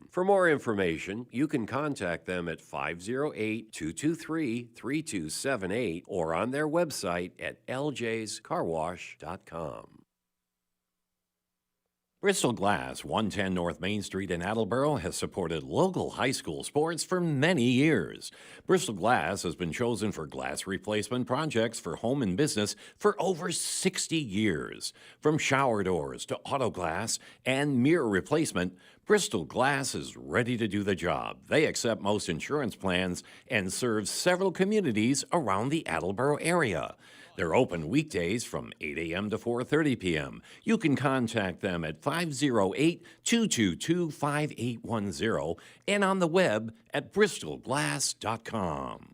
For more information, you can contact them at 508-223-3278 or on their website at ljscarwash.com. Bristol Glass, 110 North Main Street in Attleboro, has supported local high school sports for many years. Bristol Glass has been chosen for glass replacement projects for home and business for over 60 years. From shower doors to auto glass and mirror replacement, Bristol Glass is ready to do the job. They accept most insurance plans and serve several communities around the Attleboro area. They're open weekdays from 8 a.m. to 4:30 p.m. You can contact them at 508-222-5810 and on the web at bristolglass.com.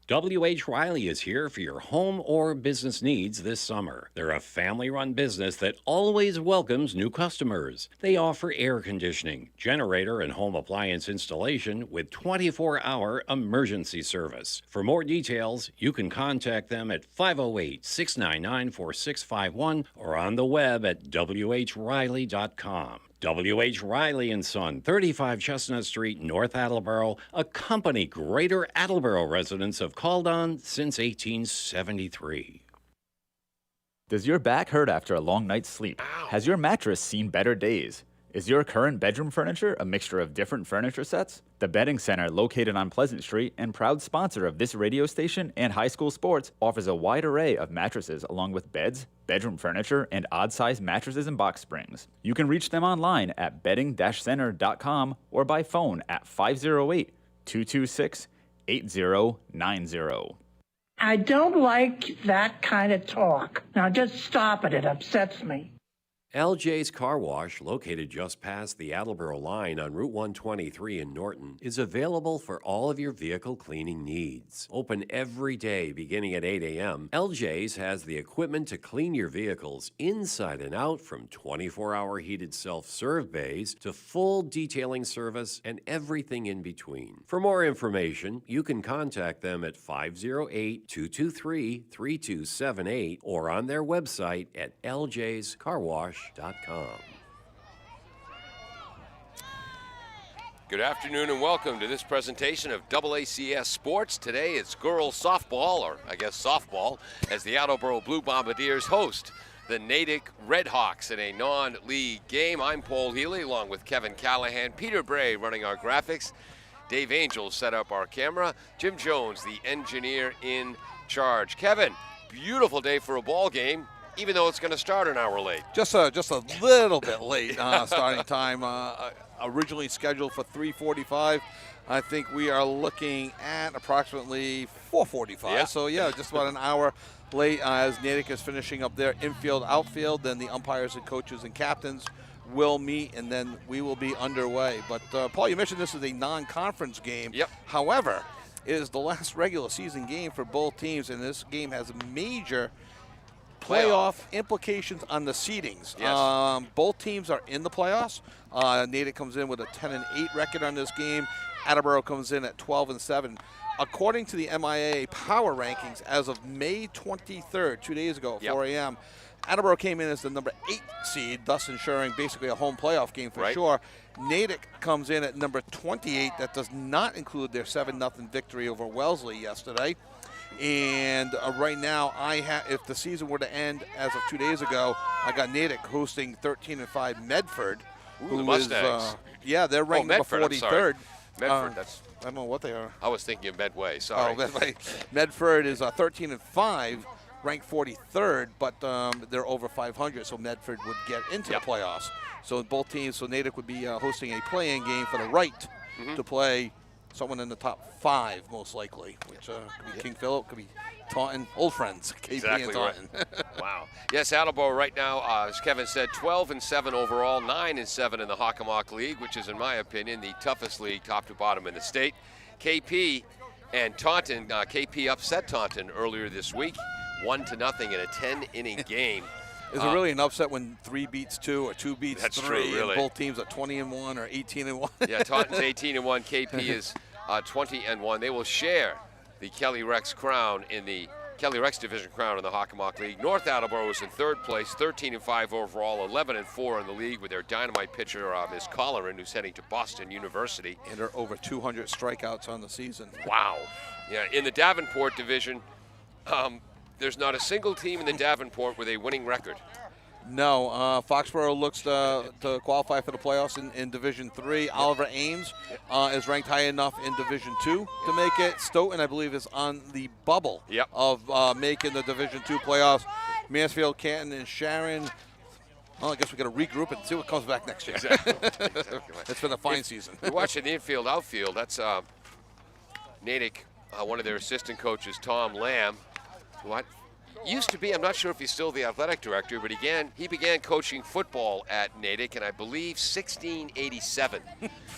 W.H. Riley is here for your home or business needs this summer. They're a family-run business that always welcomes new customers. They offer air conditioning, generator, and home appliance installation with 24-hour emergency service. For more details, you can contact them at 508-699-4651 or on the web at whriley.com. W.H. Riley & Son, 35 Chestnut Street, North Attleboro, a company Greater Attleboro residents have called on since 1873. Does your back hurt after a long night's sleep? Ow. Has your mattress seen better days? Is your current bedroom furniture a mixture of different furniture sets? The Bedding Center, located on Pleasant Street and proud sponsor of this radio station and high school sports, offers a wide array of mattresses along with beds, bedroom furniture, and odd-sized mattresses and box springs. You can reach them online at bedding-center.com or by phone at 508-226-8090. I don't like that kind of talk. Now just stop it. It upsets me. LJ's Car Wash, located just past the Attleboro line on Route 123 in Norton, is available for all of your vehicle cleaning needs. Open every day beginning at 8 a.m., LJ's has the equipment to clean your vehicles inside and out, from 24-hour heated self-serve bays to full detailing service and everything in between. For more information, you can contact them at 508-223-3278 or on their website at ljscarwash.com. Good afternoon and welcome to this presentation of AACS Sports. Today it's girls softball, or I guess softball, as the Attleboro Blue Bombardiers host the Natick Redhawks in a non-league game. I'm Paul Healy along with Kevin Callahan, Peter Bray running our graphics, Dave Angel set up our camera, Jim Jones, the engineer in charge. Kevin, beautiful day for a ball game, even though it's going to start an hour late. Just a little bit late starting time. Originally scheduled for 3:45. I think we are looking at approximately 4:45. Yeah. So, yeah, just about an hour late as Natick is finishing up their infield, outfield. Then the umpires and coaches and captains will meet, and then we will be underway. But, Paul, you mentioned this is a non-conference game. Yep. However, it is the last regular season game for both teams, and this game has major playoff implications on the seedings. Yes. Both teams are in the playoffs. Natick comes in with a 10-8 record on this game. Attleboro comes in at 12-7. According to the MIA power rankings, as of May 23rd, 2 days ago at 4 a.m., Attleboro came in as the number 8 seed, thus ensuring basically a home playoff game for sure. Natick comes in at number 28. That does not include their 7-0 victory over Wellesley yesterday. And right now, if the season were to end as of 2 days ago, I got Natick hosting 13-5 Medford. Ooh, the Mustangs. They're ranked number 43rd. Medford, that's. I don't know what they are. I was thinking of Medway, sorry. Oh, Medway. Medford is 13-5, ranked 43rd, but they're over 500, so Medford would get into the playoffs. So both teams, so Natick would be hosting a play-in game for the right to play someone in the top 5, most likely, which could be King Philip, could be Taunton, old friends, KP exactly and Taunton. Right. Wow. Yes, Attleboro right now, as Kevin said, 12-7 overall, 9-7 in the Hockomock League, which is, in my opinion, the toughest league, top to bottom in the state. KP and Taunton, KP upset Taunton earlier this week, 1-0 in a 10-inning game. Is it really an upset when 3 beats 2 or 2 beats 3? That's true, really. And both teams are 20-1 or 18-1? Yeah, Taunton's 18-1, KP is 20-1. They will share the Kelly Rex crown in the Kelly Rex Division crown in the Hockomock League. North Attleboro is in third place, 13-5 overall, 11-4 in the league with their dynamite pitcher, Ms. Colleran, who's heading to Boston University. And are over 200 strikeouts on the season. Wow. Yeah, in the Davenport Division, there's not a single team in the Davenport with a winning record. No, Foxborough looks to qualify for the playoffs in Division 3. Oliver Ames is ranked high enough in Division 2 to make it. Stoughton, I believe, is on the bubble of making the Division 2 playoffs. Mansfield, Canton, and Sharon. Well, I guess we got to regroup and see what comes back next year. Exactly. It's been a fine season. You're watching the infield, outfield. That's Natick, one of their assistant coaches, Tom Lamb. What? Used to be, I'm not sure if he's still the athletic director, but he began coaching football at Natick in, I believe, 1687.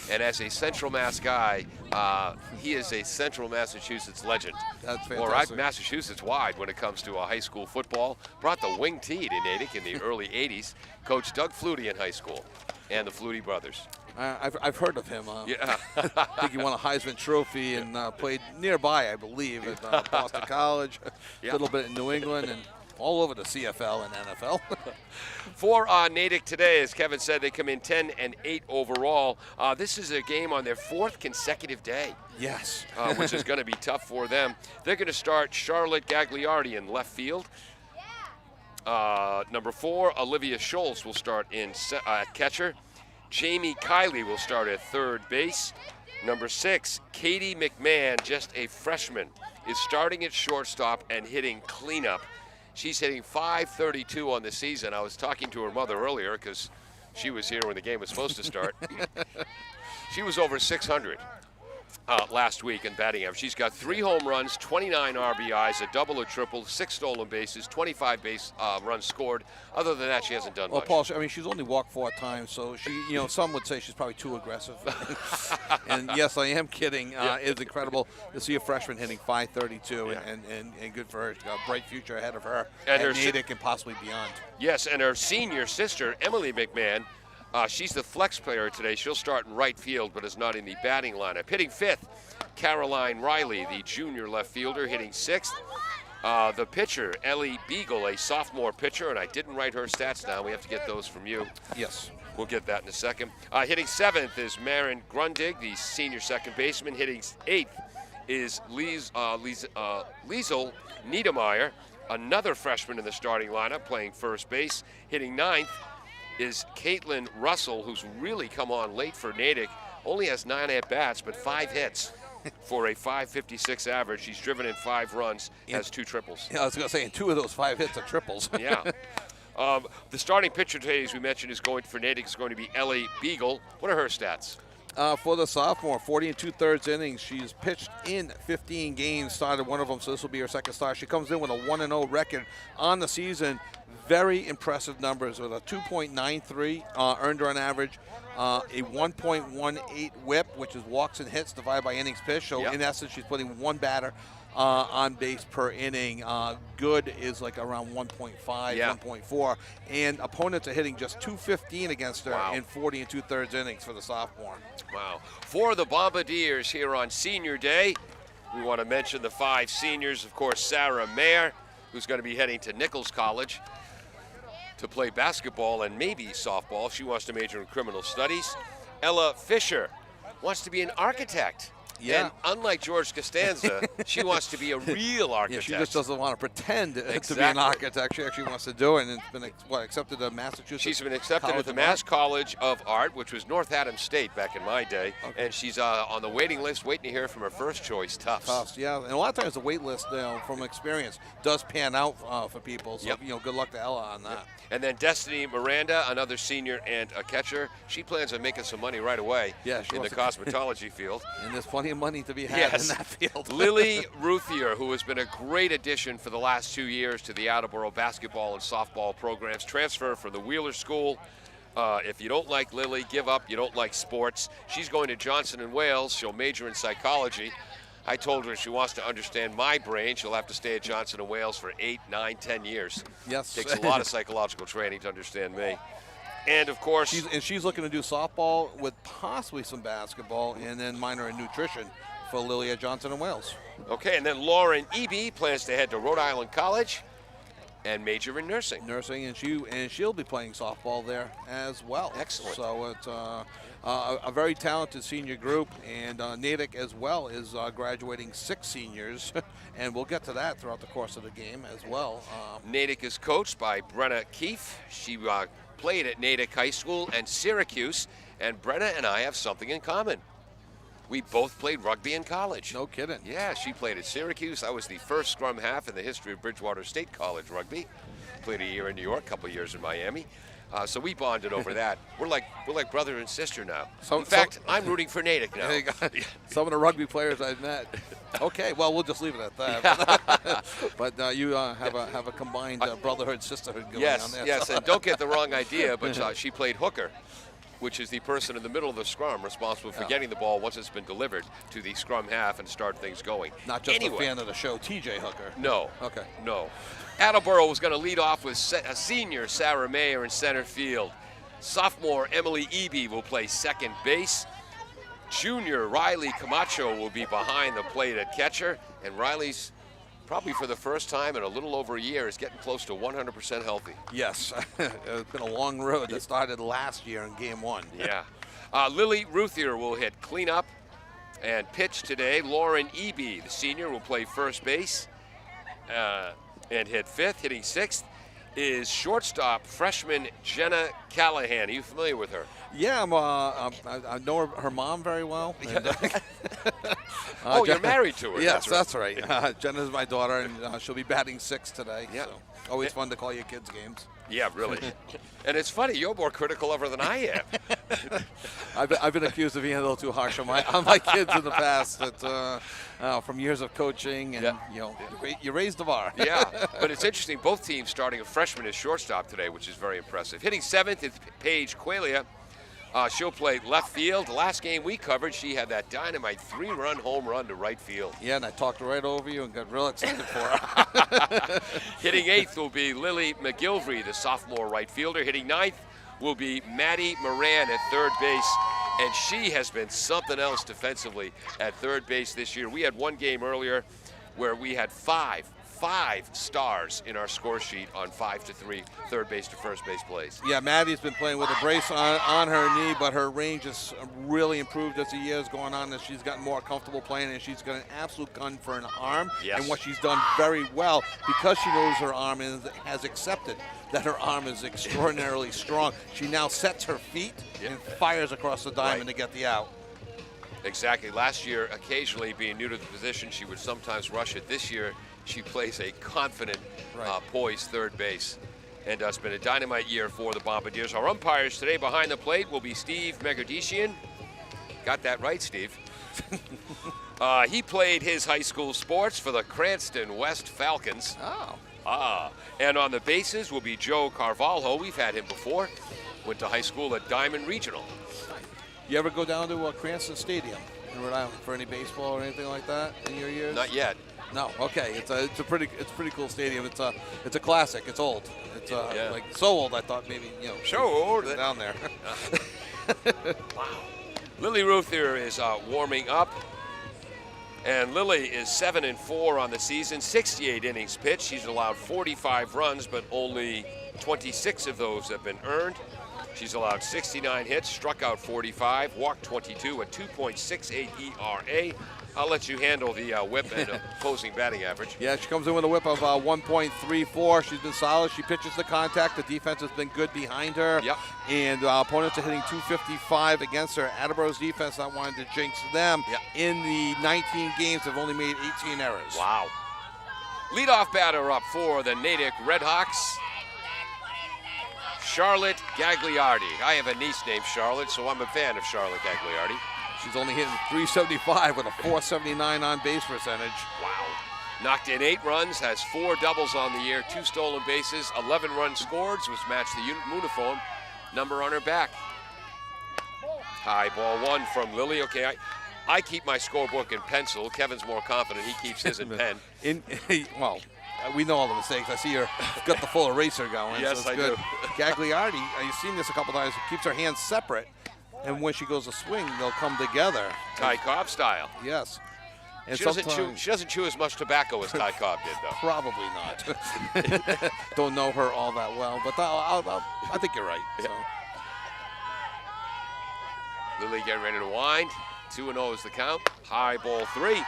And as a Central Mass guy, he is a Central Massachusetts legend. That's fantastic. Or Massachusetts wide when it comes to high school football. Brought the wing tee to Natick in the early 80s. Coached Doug Flutie in high school and the Flutie brothers. I've heard of him. Yeah. I think he won a Heisman Trophy and played nearby, I believe, at Boston College, a little bit in New England, and all over the CFL and NFL. For Natick today, as Kevin said, they come in 10-8 overall. This is a game on their 4th consecutive day. Yes. Which is going to be tough for them. They're going to start Charlotte Gagliardi in left field. Number 4, Olivia Schultz will start in at catcher. Jamie Kiley will start at third base. Number 6, Katie McMahon, just a freshman, is starting at shortstop and hitting cleanup. She's hitting .532 on the season. I was talking to her mother earlier because she was here when the game was supposed to start. She was over 600 last week in batting average. She's got 3 home runs, 29 RBIs, a double, a triple, 6 stolen bases, 25 base runs scored. Other than that, she hasn't done much. Well, Paul, she's only walked 4 times, so she, some would say she's probably too aggressive. And yes, I am kidding. It's incredible to see a freshman hitting .532, and good for her. She's got a bright future ahead of her at Natick and possibly beyond. Yes, and her senior sister, Emily McMahon, she's the flex player today. She'll start in right field, but is not in the batting lineup. Hitting 5th, Caroline Riley, the junior left fielder, hitting 6th. The pitcher, Ellie Beagle, a sophomore pitcher, and I didn't write her stats down. We have to get those from you. Yes. We'll get that in a second. Hitting 7th is Maren Grundig, the senior second baseman. Hitting 8th is Liesel Niedermeyer, another freshman in the starting lineup, playing first base. Hitting 9th is Caitlin Russell, who's really come on late for Natick. Only has 9 at-bats, but 5 hits for a .556 average. She's driven in 5 runs, has 2 triples. Yeah, I was going to say, and 2 of those 5 hits are triples. Yeah. The starting pitcher today, as we mentioned, is going for Natick, is going to be Ellie Beagle. What are her stats? For the sophomore, 40 2/3 innings. She's pitched in 15 games, started one of them, so this will be her second start. She comes in with a 1-0 record on the season. Very impressive numbers with a 2.93 earned run average, a 1.18 whip, which is walks and hits divided by innings pitched. So in essence, she's putting 1 batter on base per inning. Good is like around 1.5, 1.4. And opponents are hitting just .215 against her in 40 2/3 innings for the sophomore. Wow. For the Bombardiers here on Senior Day, we want to mention the 5 seniors. Of course, Sarah Mayer, who's going to be heading to Nichols College to play basketball and maybe softball. She wants to major in criminal studies. Ella Fisher wants to be an architect. Yeah. And unlike George Costanza, she wants to be a real architect. Yeah, she just doesn't want to pretend to be an architect. She actually wants to do it, and it's been accepted at Massachusetts. She's been accepted at the Mass College of Art, which was North Adams State back in my day, and she's on the waiting list, waiting to hear from her first choice, Tufts. Yeah, and a lot of times the wait list, from experience, does pan out for people. So good luck to Ella on that. And then Destiny Miranda, another senior and a catcher. She plans on making some money right away in the cosmetology field. And there's plenty of money to be had in that field. Lily Ruthier, who has been a great addition for the last 2 years to the Attleboro basketball and softball programs, transfer from the Wheeler School. If you don't like Lily, give up. You don't like sports. She's going to Johnson & Wales. She'll major in psychology. I told her if she wants to understand my brain, she'll have to stay at Johnson & Wales for 8, 9, 10 years. Yes. Takes a lot of psychological training to understand me. And, of course... She's looking to do softball with possibly some basketball and then minor in nutrition for Lilia Johnson in Wales. Okay, and then Lauren Eby plans to head to Rhode Island College and major in nursing. Nursing, and she'll be playing softball there as well. Excellent. So it's a very talented senior group, and Natick as well is graduating 6 seniors, and we'll get to that throughout the course of the game as well. Natick is coached by Brenna Keefe. She played at Natick High School and Syracuse, and Brenna and I have something in common. We both played rugby in college. No kidding. Yeah, she played at Syracuse. I was the first scrum half in the history of Bridgewater State College rugby. Played a year in New York, a couple years in Miami. So we bonded over that. We're like brother and sister now. In fact, I'm rooting for Natick now. Some of the rugby players I've met. Okay, well, we'll just leave it at that. But you have a combined brotherhood, sisterhood going on there. Yes, and don't get the wrong idea, but she played hooker, which is the person in the middle of the scrum responsible for getting the ball once it's been delivered to the scrum half and start things going. Not just a fan of the show, TJ Hooker. No. Okay. No. Attleboro was going to lead off with a senior, Sarah Mayer, in center field. Sophomore Emily Eby will play second base. Junior Riley Camacho will be behind the plate at catcher. And Riley's probably for the first time in a little over a year is getting close to 100% healthy. Yes. It's been a long road that started last year in game 1. Yeah. Lily Ruthier will hit cleanup and pitch today. Lauren Eby, the senior, will play first base and hit fifth. Hitting sixth is shortstop freshman Jenna Callahan. Are you familiar with her? Yeah, I know her mom very well. And, oh, you're married to her. Yes, that's right. Jenna's my daughter, and she'll be batting 6th today. Yeah. So always fun to call your kids games. Yeah, really. And it's funny, you're more critical of her than I am. I've been accused of being a little too harsh on my kids in the past, but from years of coaching, and you raised the bar. Yeah, but it's interesting. Both teams starting a freshman as shortstop today, which is very impressive. Hitting 7th is Paige Qualia. She'll play left field. The last game we covered, she had that dynamite 3-run home run to right field. Yeah, and I talked right over you and got real excited for her. Hitting 8th will be Lily McGilvery, the sophomore right fielder. Hitting 9th will be Maddie Moran at third base, and she has been something else defensively at third base this year. We had one game earlier where we had five stars in our score sheet on 5-3 third base to first base plays. Yeah, Maddie's been playing with a brace on her knee, but her range has really improved as the years going on, as she's gotten more comfortable playing, and she's got an absolute gun for an arm. Yes. And what she's done very well, because she knows her arm and has accepted that her arm is extraordinarily strong, she now sets her feet and fires across the diamond to get the out. Exactly. Last year, occasionally being new to the position, she would sometimes rush it. This year, she plays a confident, poised third base. And it's been a dynamite year for the Bombardiers. Our umpires today behind the plate will be Steve Megardishian. Got that right, Steve. He played his high school sports for the Cranston West Falcons. And on the bases will be Joe Carvalho. We've had him before. Went to high school at Diamond Regional. You ever go down to Cranston Stadium in Rhode Island for any baseball or anything like that in your years? Not yet. No. Okay. It's a pretty cool stadium. It's a classic. It's old. It's like so old. I thought maybe so old down there. Wow. Lily Ruthier is warming up, and Lily is 7-4 on the season. 68 innings pitched. She's allowed 45 runs, but only 26 of those have been earned. She's allowed 69 hits, struck out 45, walked 22, a 2.68 ERA. I'll let you handle the whip and opposing batting average. Yeah, she comes in with a whip of 1.34. She's been solid. She pitches the contact. The defense has been good behind her. Yep. And opponents are hitting 255 against her. Attleboro's defense not wanting to jinx them. Yep. In the 19 games, have only made 18 errors. Wow. Leadoff batter up for the Natick Redhawks, Charlotte Gagliardi. I have a niece named Charlotte, so I'm a fan of Charlotte Gagliardi. She's only hitting 375 with a 479 on base percentage. Wow. Knocked in 8 runs, has 4 doubles on the year, 2 stolen bases, 11 runs scored, which matched the uniform number on her back. High ball 1 from Lily. Okay, I keep my scorebook in pencil. Kevin's more confident. He keeps his in pen. Well, we know all the mistakes. I see you've got the full eraser going. Yes, so it's I good. do. Gagliardi, you've seen this a couple times, keeps her hands separate, and when she goes to swing, they'll come together. Ty Cobb style. Yes. And She doesn't chew as much tobacco as Ty Cobb did, though. Probably not. Don't know her all that well, but I think you're right. So. Lily getting ready to wind. 2-0 is the count. High ball 3.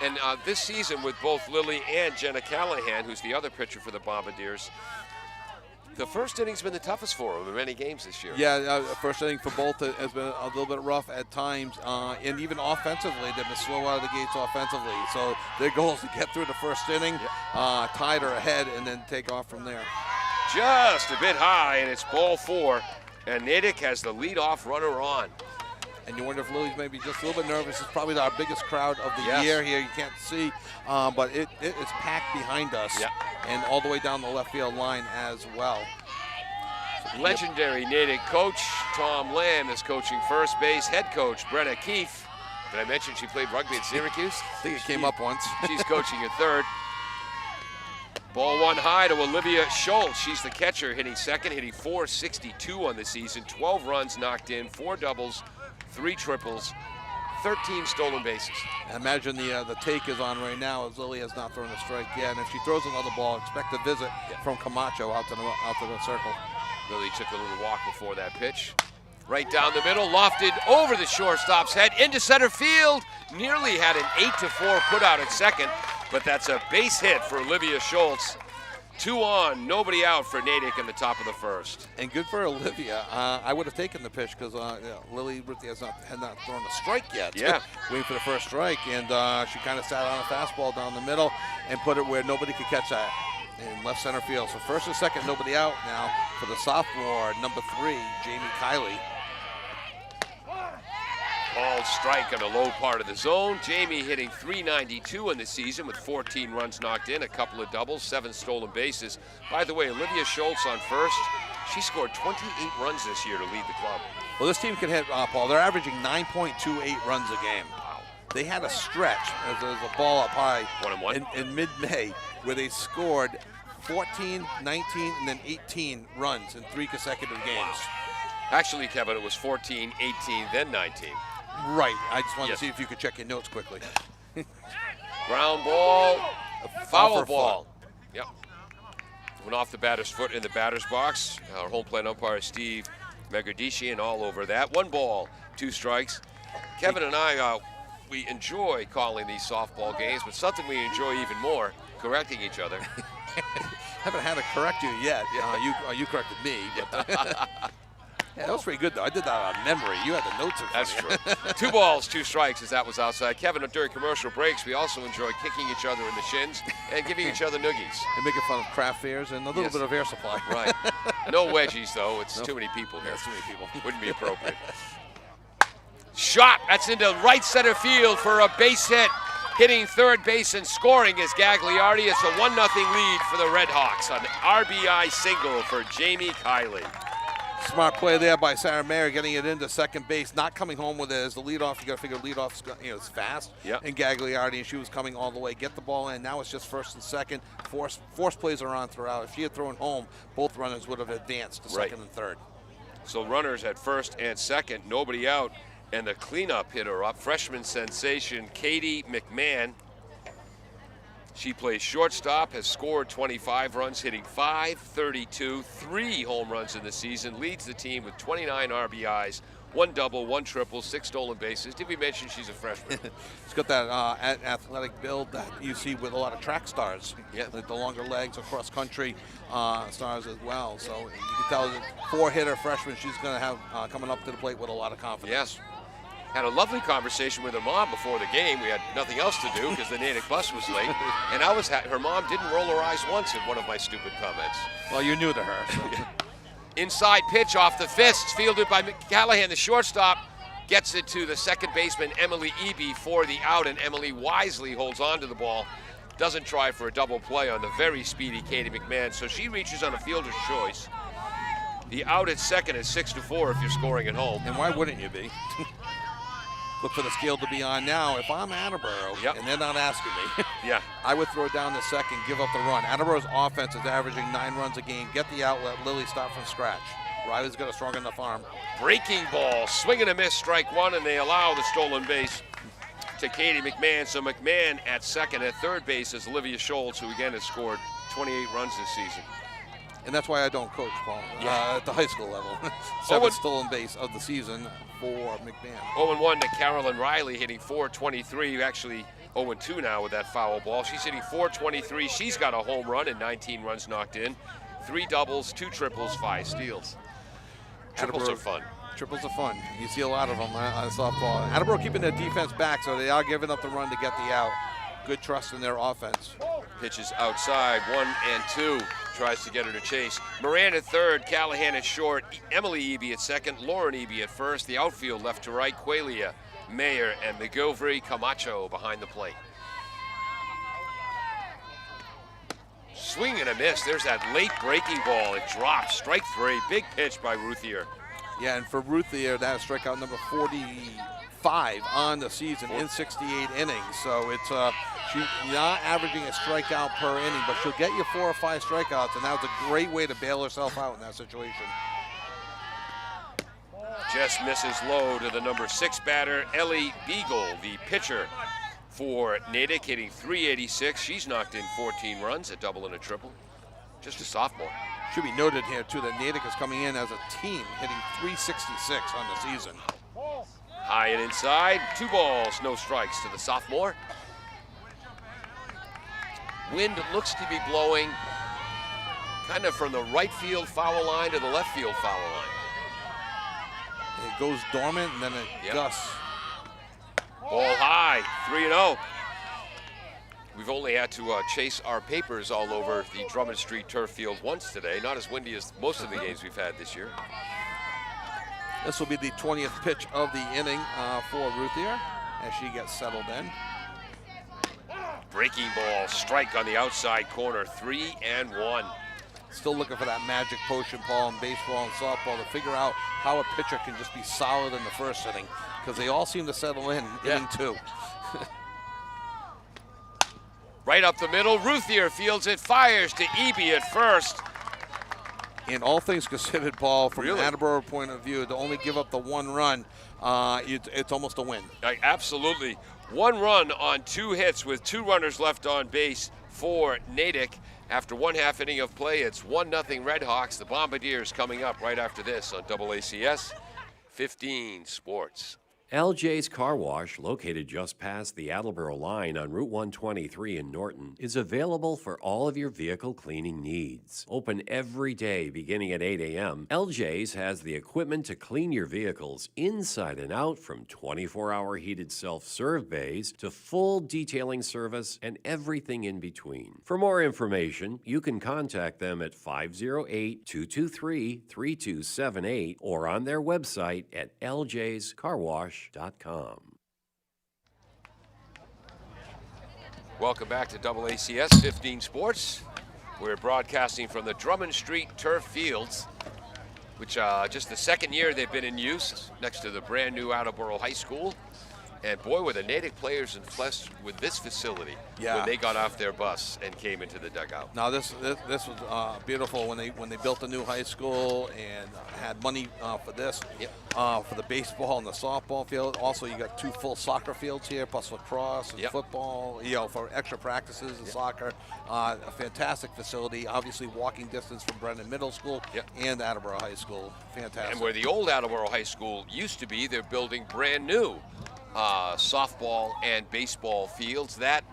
And this season with both Lily and Jenna Callahan, who's the other pitcher for the Bombardiers, the first inning's been the toughest for them in many games this year. Yeah, first inning for both has been a little bit rough at times, and even offensively, they've been slow out of the gates offensively. So their goal is to get through the first inning, tide her ahead, and then take off from there. Just a bit high, and it's ball 4. And Natick has the leadoff runner on. And you wonder if Lily's maybe just a little bit nervous. It's probably our biggest crowd of the Yes. year here. You can't see, but it's packed behind us, and all the way down the left field line as well. Legendary Natick coach Tom Lamb is coaching first base. Head coach Brenna Keefe. Did I mention she played rugby at Syracuse? I think it came up once. She's coaching at third. Ball 1 high to Olivia Schultz. She's the catcher, hitting second, hitting .462 on the season. 12 runs knocked in, 4 doubles, 3 triples, 13 stolen bases. I imagine the take is on right now as Lily has not thrown a strike yet. And if she throws another ball, expect a visit from Camacho out to the circle. Lily took a little walk before that pitch. Right down the middle, lofted over the shortstop's head into center field. Nearly had an 8-4 put out at second, but that's a base hit for Olivia Schultz. 2 on, nobody out for Natick in the top of the first. And good for Olivia. I would have taken the pitch because Lily had not thrown a strike yet. Yeah. Waiting for the first strike, and she kind of sat on a fastball down the middle and put it where nobody could catch that in left center field. So first and second, nobody out now for the sophomore, number 3, Jamie Kiley. Ball strike on the low part of the zone. Jamie hitting .392 in the season with 14 runs knocked in, a couple of doubles, 7 stolen bases. By the way, Olivia Schultz on first. She scored 28 runs this year to lead the club. Well, this team can hit, Paul. They're averaging 9.28 runs a game. Wow. They had a stretch as there's a ball up high 1-1. in mid-May where they scored 14, 19, and then 18 runs in 3 consecutive games. Wow. Actually, Kevin, it was 14, 18, then 19. Right. I just wanted to see if you could check your notes quickly. Ground ball, foul her ball. Yep. Went off the batter's foot in the batter's box. Our home plate umpire, Steve Megardishian, all over that. 1 ball, 2 strikes. Kevin and I, we enjoy calling these softball games, but something we enjoy even more, correcting each other. Haven't had to correct you yet. You corrected me. But yeah, that was pretty good, though. I did that on memory. You had the notes in front of you. That's true. 2 balls, 2 strikes as that was outside. Kevin, during commercial breaks, we also enjoy kicking each other in the shins and giving each other noogies. And making fun of craft fairs and a little bit of air supply. Right. No wedgies, though. It's too many people here. That's too many people. Wouldn't be appropriate. Shot. That's into right center field for a base hit. Hitting third base and scoring is Gagliardi. It's a 1-0 lead for the Redhawks. An RBI single for Jamie Kiley. Smart play there by Sarah Mayer, getting it into second base, not coming home with it as the leadoff. You got to figure leadoff is fast. Yep. And Gagliardi, and she was coming all the way. Get the ball in. Now it's just first and second. Force plays are on throughout. If she had thrown home, both runners would have advanced to second and third. So runners at first and second, nobody out. And the cleanup hitter up, freshman sensation Katie McMahon. She plays shortstop, has scored 25 runs, hitting .532, 3 home runs in the season, leads the team with 29 RBIs, 1 double, 1 triple, 6 stolen bases. Did we mention she's a freshman? She's got that athletic build that you see with a lot of track stars. Yeah. The longer legs, cross country stars as well. So you can tell that 4-hitter freshman she's going to have coming up to the plate with a lot of confidence. Yes. Had a lovely conversation with her mom before the game. We had nothing else to do because the Natick bus was late. And her mom didn't roll her eyes once at one of my stupid comments. Well, you're new to her. So. Inside pitch off the fists, fielded by Callahan, the shortstop. Gets it to the second baseman, Emily Eby, for the out, and Emily wisely holds on to the ball. Doesn't try for a double play on the very speedy Katie McMahon, so she reaches on a fielder's choice. The out at second is 6-4 if you're scoring at home. And why wouldn't you be? Look for the scale to be on now. If I'm Attleboro, and they're not asking me, I would throw down the second, give up the run. Attleboro's offense is averaging 9 runs a game. Get the outlet. Lily start from scratch. Riley's got a strong enough arm. Breaking ball, swing and a miss, strike 1, and they allow the stolen base. to Katie McMahon. So McMahon at second. At third base is Olivia Schultz, who again has scored 28 runs this season. And that's why I don't coach, Paul, at the high school level. 7 stolen base of the season for McMahon. 0-1 to Carolyn Riley, hitting .423. Actually 0-2 now with that foul ball. She's hitting .423. She's got a home run and 19 runs knocked in. 3 doubles, 2 triples, 5 steals. Triples are fun. Triples are fun. You see a lot of them on softball. Attleboro keeping their defense back, so they are giving up the run to get the out. Good trust in their offense. Pitches outside, 1-2. Tries to get her to chase. Moran at third, Callahan at short, Emily Eby at second, Lauren Eby at first. The outfield left to right, Qualia, Mayer, and McGilvery Camacho behind the plate. Swing and a miss. There's that late breaking ball. It drops. Strike 3. Big pitch by Ruthier. Yeah, and for Ruthier, that is strikeout number 45 on the season in 68 innings. So it's she's not averaging a strikeout per inning, but she'll get you 4 or 5 strikeouts, and that was a great way to bail herself out in that situation. Just misses low to the number 6 batter, Ellie Beagle, the pitcher for Natick, hitting .386. She's knocked in 14 runs, a double and a triple. Just a sophomore. Should be noted here, too, that Natick is coming in as a team, hitting .366 on the season. High and inside, 2 balls, no strikes to the sophomore. Wind looks to be blowing kind of from the right field foul line to the left field foul line. It goes dormant and then it gusts. Ball high, 3-0. We've only had to chase our papers all over the Drummond Street turf field once today. Not as windy as most of the games we've had this year. This will be the 20th pitch of the inning for Ruthier as she gets settled in. Breaking ball, strike on the outside corner, 3-1. Still looking for that magic potion, Paul, in baseball and softball to figure out how a pitcher can just be solid in the first inning, because they all seem to settle in inning 2. Right up the middle, Ruthier fields it, fires to Eby at first. And all things considered, Paul, from an Attleboro point of view, to only give up the 1 run, it's almost a win. Absolutely. 1 run on 2 hits with 2 runners left on base for Natick. After 1/2 inning of play, it's 1-0 Redhawks. The Bombardiers coming up right after this on AACS 15 Sports. LJ's Car Wash, located just past the Attleboro line on Route 123 in Norton, is available for all of your vehicle cleaning needs. Open every day beginning at 8 a.m., LJ's has the equipment to clean your vehicles inside and out, from 24-hour heated self-serve bays to full detailing service and everything in between. For more information, you can contact them at 508-223-3278 or on their website at ljscarwash.com. Welcome back to AACS 15 Sports. We're broadcasting from the Drummond Street turf fields, which just the second year they've been in use, next to the brand new Attleboro High School. And boy, were the Natick players impressed with this facility when they got off their bus and came into the dugout. Now this was beautiful when they built a new high school and had money for this, for the baseball and the softball field. Also, you got 2 full soccer fields here, plus lacrosse and football. For extra practices and soccer. A fantastic facility. Obviously, walking distance from Brennan Middle School and Attleboro High School. Fantastic. And where the old Attleboro High School used to be, they're building brand new softball and baseball fields. That,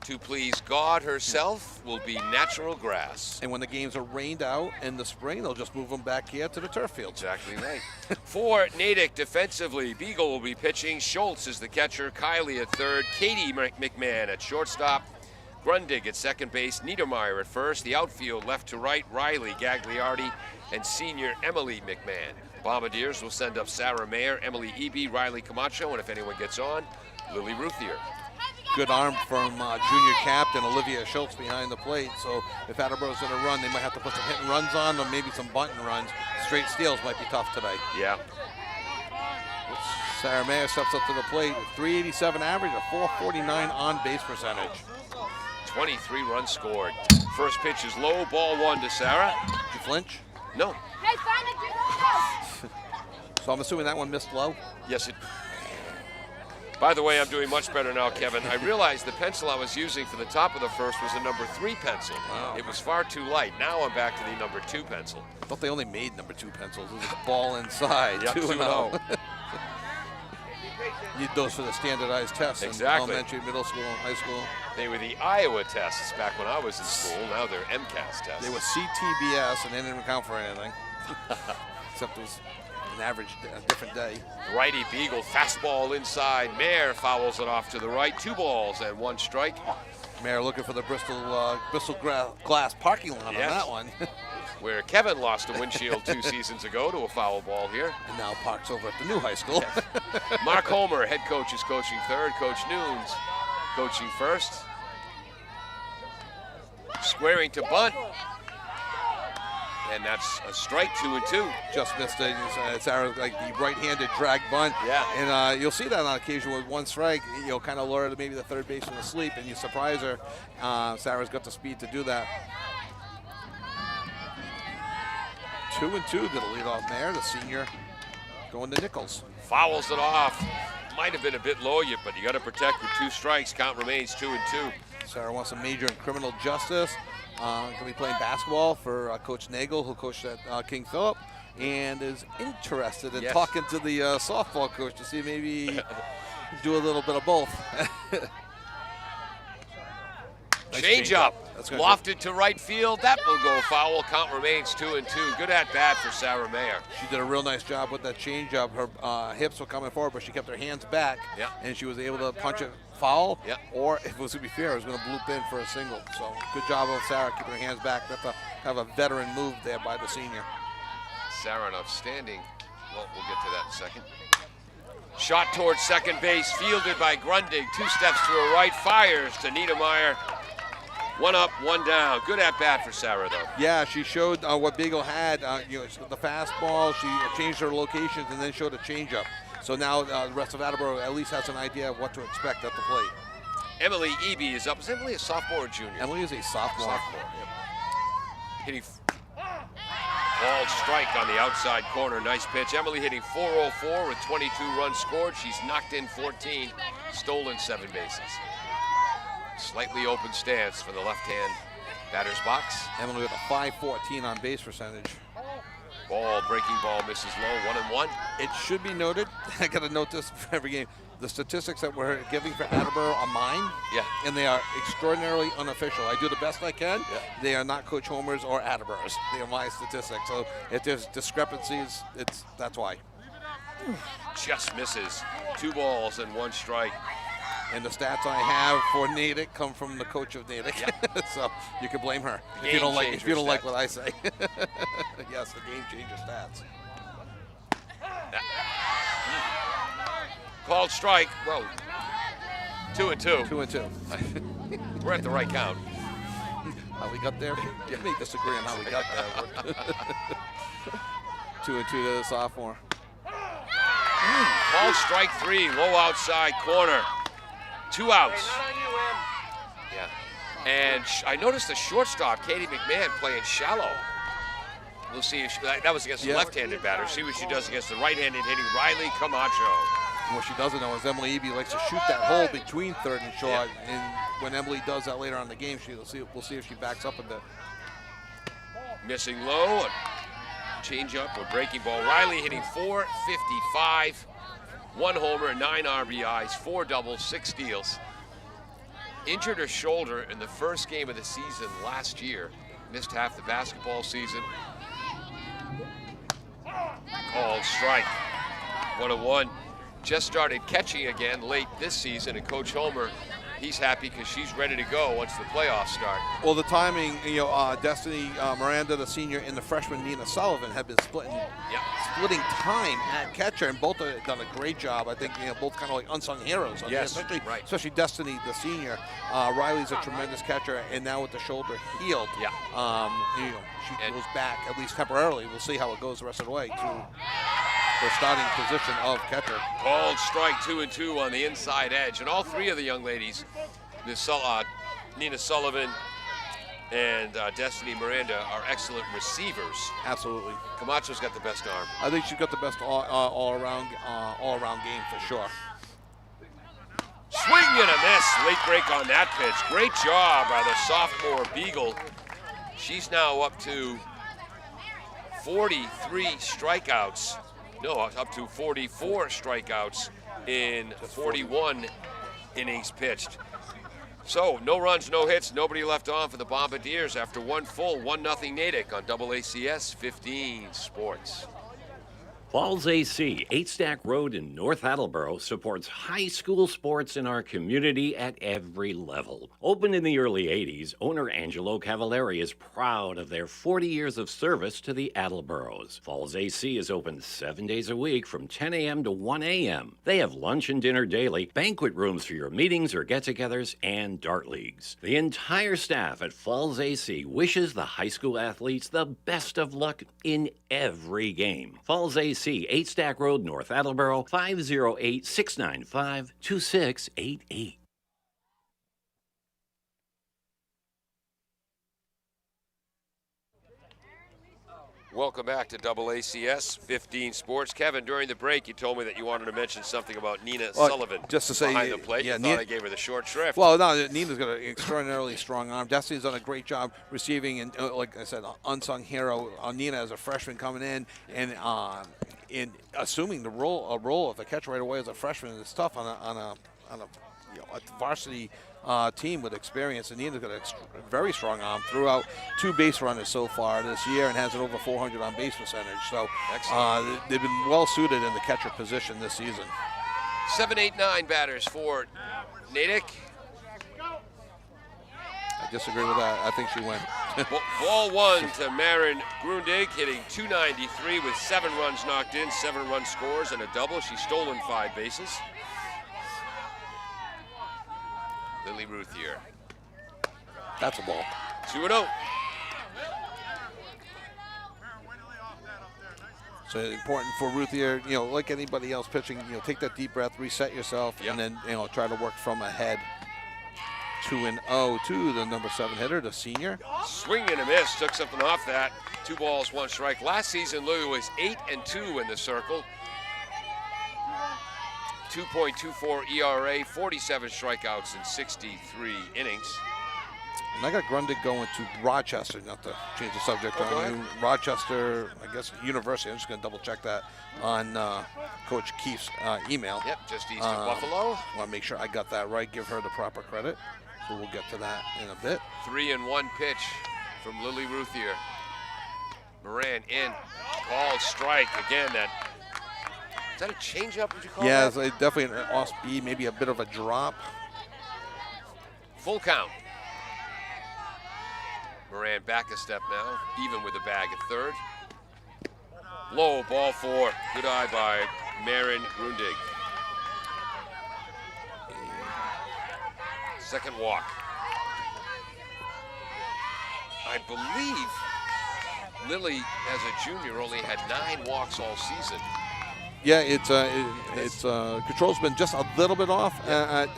to please God herself, will be natural grass. And when the games are rained out in the spring, they'll just move them back here to the turf field. Exactly right. For Natick defensively, Beagle will be pitching. Schultz is the catcher. Kylie at third. Katie McMahon at shortstop. Grundig at second base. Niedermeyer at first. The outfield left to right. Riley, Gagliardi, and senior Emily McMahon. Bombardiers will send up Sarah Mayer, Emily Eby, Riley Camacho, and if anyone gets on, Lily Ruthier. Good arm from junior captain Olivia Schultz behind the plate. So if Attleboro's going to run, they might have to put some hit and runs on, or maybe some bunt and runs. Straight steals might be tough today. Yeah. Sarah Mayer steps up to the plate with .387 average, a .449 on base percentage. 23 runs scored. First pitch is low, ball 1 to Sarah. Did you flinch? No. So I'm assuming that one missed low? Yes, it. By the way, I'm doing much better now, Kevin. I realized the pencil I was using for the top of the first was a number 3 pencil. Wow. It was far too light. Now I'm back to the number 2 pencil. I thought they only made number 2 pencils. It was a ball inside. Yep, 2-0. Need those for the standardized tests Exactly. in elementary, middle school, high school. They were the Iowa tests back when I was in school. Now they're MCAS tests. They were CTBS, and they didn't count for anything. Except it was an average, a different day. Righty Beagle, fastball inside. Mayer fouls it off to the right. 2 balls and 1 strike. Mayor looking for the Bristol glass parking lot Yes. on that one. Where Kevin lost a windshield 2 seasons ago to a foul ball here. And now parks over at the new high school. Mark Homer, head coach, is coaching third. Coach Nunes coaching first. Squaring to bunt. And that's a strike, 2-2. Just missed it. Sarah, like the right-handed drag bunt. Yeah. And you'll see that on occasion with 1 strike. You'll kind of lure maybe the third baseman asleep, and you surprise her. Sarah's got the speed to do that. 2-2 to the leadoff there. The senior going to Nichols. Fouls it off. Might have been a bit low, but you got to protect with 2 strikes. Count remains 2-2. Sarah wants to major in criminal justice. Going to be playing basketball for Coach Nagel, who coached at King Philip, and is interested in talking to the softball coach to see maybe do a little bit of both. Nice Change up. That's gonna Lofted to right field. That will go foul. Count remains 2-2. Good at bat for Sarah Mayer. She did a real nice job with that changeup. Her hips were coming forward, but she kept her hands back, and she was able to punch it foul. Or if it was going to be fair, it was going to bloop in for a single. So good job of Sarah keeping her hands back. That's kind of a veteran move there by the senior. Sarah, an outstanding. Well, we'll get to that in a second. Shot towards second base, fielded by Grundig. 2 steps to her right, fires to Niedermeyer. 1 up, 1 down. Good at bat for Sarah, though. Yeah, she showed what Beagle had. The fastball. She changed her locations and then showed a changeup. So now the rest of Attleboro at least has an idea of what to expect at the plate. Emily Eby is up. Is Emily a sophomore or junior? Emily is a sophomore. Hitting ball strike on the outside corner. Nice pitch. Emily hitting .404 with 22 runs scored. She's knocked in 14, stolen 7 bases. Slightly open stance for the left-hand batter's box. Emily with a .514 on base percentage. Breaking ball misses low, 1-1. It should be noted, I got to note this for every game, the statistics that we're giving for Attleboro are mine. Yeah. And they are extraordinarily unofficial. I do the best I can. Yeah. They are not Coach Homer's or Attleboro's. They are my statistics. So if there's discrepancies, that's why. Just misses. 2 balls and 1 strike. And the stats I have for Natick come from the coach of Natick. Yep. So you can blame her if you don't like what I say. Yes, the game changer stats. Called strike. Well, 2-2. 2-2. We're at the right count. How we got there? You may disagree on how we got there. 2-2 to the sophomore. Called strike 3, low outside corner. 2 outs. Yeah. And I noticed the shortstop, Katie McMahon, playing shallow. We'll see if that was against the left-handed batter. See what she does against the right-handed hitting Riley Camacho. And what she doesn't know is Emily Eby likes to shoot that hole between third and short. And when Emily does that later on in the game, we'll see if she backs up a bit. Missing low, a change-up or breaking ball. Riley hitting .455. 1 homer, 9 RBIs, 4 doubles, 6 steals. Injured her shoulder in the first game of the season last year. Missed half the basketball season. Called strike. 1-1. Just started catching again late this season, and Coach Homer, he's happy because she's ready to go once the playoffs start. Well, the timing, Destiny Miranda, the senior, and the freshman Nina Sullivan have been splitting time at catcher, and both have done a great job. I think both kind of like unsung heroes. Especially Destiny, the senior. Riley's a tremendous catcher, and now with the shoulder healed, she goes back at least temporarily. We'll see how it goes the rest of the way to the starting position of catcher. Called strike 2-2 on the inside edge, and all 3 of the young ladies, Nina Sullivan and Destiny Miranda, are excellent receivers. Absolutely. Camacho's got the best arm. I think she's got the best all-around game for sure. Swing and a miss. Late break on that pitch. Great job by the sophomore Beagle. She's now up to 43 strikeouts. No, up to 44 strikeouts in 41 innings pitched. So, no runs, no hits, nobody left on for the Bombardiers after one full 1-0 Natick on AACS 15 Sports. Falls AC, 8 Stack Road in North Attleboro, supports high school sports in our community at every level. Opened in the early 80s, owner Angelo Cavallari is proud of their 40 years of service to the Attleboros. Falls AC is open 7 days a week from 10 a.m. to 1 a.m. They have lunch and dinner daily, banquet rooms for your meetings or get-togethers, and dart leagues. The entire staff at Falls AC wishes the high school athletes the best of luck in every game. Falls AC, 8 Stack Road, North Attleboro, 508-695-2688. Welcome back to AACS 15 Sports. Kevin, during the break, you told me that you wanted to mention something about Nina Sullivan. Just to say, behind the plate. yeah, I thought I gave her the short shrift. Well, no, Nina's got an extraordinarily strong arm. Destiny's done a great job receiving, and like I said, unsung hero. Nina as a freshman coming in and in assuming the role of a catcher right away as a freshman is tough on a varsity team with experience. And Nina's got a very strong arm. Threw out 2 base runners so far this year and has it over 400 on base percentage. So they've been well suited in the catcher position this season. 7-8-9 batters for Natick. I disagree with that. I think she went. Ball 1 to Marin Grundig, hitting .293 with 7 runs knocked in, 7 run scores, and a double. She's stolen 5 bases. Lily Ruthier. That's a ball. 2-0. So important for Ruthier, like anybody else pitching, take that deep breath, reset yourself, Yep. and then, try to work from ahead. 2-0 to the number 7 hitter, the senior. Swing and a miss, took something off that. 2 balls, 1 strike. Last season, Lily was 8-2 in the circle. 2.24 ERA, 47 strikeouts in 63 innings. And I got Grundig going to Rochester, not to change the subject. Oh, go ahead. Rochester, I guess, University. I'm just going to double check that on Coach Keefe's email. Yep, just east of Buffalo. Want to make sure I got that right, give her the proper credit. So we'll get to that in a bit. 3-1 pitch from Lily Ruthier. Moran in, called strike. Again, is that a changeup, would you call Yeah, that? it's definitely an off speed, maybe a bit of a drop. Full count. Moran back a step now, even with the bag at third. Low, ball 4. Good eye by Marin Grundig. Second walk. I believe Lily, as a junior, only had 9 walks all season. Yeah, it's control's been just a little bit off at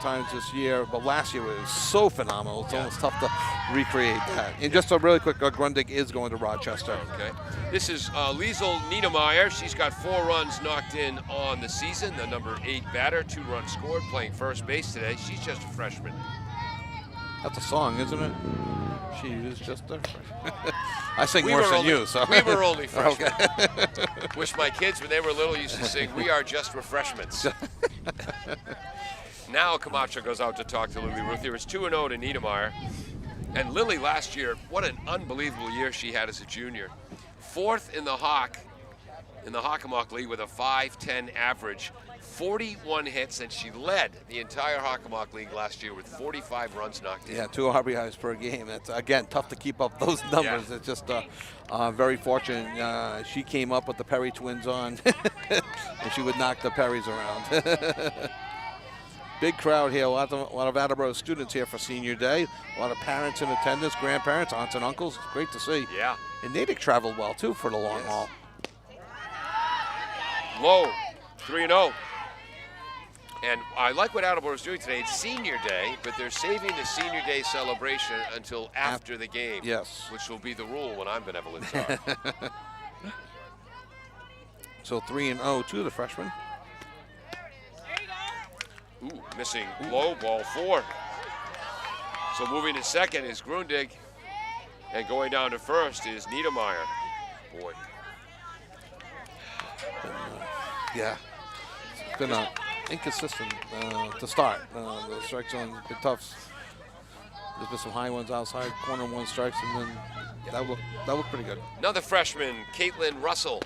times this year, but last year was so phenomenal. It's almost tough to recreate that. And just a really quick, Grundig is going to Rochester. Okay. This is Liesel Niedermeyer. She's got 4 runs knocked in on the season. The number 8 batter, 2 runs scored, playing first base today. She's just a freshman. That's a song, isn't it? She is just a freshman. I sing worse than you, so. We were only freshmen. Okay. Wish my kids, when they were little, used to sing, "We are just refreshments." Now Camacho goes out to talk to Lily Ruthier. It's 2-0 to Niedermeyer. And Lily last year, what an unbelievable year she had as a junior. 4th in the Hockomock League with a .510 average. 41 hits, and she led the entire Hockomock League last year with 45 runs knocked in. Yeah, 2 RBIs per game. That's, again, tough to keep up those numbers. Yeah. It's just very fortunate. She came up with the Perry twins on, and she would knock the Perrys around. Big crowd here. A lot of Attleboro students here for senior day. A lot of parents in attendance, grandparents, aunts and uncles. It's great to see. Yeah. And Natick traveled well, too, for the long haul. Low, 3-0. And I like what Attleboro is doing today. It's senior day, but they're saving the senior day celebration until after the game. Yes. Which will be the rule when I'm benevolent czar. So 3-0 to the freshman. Ooh, missing low, ball 4. So moving to second is Grundig. And going down to first is Niedermeyer. Boy. Yeah. It's been inconsistent to start. The strike zone's been tough. There's been some high ones outside, corner 1 strikes, and then that looked pretty good. Another freshman, Caitlin Russell.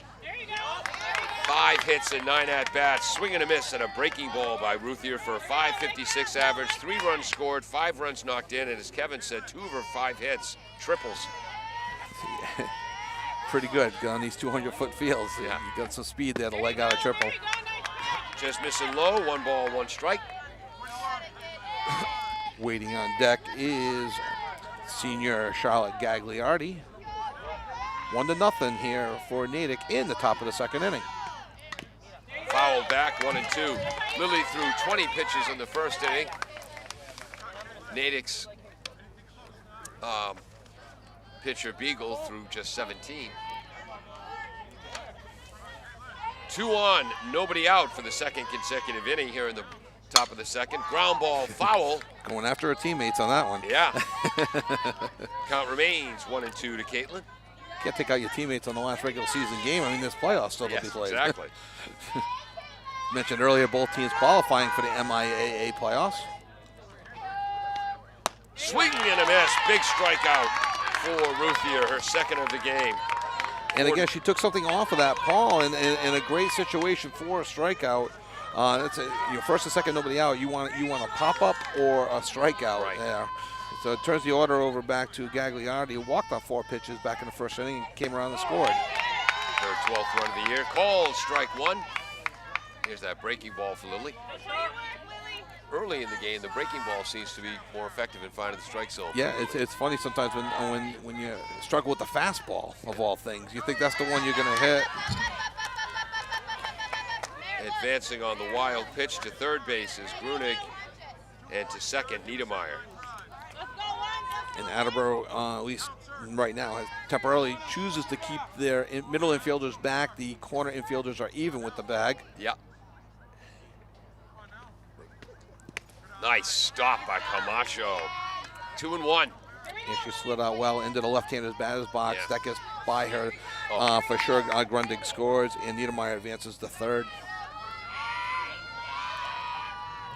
5 hits and 9 at-bats. Swing and a miss and a breaking ball by Ruthier for a .556 average. 3 runs scored, 5 runs knocked in, and as Kevin said, 2 of her 5 hits, triples. Pretty good on these 200-foot fields. Yeah. You got some speed there to leg out a triple. Just missing low, 1 ball, 1 strike. Waiting on deck is senior Charlotte Gagliardi. 1-0 here for Natick in the top of the second inning. Foul back, 1 and 2. Lilly threw 20 pitches in the first inning. Natick's pitcher Beagle threw just 17. 2 on, nobody out for the second consecutive inning here in the top of the second. Ground ball, foul. Going after her teammates on that one. Yeah. Count remains 1 and 2 to Caitlin. Can't take out your teammates on the last regular season game. I mean, there's playoffs still to be played. Exactly. Mentioned earlier, both teams qualifying for the MIAA playoffs. Swing and a miss. Big strikeout for Ruthier, her second of the game. And again, she took something off of that, Paul, in a great situation for a strikeout. That's your first and second, nobody out. You want a pop up or a strikeout there. So it turns the order over back to Gagliardi, who walked on 4 pitches back in the first inning and came around and scored. Her 12th run of the year. Called strike 1. Here's that breaking ball for Lilly. Early in the game, the breaking ball seems to be more effective in finding the strike zone. Yeah, it's funny sometimes when you struggle with the fastball of all things. You think that's the one you're going to hit. Advancing on the wild pitch to third base is Grunig, and to second, Niedermeyer. And Attleboro, at least right now, temporarily chooses to keep their middle infielders back. The corner infielders are even with the bag. Yeah. Nice stop by Camacho. 2 and 1. And she slid out well into the left-handed batter's box. Yeah. That gets by her for sure. Grundig scores, and Niedermeyer advances to third.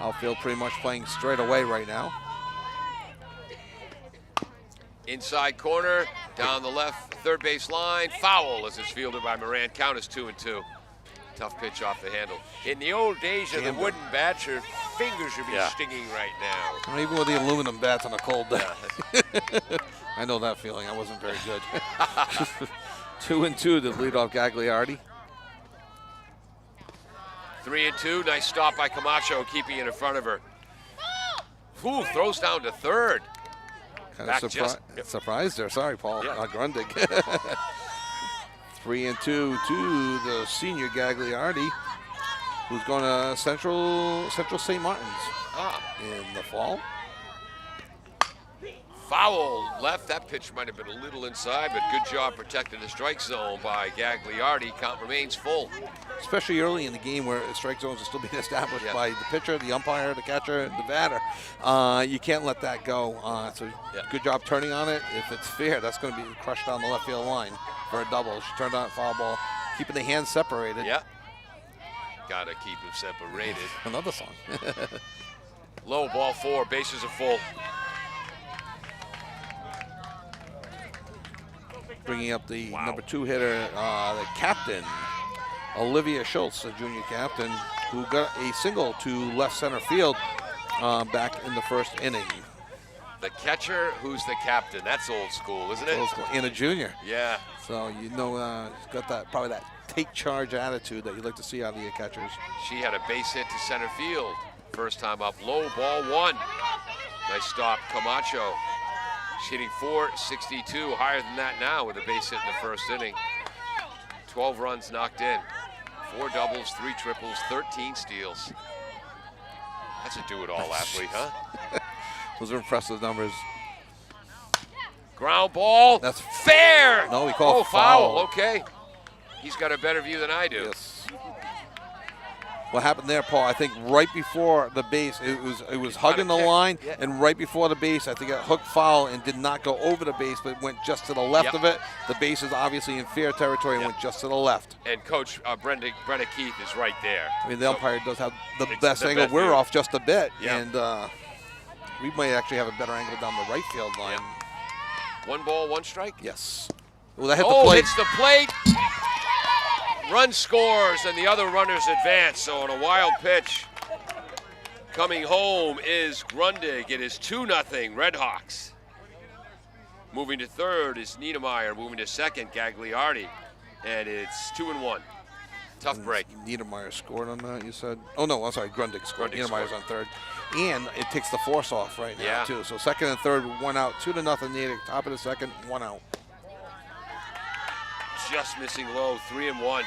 Outfield pretty much playing straight away right now. Inside corner, down the left third base line. Foul as it's fielded by Moran. Count is 2 and 2. Tough pitch off the handle. In the old days of the wooden bats, your fingers should be stinging right now. And even with the aluminum bats on a cold day. I know that feeling. I wasn't very good. 2 and 2 to lead off Gagliardi. 3 and 2. Nice stop by Camacho, keeping it in front of her. Ooh, throws down to third. Kind of surprised there. Sorry, Paul. Grundig. 3 and 2 to the senior Gagliardi, who's going to Central St. Martin's in the fall. Foul left. That pitch might have been a little inside, but good job protecting the strike zone by Gagliardi. Count remains full. Especially early in the game where strike zones are still being established by the pitcher, the umpire, the catcher, the batter. You can't let that go. So good job turning on it. If it's fair, that's going to be crushed down the left field line for a double. She turned on a foul ball, keeping the hands separated. Yeah. Got to keep them separated. Another song. Low, ball 4, bases are full. Bringing up the number 2 hitter, the captain, Olivia Schultz, the junior captain, who got a single to left center field back in the first inning. The catcher, who's the captain? That's old school, isn't it? Old school. And a junior. Yeah. So you know he's got that probably that take charge attitude that you like to see out of your catchers. She had a base hit to center field. First time up, low, ball 1. Nice stop, Camacho. She's hitting .462, higher than that now with a base hit in the first inning. 12 runs knocked in, 4 doubles, 3 triples, 13 steals. That's a do-it-all athlete, huh? Those are impressive numbers. Ground ball. That's fair. No, we call foul. Okay. He's got a better view than I do. Yes. What happened there, Paul? I think right before the base, it was hugging the line, and right before the base, I think it hooked foul and did not go over the base, but went just to the left of it. The base is obviously in fair territory and went just to the left. And Coach Brenda Keith is right there. I mean, the umpire does have the best angle. We're off just a bit, and we might actually have a better angle down the right field line. One ball, one strike? Yes. Well, that hit the plate. Hits the plate. Run scores, and the other runners advance. So on a wild pitch, coming home is Grundig. It is 2-0 Redhawks. Moving to third is Niedermeyer. Moving to second, Gagliardi. And it's 2-1. Tough break. Niedermeyer scored on that, you said? Oh, no, I'm sorry. Grundig scored. Niedermeyer's on third. And it takes the force off right now, too. So second and third, 1 out. 2-0 Natick. Top of the second, 1 out. Just missing low, 3-1.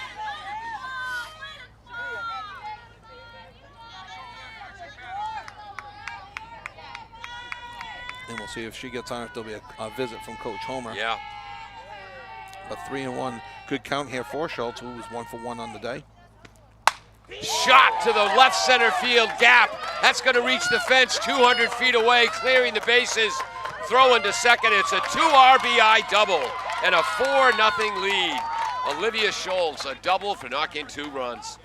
And we'll see if she gets on, if there'll be a visit from Coach Homer. Yeah. But 3-1, good count here for Schultz, who was 1 for 1 on the day. Shot to the left center field gap. That's going to reach the fence 200 feet away, clearing the bases. Throwing to second. It's a 2 RBI double and a 4-0 lead. Olivia Schultz, a double for knocking 2 runs.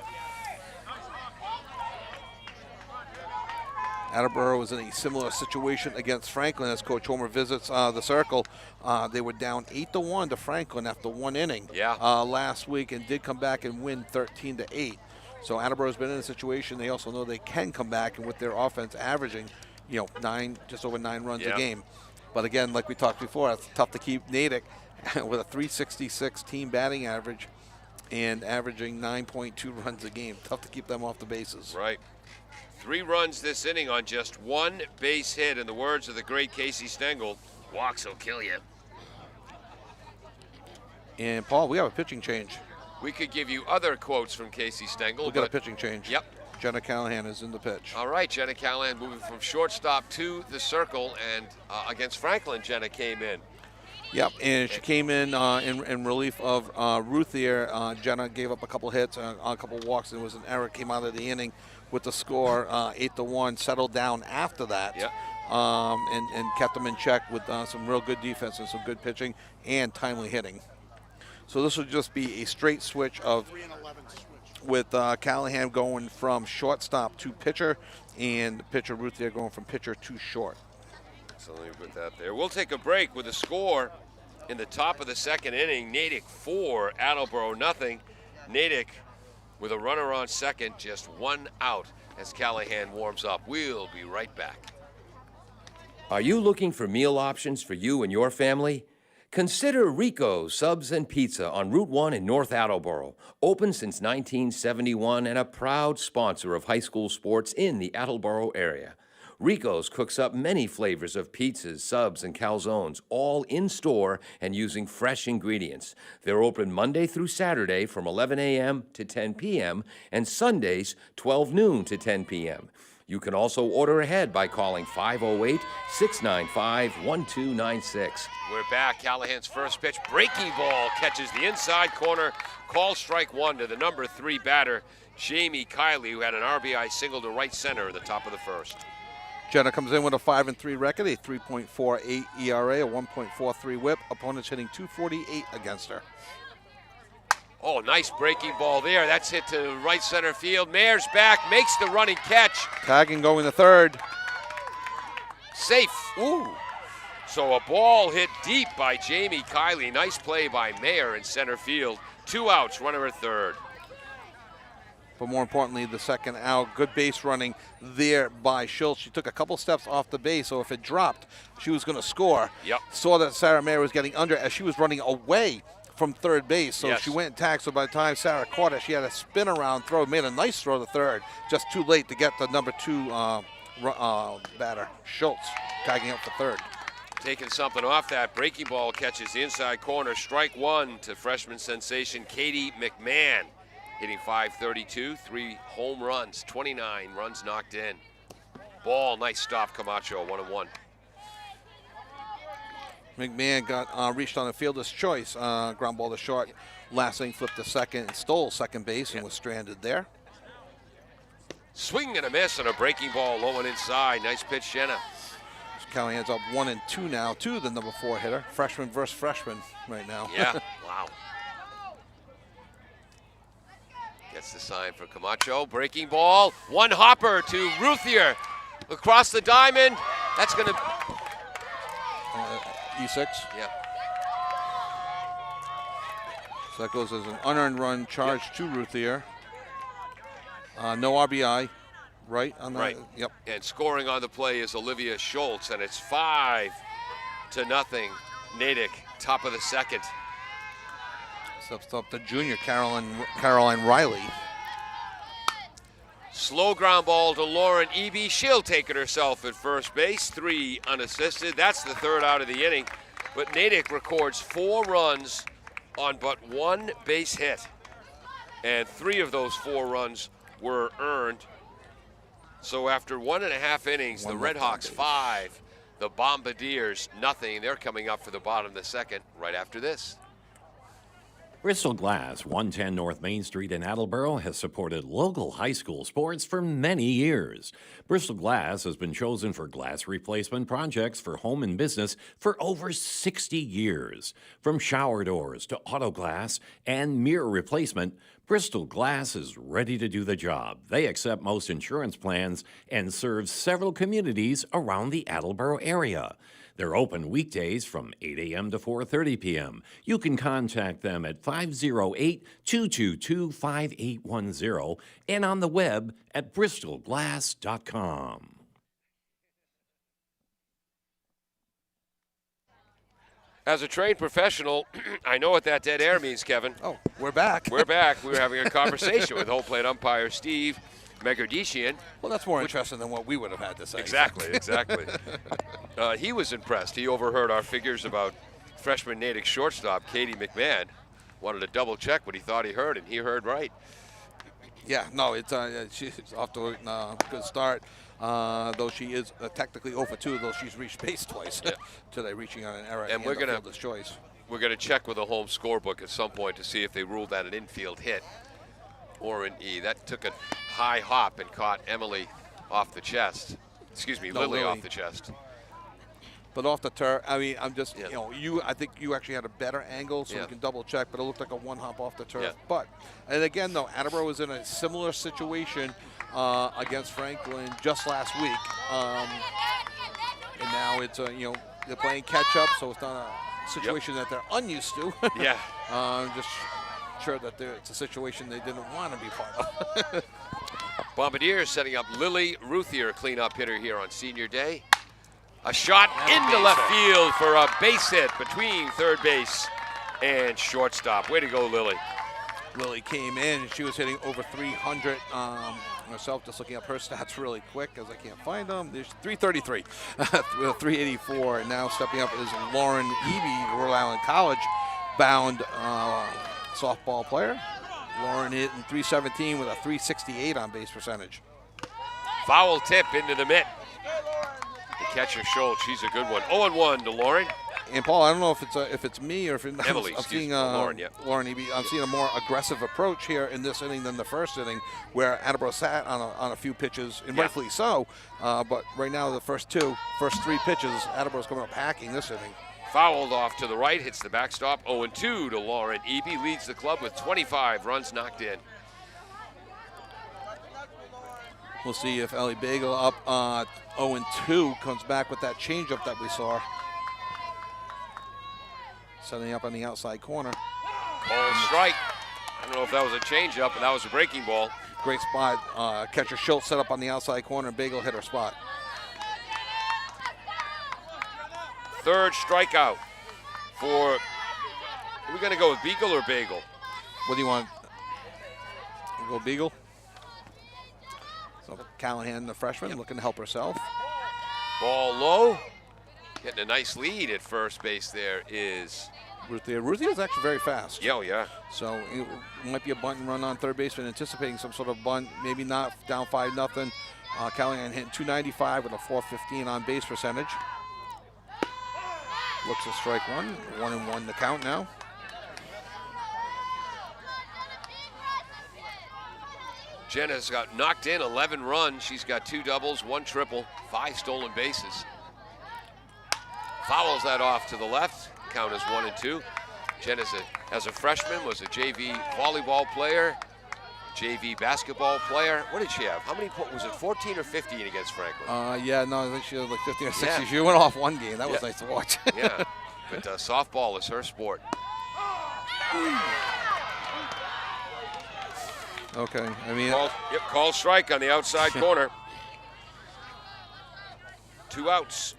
Attleboro was in a similar situation against Franklin as Coach Homer visits the circle. They were down 8-1 to Franklin after 1 inning last week, and did come back and win 13-8. So Attleboro's been in a situation. They also know they can come back, and with their offense averaging, just over 9 runs a game. But again, like we talked before, it's tough to keep Natick with a .366 team batting average and averaging 9.2 runs a game. Tough to keep them off the bases. Right. 3 runs this inning on just 1 base hit. In the words of the great Casey Stengel, walks will kill you. And Paul, we have a pitching change. We could give you other quotes from Casey Stengel. We got a pitching change. Yep. Jenna Callahan is in the pitch. All right, Jenna Callahan moving from shortstop to the circle, and against Franklin, Jenna came in. Yep, and she came in relief of Ruthier. Jenna gave up a couple hits, a couple walks, and it was an error. Came out of the inning with the score 8-1. Settled down after that, and kept them in check with some real good defense and some good pitching and timely hitting. So this would just be a straight switch of with Callahan going from shortstop to pitcher, and pitcher Ruthier going from pitcher to short. So let me put that there. We'll take a break with a score in the top of the second inning. Natick 4, Attleboro 0. Natick with a runner on second, just 1 out as Callahan warms up. We'll be right back. Are you looking for meal options for you and your family? Consider Rico's Subs and Pizza on Route 1 in North Attleboro. Open since 1971 and a proud sponsor of high school sports in the Attleboro area. Rico's cooks up many flavors of pizzas, subs, and calzones, all in-store and using fresh ingredients. They're open Monday through Saturday from 11 a.m. to 10 p.m. and Sundays 12 noon to 10 p.m. You can also order ahead by calling 508-695-1296. We're back. Callahan's first pitch, breaking ball, catches the inside corner. Call strike 1 to the number 3 batter, Jamie Kiley, who had an RBI single to right center at the top of the first. Jenna comes in with a 5-3 record, a 3.48 ERA, a 1.43 WHIP. Opponents hitting .248 against her. Oh, nice breaking ball there. That's hit to right center field. Mayer's back, makes the running catch. Tagging going to third. Safe. Ooh. So a ball hit deep by Jamie Kiley. Nice play by Mayer in center field. 2 outs, runner at third. But more importantly, the second out, good base running there by Schultz. She took a couple steps off the base, so if it dropped, she was going to score. Yep. Saw that Sarah Mayer was getting under as she was running away from third base, so she went and tagged. So by the time Sarah caught it, she had a spin around throw, made a nice throw to third. Just too late to get the number 2 batter, Schultz, tagging up for third. Taking something off that breaking ball, catches the inside corner. Strike 1 to freshman sensation Katie McMahon. Hitting .532, 3 home runs, 29 runs knocked in. Ball, nice stop, Camacho, 1-1. McMahon got reached on a fielder's choice, ground ball to short. Last inning flipped to second and stole second base and was stranded there. Swing and a miss on a breaking ball low and inside. Nice pitch, Shenna. Callahan's up 1-2 now to the number 4 hitter. Freshman versus freshman right now. Yeah, wow. Gets the sign for Camacho. Breaking ball. One hopper to Ruthier. Across the diamond. That's going to... E6. Yeah. So that goes as an unearned run charge to Ruthier. No RBI. Right on the Right. Yep. And scoring on the play is Olivia Schultz, and it's 5-0. Natick, top of the second. Steps up to junior Caroline Riley. Slow ground ball to Lauren Eby. She'll take it herself at first base. 3 unassisted. That's the 3rd out of the inning. But Natick records 4 runs on but 1 base hit. And 3 of those 4 runs were earned. So after 1.5 innings, the Red Hawks 5, the Bombardiers nothing. They're coming up for the bottom of the second right after this. Bristol Glass, 110 North Main Street in Attleboro, has supported local high school sports for many years. Bristol Glass has been chosen for glass replacement projects for home and business for over 60 years. From shower doors to auto glass and mirror replacement, Bristol Glass is ready to do the job. They accept most insurance plans and serve several communities around the Attleboro area. They're open weekdays from 8 a.m. to 4:30 p.m. You can contact them at 508-222-5810 and on the web at bristolglass.com. As a trained professional, I know what that dead air means, Kevin. Oh, we're back. We're back. We were having a conversation with home plate umpire Steve Megardishian. Well, that's more interesting than what we would have had to say. Exactly. He was impressed. He overheard our figures about freshman Natick shortstop Katie McMahon. Wanted to double check what he thought he heard, and he heard right. Yeah, no, it's she's off to a good start. Though she is technically 0 for 2, though she's reached base twice today, reaching on an error And we're gonna fielder's choice. We're gonna check with the home scorebook at some point to see if they ruled that an infield hit or an E. That took a high hop and caught Emily off the chest. Excuse me, Lily off the chest. But off the turf, I mean, I'm just, I think you actually had a better angle, so we can double check, but it looked like a 1 hop off the turf. Yeah. But, and again, though, Attleboro was in a similar situation against Franklin just last week. And now it's, they're playing catch up, so it's not a situation that they're unused to. Yeah. I'm just sure that it's a situation they didn't want to be part of. Bombardiers setting up Lily Ruthier, cleanup hitter here on senior day. A shot into left field for a base hit between third base and shortstop. Way to go, Lily. Lily came in, and she was hitting over 300 herself, just looking up her stats really quick, as I can't find them. There's 333, 384, and now stepping up is Lauren Eby, Rhode Island College bound softball player. Lauren hit in 317 with a 368 on base percentage. Foul tip into the mitt. The catcher Schultz, she's a good one. 0-1 to Lauren. And Paul, I don't know if it's me or if Emily, I'm seeing Lauren, yeah. Lauren Eby. I'm seeing a more aggressive approach here in this inning than the first inning, where Attleboro sat on a few pitches, and rightfully so. But right now, the first 3 pitches, Attleboro's coming up hacking this inning. Fouled off to the right, hits the backstop. 0-2 to Lauren Eby, leads the club with 25 runs knocked in. We'll see if Ellie Bagel up 0-2 comes back with that changeup that we saw. Setting up on the outside corner. Ball strike. I don't know if that was a changeup, but that was a breaking ball. Great spot. Catcher Schultz set up on the outside corner, and Bagel hit her spot. Third strikeout for, are we going to go with Beagle or Bagel? What do you want? We'll go Beagle. So Callahan, the freshman, looking to help herself. Ball low. Getting a nice lead at first base there is Ruthier. Ruthier's actually very fast. Yeah. So it might be a bunt and run on third base, but anticipating some sort of bunt, maybe not, down 5-0. Callahan hitting 295 with a 415 on base percentage. Looks to strike one. 1-1 the count now. Jenna's got knocked in 11 runs. She's got 2 doubles, 1 triple, 5 stolen bases. Fouls that off to the left. Count as 1 and 2. Jen, as a freshman, was a JV volleyball player, JV basketball player. What did she have? How many was it, 14 or 15 against Franklin? Yeah, no, I think she was like 15 or 16. Yeah. She went off one game. That was nice to watch. Yeah, but softball is her sport. Okay, I mean, Call strike on the outside corner. 2 outs.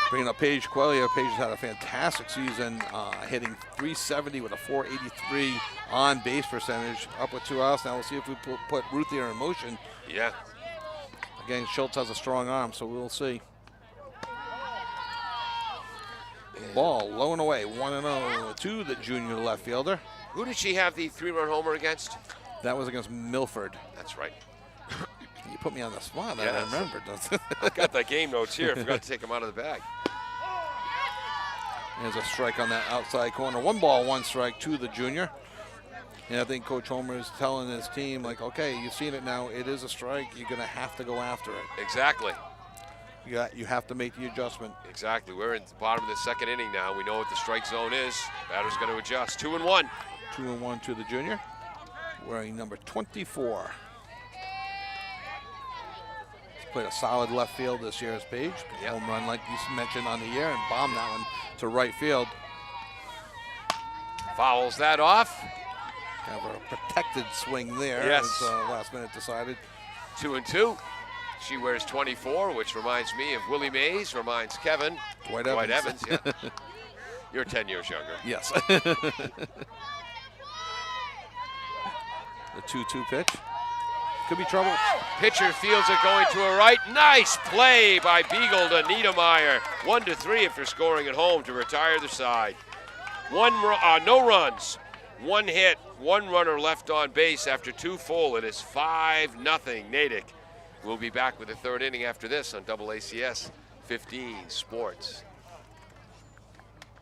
bringing up Paige Quellia. Paige has had a fantastic season, hitting .370 with a .483 on base percentage, up with 2 outs. Now we'll see if we put Ruth here in motion. Yeah. Again, Schultz has a strong arm, so we'll see. Ball low and away, 1-0 to the junior left fielder. Who did she have the 3-run homer against? That was against Milford. That's right. You put me on the spot. I Yes. remembered. I've got the game notes here. I forgot to take them out of the bag. There's a strike on that outside corner. 1 ball, 1 strike to the junior. And I think Coach Homer is telling his team, like, okay, you've seen it now. It is a strike. You're going to have to go after it. Exactly. You have to make the adjustment. Exactly. We're in the bottom of the 2nd inning now. We know what the strike zone is. Batter's going to adjust. 2-1. 2-1 to the junior. Wearing number 24. He's played a solid left field this year as Paige. Yep. Home run, like you mentioned, on the year, and bombed that one to right field. Fouls that off. Kind of a protected swing there. Yes. As, last minute decided. 2-2. She wears 24, which reminds me of Willie Mays, reminds Kevin. Dwight Evans, yeah. You're 10 years younger. Yes. The 2-2 pitch. Could be trouble. Pitcher fields it going to her right. Nice play by Beagle to Niedermeyer. 1-3 if you're scoring at home to retire the side. No runs, 1 hit, 1 runner left on base after 2 full. It is 5-0 Natick. We'll be back with the 3rd inning after this on AACS 15 Sports.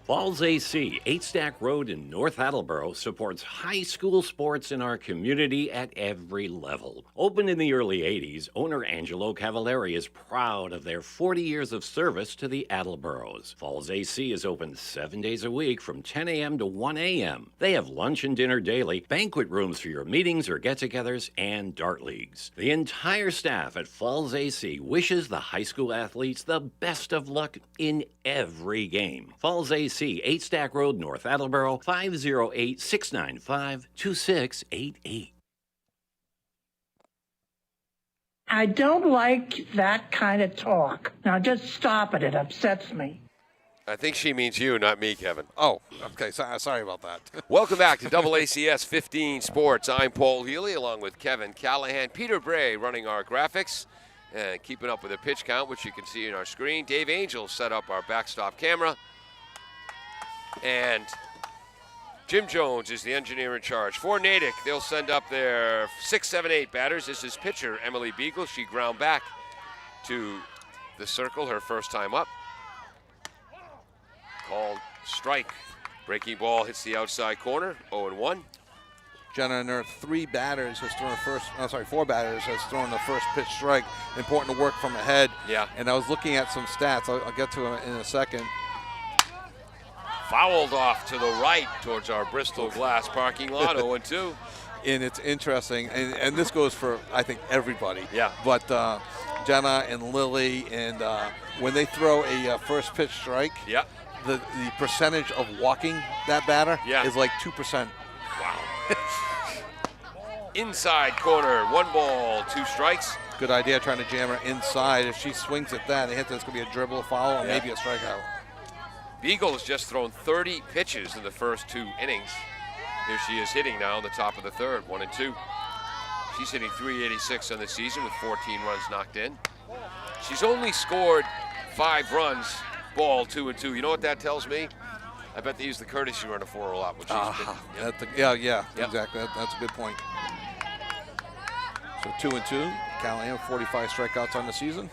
Falls AC, 8 Stack Road in North Attleboro, supports high school sports in our community at every level. Opened in the early 80s, owner Angelo Cavallari is proud of their 40 years of service to the Attleboros. Falls AC is open 7 days a week from 10 a.m. to 1 a.m. They have lunch and dinner daily, banquet rooms for your meetings or get-togethers, and dart leagues. The entire staff at Falls AC wishes the high school athletes the best of luck in every game. Falls AC, 8 Stack Road, North Attleboro, 508-695-2688. I don't like that kind of talk. Now just stop it. It upsets me. I think she means you, not me, Kevin. Oh, okay. Sorry about that. Welcome back to AACS 15 Sports. I'm Paul Healy along with Kevin Callahan. Peter Bray running our graphics and keeping up with the pitch count, which you can see on our screen. Dave Angel set up our backstop camera. And Jim Jones is the engineer in charge. For Natick, they'll send up their 6, 7, 8 batters. This is pitcher Emily Beagle. She ground back to the circle her first time up. Called strike. Breaking ball hits the outside corner, 0-1. Jenna and her 4 batters has thrown the first pitch strike. Important to work from ahead. Yeah. And I was looking at some stats. I'll get to them in a second. Fouled off to the right towards our Bristol Glass parking lot, 0-2. And it's interesting, and this goes for, I think, everybody. Yeah. But Jenna and Lily, and when they throw a first pitch strike, Yeah. the percentage of walking that batter is like 2%. Wow. Inside corner, 1 ball, 2 strikes. Good idea trying to jam her inside. If she swings at that and hits it, it's going to be a dribble, a foul, or maybe a strikeout. Beagle has just thrown 30 pitches in the first 2 innings. Here she is hitting now in the top of the 3rd, 1-2. She's hitting .386 on the season with 14 runs knocked in. She's only scored 5 runs, ball 2-2. You know what that tells me? I bet they use the courtesy runner for her a lot. Which Exactly. That's a good point. So 2-2. Callahan, 45 strikeouts on the season.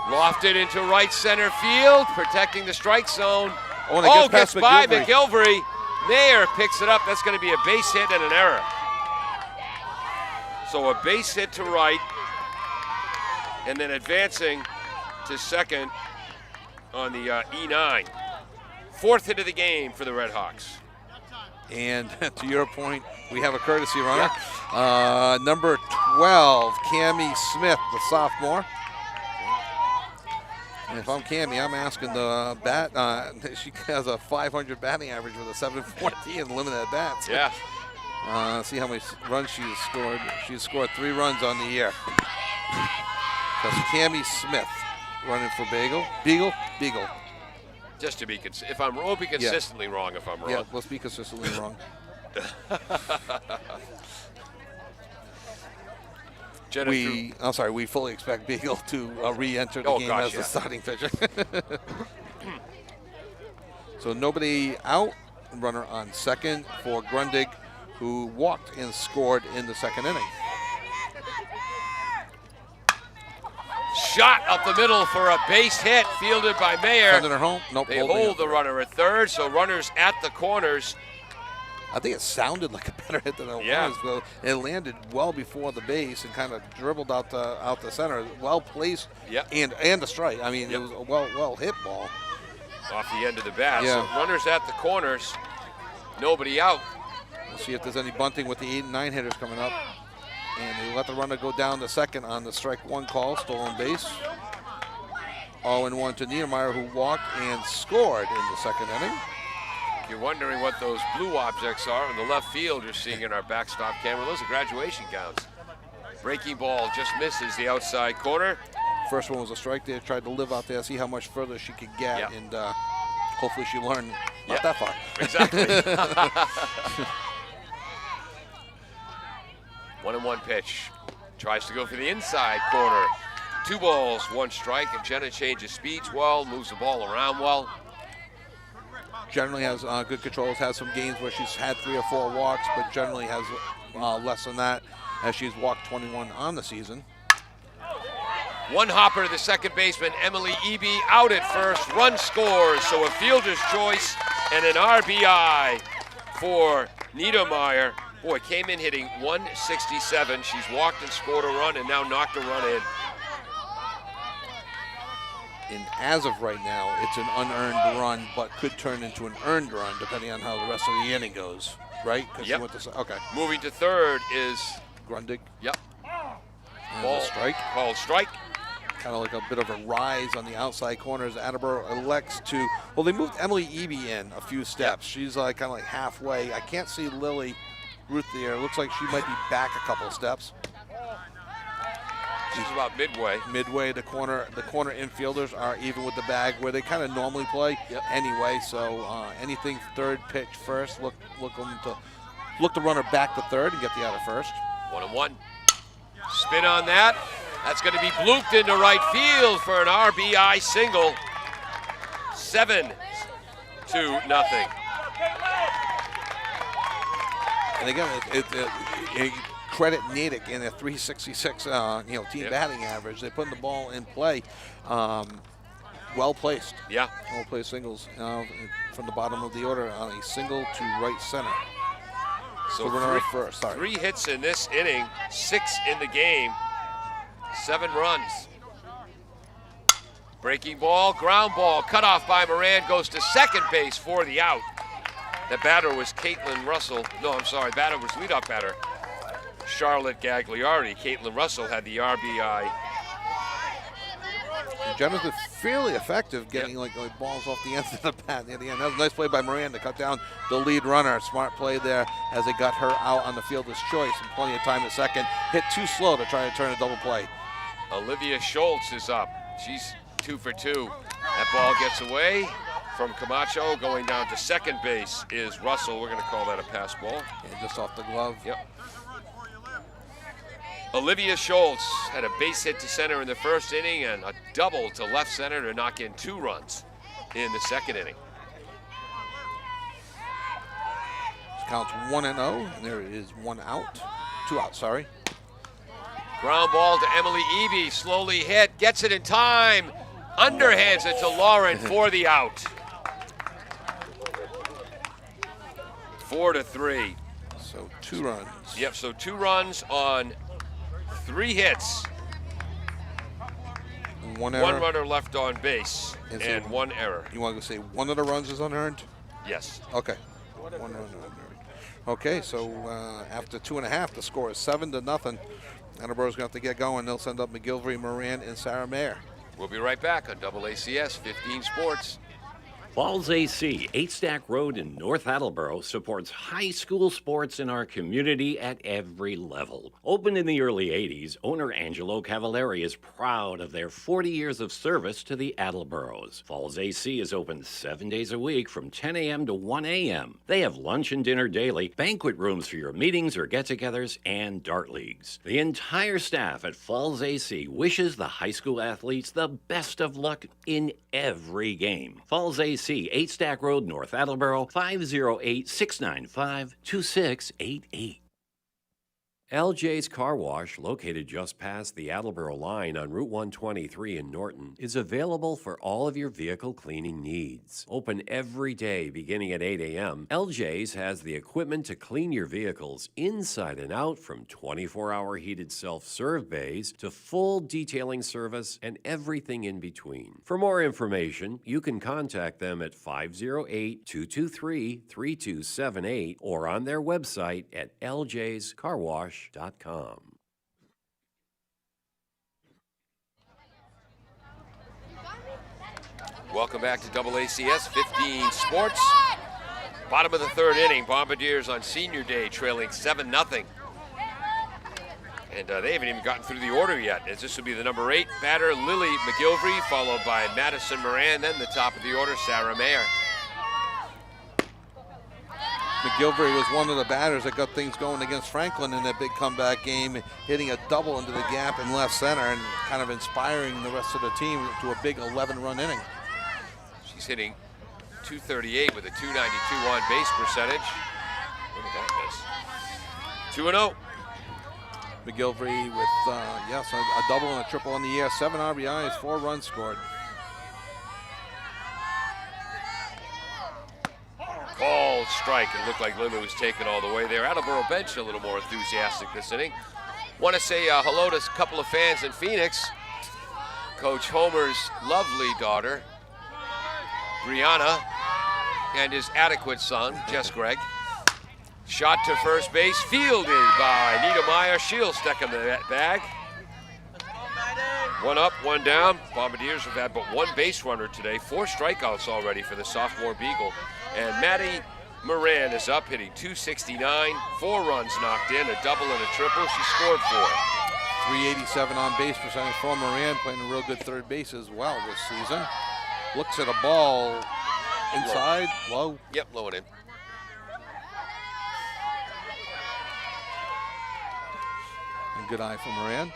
Lofted into right center field, protecting the strike zone. Oh, and it gets past by McGilvery. McGilvery. Mayer picks it up. That's going to be a base hit and an error. So a base hit to right, and then advancing to second on the E9. Fourth hit of the game for the Red Hawks. And to your point, we have a courtesy runner. Number 12, Cammie Smith, the sophomore. And if I'm Cammie, I'm asking the bat. She has a 500 batting average with a 740 and limited at bats. Yeah. See how many runs she's scored. She's scored 3 runs on the year. That's Cammie Smith running for Beagle. Just to be if I'm wrong, be consistently wrong if I'm wrong. Yeah, let's be consistently wrong. We fully expect Beagle to re-enter the game as the starting pitcher. So nobody out. Runner on second for Grundig, who walked and scored in the second inning. Shot up the middle for a base hit, fielded by Mayer. Sending her home. Nope. They hold the runner at third, so runners at the corners. I think it sounded like a better hit than it was. But it landed well before the base and kind of dribbled out the center. Well placed and a strike. I mean, it was a well hit ball. Off the end of the bat. Yeah. So runners at the corners. Nobody out. We'll see if there's any bunting with the 8 and 9 hitters coming up. And they let the runner go down to second on the strike one call, stolen base. 0-1 to Niedermeyer, who walked and scored in the second inning. You're wondering what those blue objects are in the left field you're seeing in our backstop camera. Those are graduation gowns. Breaking ball just misses the outside corner. First one was a strike there. Tried to live out there, see how much further she could get, and hopefully she learned not that far. Exactly. 1-1 pitch. Tries to go for the inside corner. 2 balls, 1 strike, and Jenna changes speeds well, moves the ball around well. Generally has good controls, has some games where she's had 3 or 4 walks, but generally has less than that, as she's walked 21 on the season. 1 hopper to the second baseman, Emily Eby, out at first, run scores, so a fielder's choice and an RBI for Niedermeyer. Boy, came in hitting 167. She's walked and scored a run and now knocked a run in. And as of right now, it's an unearned run, but could turn into an earned run depending on how the rest of the inning goes, right? Yep. Okay. Moving to third is Grundig. Yep. Ball strike. Called strike. Kind of like a bit of a rise on the outside corners. Attleboro elects to, well, they moved Emily Eby in a few steps. She's kind of like halfway. I can't see Lily Ruth there. It looks like she might be back a couple steps. She's about midway. Midway, the corner infielders are even with the bag where they kind of normally play anyway. So anything third pitch first, look the runner back to third and get the out of first. 1-1. Spin on that. That's going to be blooped into right field for an RBI single. 7-0. And again, credit Natick in a 366 team batting average. They put the ball in play. Well placed. Yeah. Well placed singles from the bottom of the order on a single to right center. So runner first. 3 hits in this inning, 6 in the game, 7 runs. Breaking ball, ground ball, cut off by Moran, goes to second base for the out. The batter was Caitlin Russell. No, I'm sorry, batter was leadoff batter Charlotte Gagliardi. Caitlin Russell had the RBI. Jenna's been fairly effective getting like balls off the end of the bat near the end. That was a nice play by Moran to cut down the lead runner. Smart play there as they got her out on the fielder's choice and plenty of time at second. Hit too slow to try to turn a double play. Olivia Schultz is up. She's 2 for 2. That ball gets away from Camacho. Going down to second base is Russell. We're going to call that a pass ball. And just off the glove. Yep. Olivia Schultz had a base hit to center in the first inning and a double to left center to knock in 2 runs in the second inning. This counts 1-0, and there is 1 out. 2 out, sorry. Ground ball to Emily Eby, slowly hit, gets it in time, underhands it to Lauren for the out. 4-3. So 2 runs. Yep, so 2 runs on 3 hits. One error. 1 runner left on base Is and it- 1 error. You want to say one of the runs is unearned? Yes. Okay. 1 run unearned. Okay, so after 2.5, the score is 7-0. Attleboro's going to have to get going. They'll send up McGilvery, Moran, and Sarah Mayer. We'll be right back on AACS 15 Sports. Falls AC, 8 Stack Road in North Attleboro, supports high school sports in our community at every level. Opened in the early 80s, owner Angelo Cavallari is proud of their 40 years of service to the Attleboros. Falls AC is open 7 days a week from 10 a.m. to 1 a.m. They have lunch and dinner daily, banquet rooms for your meetings or get-togethers, and dart leagues. The entire staff at Falls AC wishes the high school athletes the best of luck in every game. Falls AC, 8 Stack Road, North Attleboro, 508-695-2688. LJ's Car Wash, located just past the Attleboro line on Route 123 in Norton, is available for all of your vehicle cleaning needs. Open every day beginning at 8 a.m., LJ's has the equipment to clean your vehicles inside and out, from 24-hour heated self-serve bays to full detailing service and everything in between. For more information, you can contact them at 508-223-3278 or on their website at ljscarwash.com. Welcome back to AACS 15 Sports. Bottom of the 3rd inning, Bombardiers on senior day trailing 7-0. And they haven't even gotten through the order yet, as this will be the number 8 batter, Lily McGilvery, followed by Madison Moran, then the top of the order, Sarah Mayer. McGilvery was one of the batters that got things going against Franklin in that big comeback game, hitting a double into the gap in left center and kind of inspiring the rest of the team to a big 11-run inning. She's hitting .238 with a .292 on base percentage. Look at that miss. 2-0. McGilvery with, yes, a double and a triple on the year, 7 RBIs, 4 runs scored. Called strike. It looked like Lily was taken all the way there. Attleboro bench a little more enthusiastic this inning. Want to say hello to a couple of fans in Phoenix. Coach Homer's lovely daughter, Brianna, and his adequate son, Jess Gregg. Shot to first base, fielded by Nita Meyer. She'll stick in the bag. 1 up, 1 down. Bombardiers have had but 1 base runner today. 4 strikeouts already for the sophomore Beagle. And Maddie Moran is up, hitting .269. 4 runs knocked in, a double and a triple. She scored 4. 387 on base percentage for Moran, playing a real good third base as well this season. Looks at a ball inside, low. Yep, low and in. And good eye for Moran.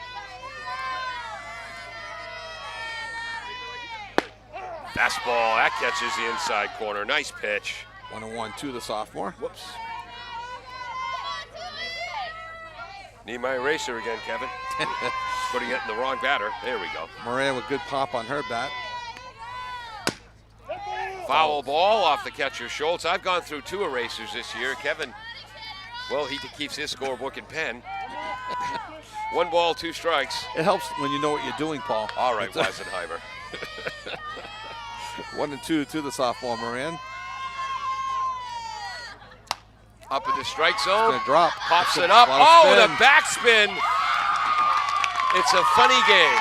Fastball, that catches the inside corner. Nice pitch. 1-1 to the sophomore. Whoops. Need my eraser again, Kevin. Putting it in the wrong batter. There we go. Moran with good pop on her bat. Foul ball off the catcher Schultz. I've gone through 2 erasers this year. Kevin, well, he keeps his scorebook and pen. 1 ball, 2 strikes. It helps when you know what you're doing, Paul. All right, Weisenheimer. 1-2 to the sophomore Moran. Up in the strike zone. Gonna drop. Pops That's it a up. lot of Oh, spin. the backspin. It's a funny game.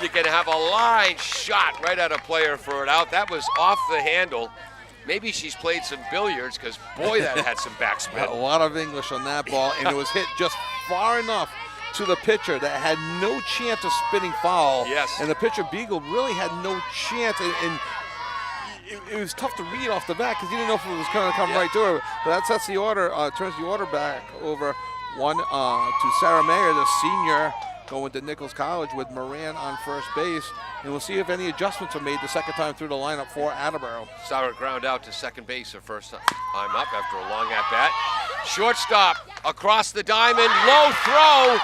You can have a line shot right at a player for it out. That was off the handle. Maybe she's played some billiards, because boy, that had some A backspin. lot of English on that ball, and it was hit just far enough to the pitcher that had no chance of spinning foul. Yes. And the pitcher, Beagle, really had no chance, and it was tough to read off the bat because you didn't know if it was going to come right to her. But that sets the order, turns the order back over 1 to Sarah Mayer, the senior, going to Nichols College with Moran on first base. And we'll see if any adjustments are made the second time through the lineup for Attleboro. Sauer ground out to second base her first time up after a long at-bat. Shortstop across the diamond, low throw.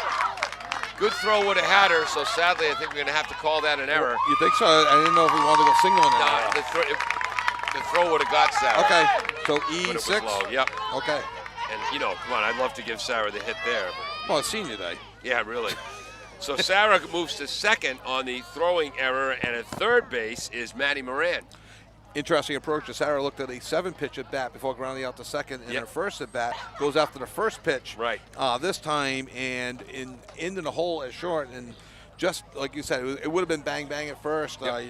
Good throw would have had her, so sadly I think we're going to have to call that an error. You think so? I didn't know if we wanted to go single on No, that. the throw would have got Sarah. Okay, so But it was E6. low, yep. Okay. And, you know, come on, I'd love to give Sarah the hit there. But Well, it's senior day. Yeah, really. So Sarah moves to second on the throwing error, and at third base is Maddie Moran. Interesting approach. Sarah looked at a 7-pitch at bat before grounding out to second in Yep. her first at bat. Goes after the first pitch. Right. This time and into the hole at short, and just like you said, it would have been bang bang at first. Yep.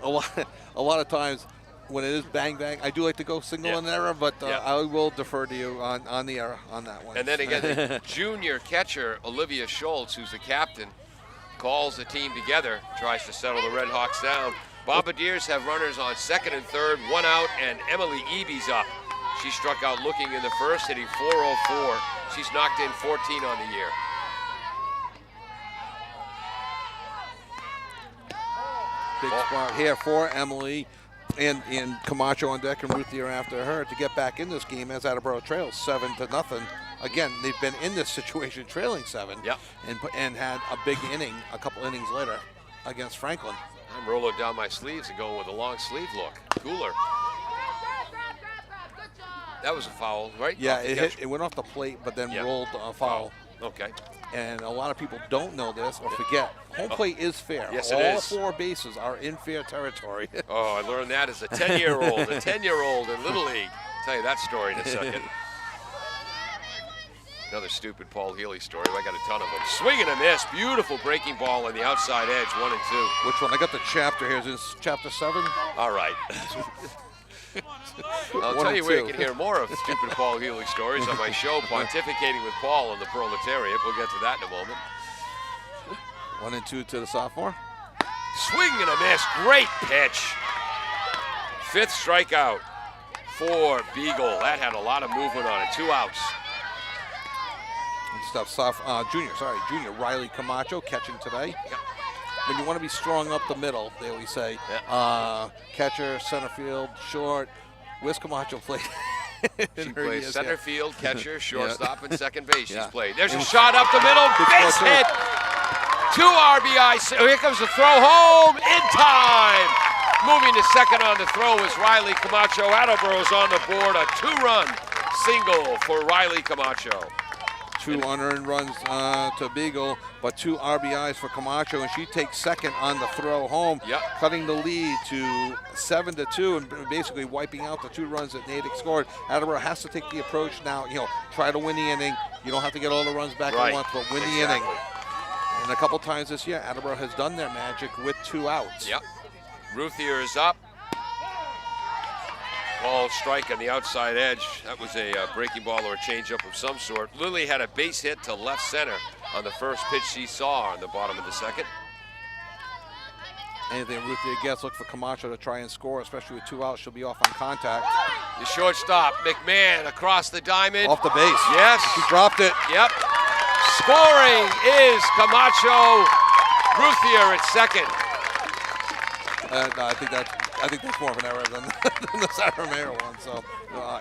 A lot of times when it is bang bang, I do like to go single Yep. in error, but Yep. I will defer to you on the error on that one. And then again, the junior catcher, Olivia Schultz, who's the captain, calls the team together, tries to settle the Red Hawks down. Bombardiers have runners on second and third, 1 out, and Emily Eby's up. She struck out looking in the first, hitting .404. She's knocked in 14 on the year. Big spot here for Emily and Camacho on deck, and Ruthier after her to get back in this game as Attleboro trails 7-0. Again, they've been in this situation trailing 7 Yep. and had a big inning a couple innings later against Franklin. I'm rolling down my sleeves and going with a long sleeve look. Cooler. That was a foul, right? Yeah, Off the it catch? it went off the plate, but then Yeah. rolled a foul. Okay. And a lot of people don't know this or forget. Home plate is fair. Yes, it All is. 4 bases are in fair territory. Oh, I learned that as a 10-year-old, in Little League. I'll tell you that story in a second. Another stupid Paul Healy story. I got a ton of them. Swing and a miss. Beautiful breaking ball on the outside edge, 1 and 2. Which one? I got the chapter here. Is this chapter 7? All right. I'll 1 tell and you where you 2. can hear more of stupid Paul Healy stories on my show, Pontificating with Paul on the Proletariat. We'll get to that in a moment. 1 and 2 to the sophomore. Swing and a miss. Great pitch. 5th strikeout for Beagle. That had a lot of movement on it. 2 outs. Good stuff. Junior Riley Camacho catching today. Yep. When you want to be strong up the middle, they always say, catcher, center field, short. Where's Camacho played? She plays center field, catcher, shortstop, and second base. Yeah. She's played. There's a shot up the middle. Good Base spot, too. hit. 2 RBI. Here comes the throw home in time. Moving to second on the throw is Riley Camacho. Attleboro's on the board. A 2-run single for Riley Camacho. 2 unearned runs to Beagle, but 2 RBIs for Camacho, and she takes second on the throw home, Yep. cutting the lead to 7-2, and basically wiping out the 2 runs that Natick scored. Attleboro has to take the approach now, try to win the inning. You don't have to get all the runs back Right. at once, but win the inning. And a couple times this year, Attleboro has done their magic with 2 outs. Yep. Ruthier is up. Ball strike on the outside edge. That was a breaking ball or a changeup of some sort. Lily had a base hit to left center on the first pitch she saw on the bottom of the second. Anything Ruthier gets, look for Camacho to try and score, especially with 2 outs. She'll be off on contact. The shortstop, McMahon, across the diamond. Off the base. Yes. She dropped it. Yep. Scoring is Camacho. Ruthier at second. No, I think that's more of an error than the Sarah Mayer one. So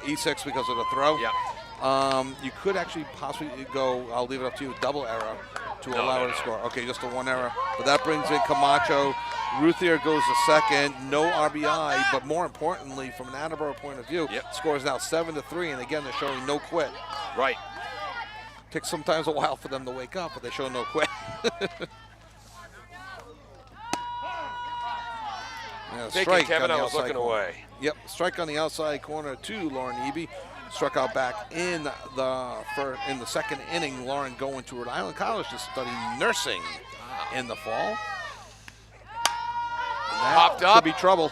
E6 because of the throw. Yep. You could actually possibly go, I'll leave it up to you, double error to allow her to score. Okay, just the 1 error. But that brings in Camacho. Ruthier goes to second, no RBI, but more importantly, from an Attleboro point of view, scores now 7-3, and again, they're showing no quit. Right. Takes sometimes a while for them to wake up, but they show no quit. Thinking Kevin, I was looking away. Yep, strike on the outside corner to Lauren Eby. Struck out back in the second inning. Lauren going to Rhode Island College to study nursing in the fall. And that Popped up. could be trouble.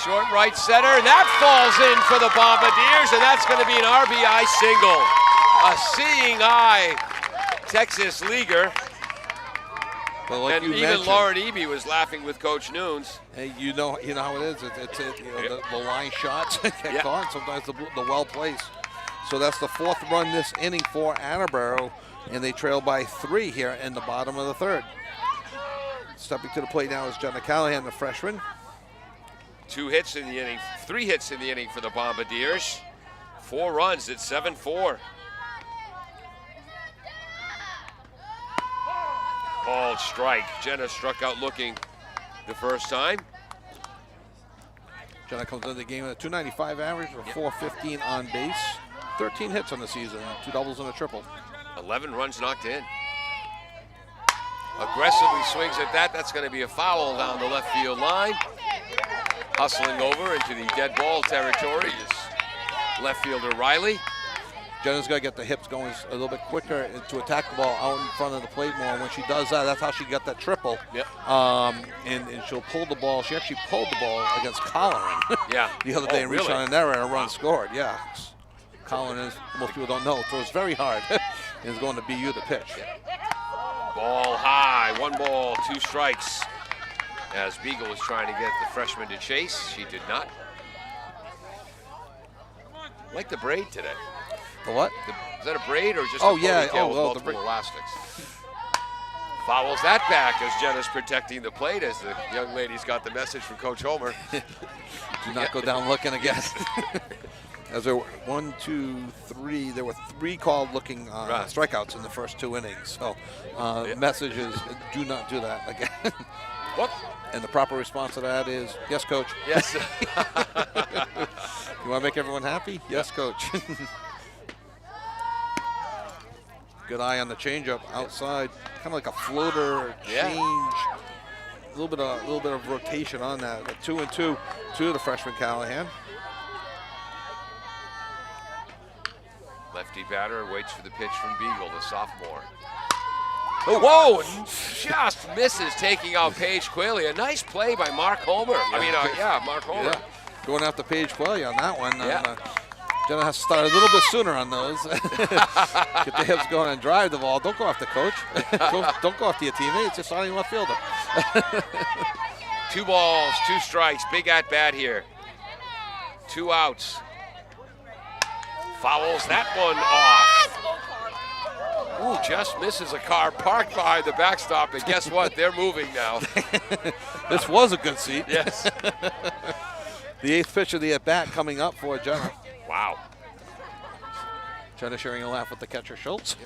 Short right center, and that falls in for the Bombardiers, and that's going to be an RBI single. A seeing eye Texas leaguer. But like and you even mentioned, Lauren Eby was laughing with Coach Nunes. hey, you know how it is. The line shots get caught. Sometimes the well placed. So that's the 4th run this inning for Attleboro, and they trail by 3 here in the bottom of the 3rd. Stepping to the plate now is Jenna Callahan, the freshman. 2 hits in the inning, 3 hits in the inning for the Bombardiers. 4 runs at 7-4. Ball strike. Jenna struck out looking the first time. Jenna comes into the game with a 295 average, a 415 on base, 13 hits on the season, 2 doubles and a triple. 11 runs knocked in. Aggressively swings at that. That's going to be a foul down the left field line. Hustling over into the dead ball territory is left fielder Riley. Jenna's got to get the hips going a little bit quicker to attack the ball out in front of the plate more. When she does that, that's how she got that triple. Yep. And she'll pull the ball. She actually pulled the ball against Colleran Yeah. the other day and reached really? on an error and a run scored. Yeah. Colleran is, most people don't know, throws very hard and is going to BU to pitch. Ball high, 1 ball, 2 strikes. As Beagle was trying to get the freshman to chase, she did not. Like the braid today. The what? Is that a braid or just Oh, a yeah. ponytail with the multiple elastics? Fouls that back as Jenna's protecting the plate as the young ladies got the message from Coach Homer. Do not go down looking again. As there were 1, 2, 3, there were 3 called looking strikeouts in the first 2 innings. So message is, do not do that again. What? And the proper response to that is, yes, coach. Yes. You want to make everyone happy? Yes, coach. Good eye on the changeup outside, kind of like a floater change. A little bit of rotation on that. But 2-2 to the freshman Callahan. Lefty batter waits for the pitch from Beagle, the sophomore. Oh, whoa! Just misses taking out Paige Quayle. A nice play by Mark Homer. Mark Homer. Yeah. Going after Paige Quayle on that one. Jenna has to start a little bit sooner on those. Get the hips going and drive the ball. Don't go after coach. Don't go after your teammates. Just starting left fielder. 2 balls, 2 strikes. Big at bat here. 2 outs. Fouls that one off. Ooh, just misses a car parked behind the backstop, and guess what? They're moving now. This was a good seat. Yes. The 8th pitch of the at-bat coming up for Jenna. Wow. Jenna sharing a laugh with the catcher, Schultz.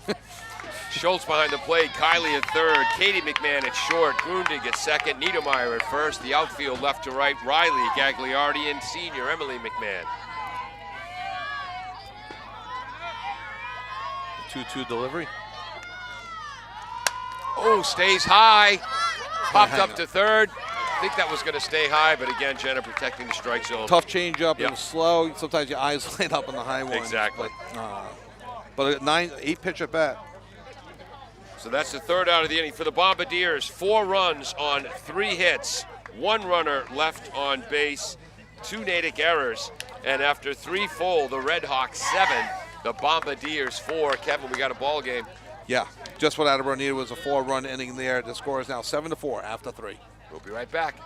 Schultz behind the plate, Kylie at third, Katie McMahon at short, Grundig at second, Niedermeyer at first, the outfield left to right, Riley, Gagliardi, and senior Emily McMahon. 2-2 delivery. Oh, stays high. Popped up to third. I think that was going to stay high, but again, Jenna protecting the strike zone. Tough changeup. Yep. It was slow. Sometimes your eyes light up on the high one. Exactly. But a 8 pitch at bat. So that's the 3rd out of the inning for the Bombardiers. 4 runs on 3 hits. 1 runner left on base. 2 Natick errors. And after 3 full, the Red Hawks 7, the Bombardiers 4. Kevin, we got a ball game. Yeah, just what Attleboro needed was a 4-run inning there. The score is now 7-4 after 3. We'll be right back.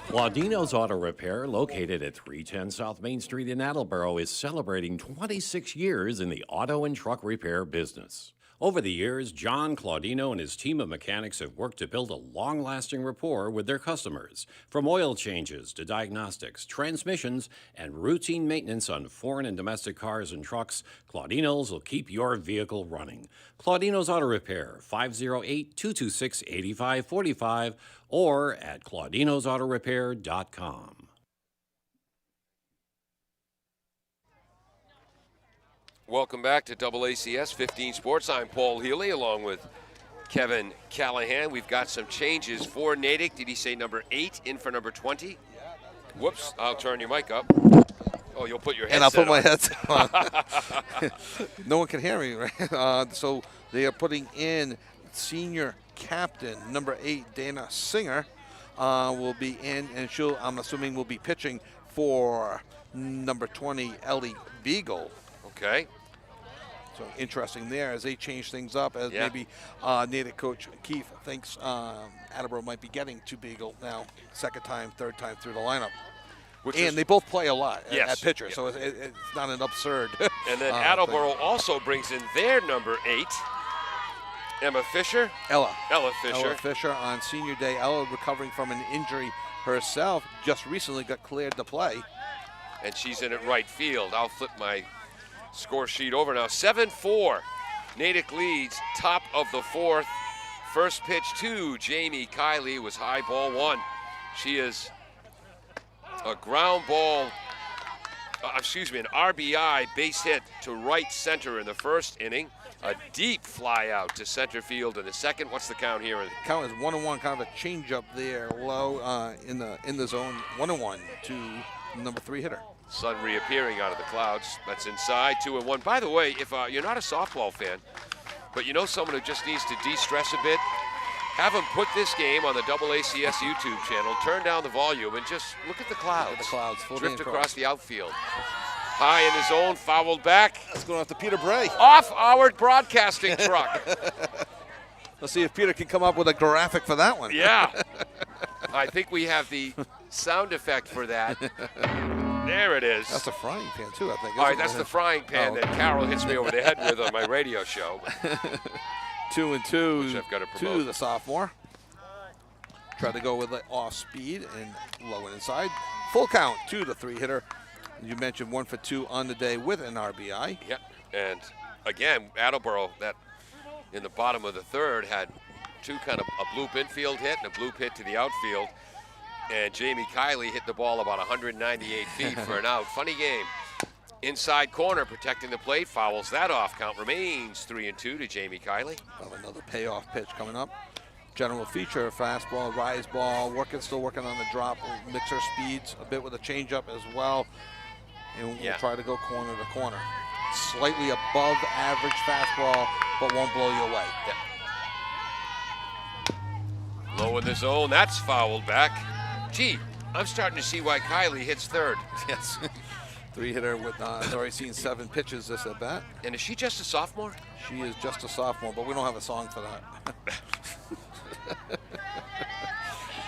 Claudino's Auto Repair, located at 310 South Main Street in Attleboro, is celebrating 26 years in the auto and truck repair business. Over the years, John Claudino and his team of mechanics have worked to build a long-lasting rapport with their customers. From oil changes to diagnostics, transmissions, and routine maintenance on foreign and domestic cars and trucks, Claudino's will keep your vehicle running. Claudino's Auto Repair, 508-226-8545 or at claudinosautorepair.com. Welcome back to AACS 15 Sports. I'm Paul Healy along with Kevin Callahan. We've got some changes for Natick. Did he say number 8 in for number 20? Whoops, I'll turn your mic up. Oh, you'll put your headset on. And I'll put my headset on. No one can hear me, right? So they are putting in senior captain, number 8, Dana Singer, will be in, and she'll, I'm assuming, will be pitching for number 20, Ellie Beagle. Okay. So interesting there as they change things up, as maybe Natick coach Keefe thinks Attleboro might be getting to Beagle now, 2nd time, 3rd time through the lineup. And they both play a lot at pitcher, so it's not an absurd. And then Attleboro also brings in their number 8, Emma Fisher. Ella Fisher. Ella Fisher on senior day. Ella recovering from an injury herself, just recently got cleared to play. And she's in at right field. I'll flip my score sheet over now. 7-4. Natick leads, top of the 4th. First pitch to Jamie Kiley was high ball 1. She is a ground ball an RBI base hit to right center in the first inning. A deep fly out to center field in the second. What's the count here? Count is 1-1, kind of a change up there low in the zone. 1-1 to number 3 hitter. Sun reappearing out of the clouds. That's inside, 2-1. By the way, if you're not a softball fan, but you know someone who just needs to de-stress a bit, have them put this game on the AACS YouTube channel, turn down the volume, and just look at the clouds. Look at the clouds. Full Drift game across the outfield. High in the zone, fouled back. That's going off to Peter Bray. Off our broadcasting truck. Let's see if Peter can come up with a graphic for that one. Yeah. I think we have the sound effect for that. There it is. That's a frying pan, too, I think. All right, that's the frying pan that Carol hits me over the head with on my radio show. 2-2 Which I've got to to promote. the sophomore. Tried to go with it off speed and low and inside. Full count to the 3 hitter. You mentioned 1 for 2 on the day with an RBI. Yep. And again, Attleboro, that in the bottom of the third, had two kind of a bloop infield hit and a bloop hit to the outfield. And Jamie Kiley hit the ball about 198 feet for an out. Funny game. Inside corner, protecting the plate, fouls that off. Count remains 3-2 to Jamie Kiley. Another payoff pitch coming up. General feature, fastball, rise ball, still working on the drop, mixer speeds a bit with a changeup as well. And we'll try to go corner to corner. Slightly above average fastball, but won't blow you away. Yep. Low in the zone, that's fouled back. Gee, I'm starting to see why Kiley hits third. Yes. 3 hitter with, has already seen 7 pitches this at bat. And is she just a sophomore? She is just a sophomore, but we don't have a song for that.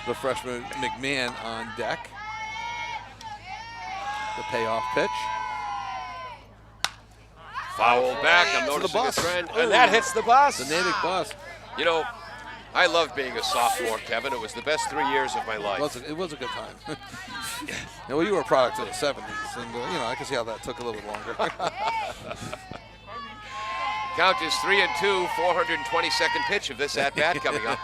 The freshman McMahon on deck. The payoff pitch. Foul back. I'm To the noticing a bus. trend. And that hits the bus. The Natick bus. You know, I love being a sophomore, Kevin. It was the best 3 years of my life. It was a good time. Well, you were a product of the 70s, and I can see how that took a little bit longer. Count is 3-2, 422nd pitch of this at-bat coming up.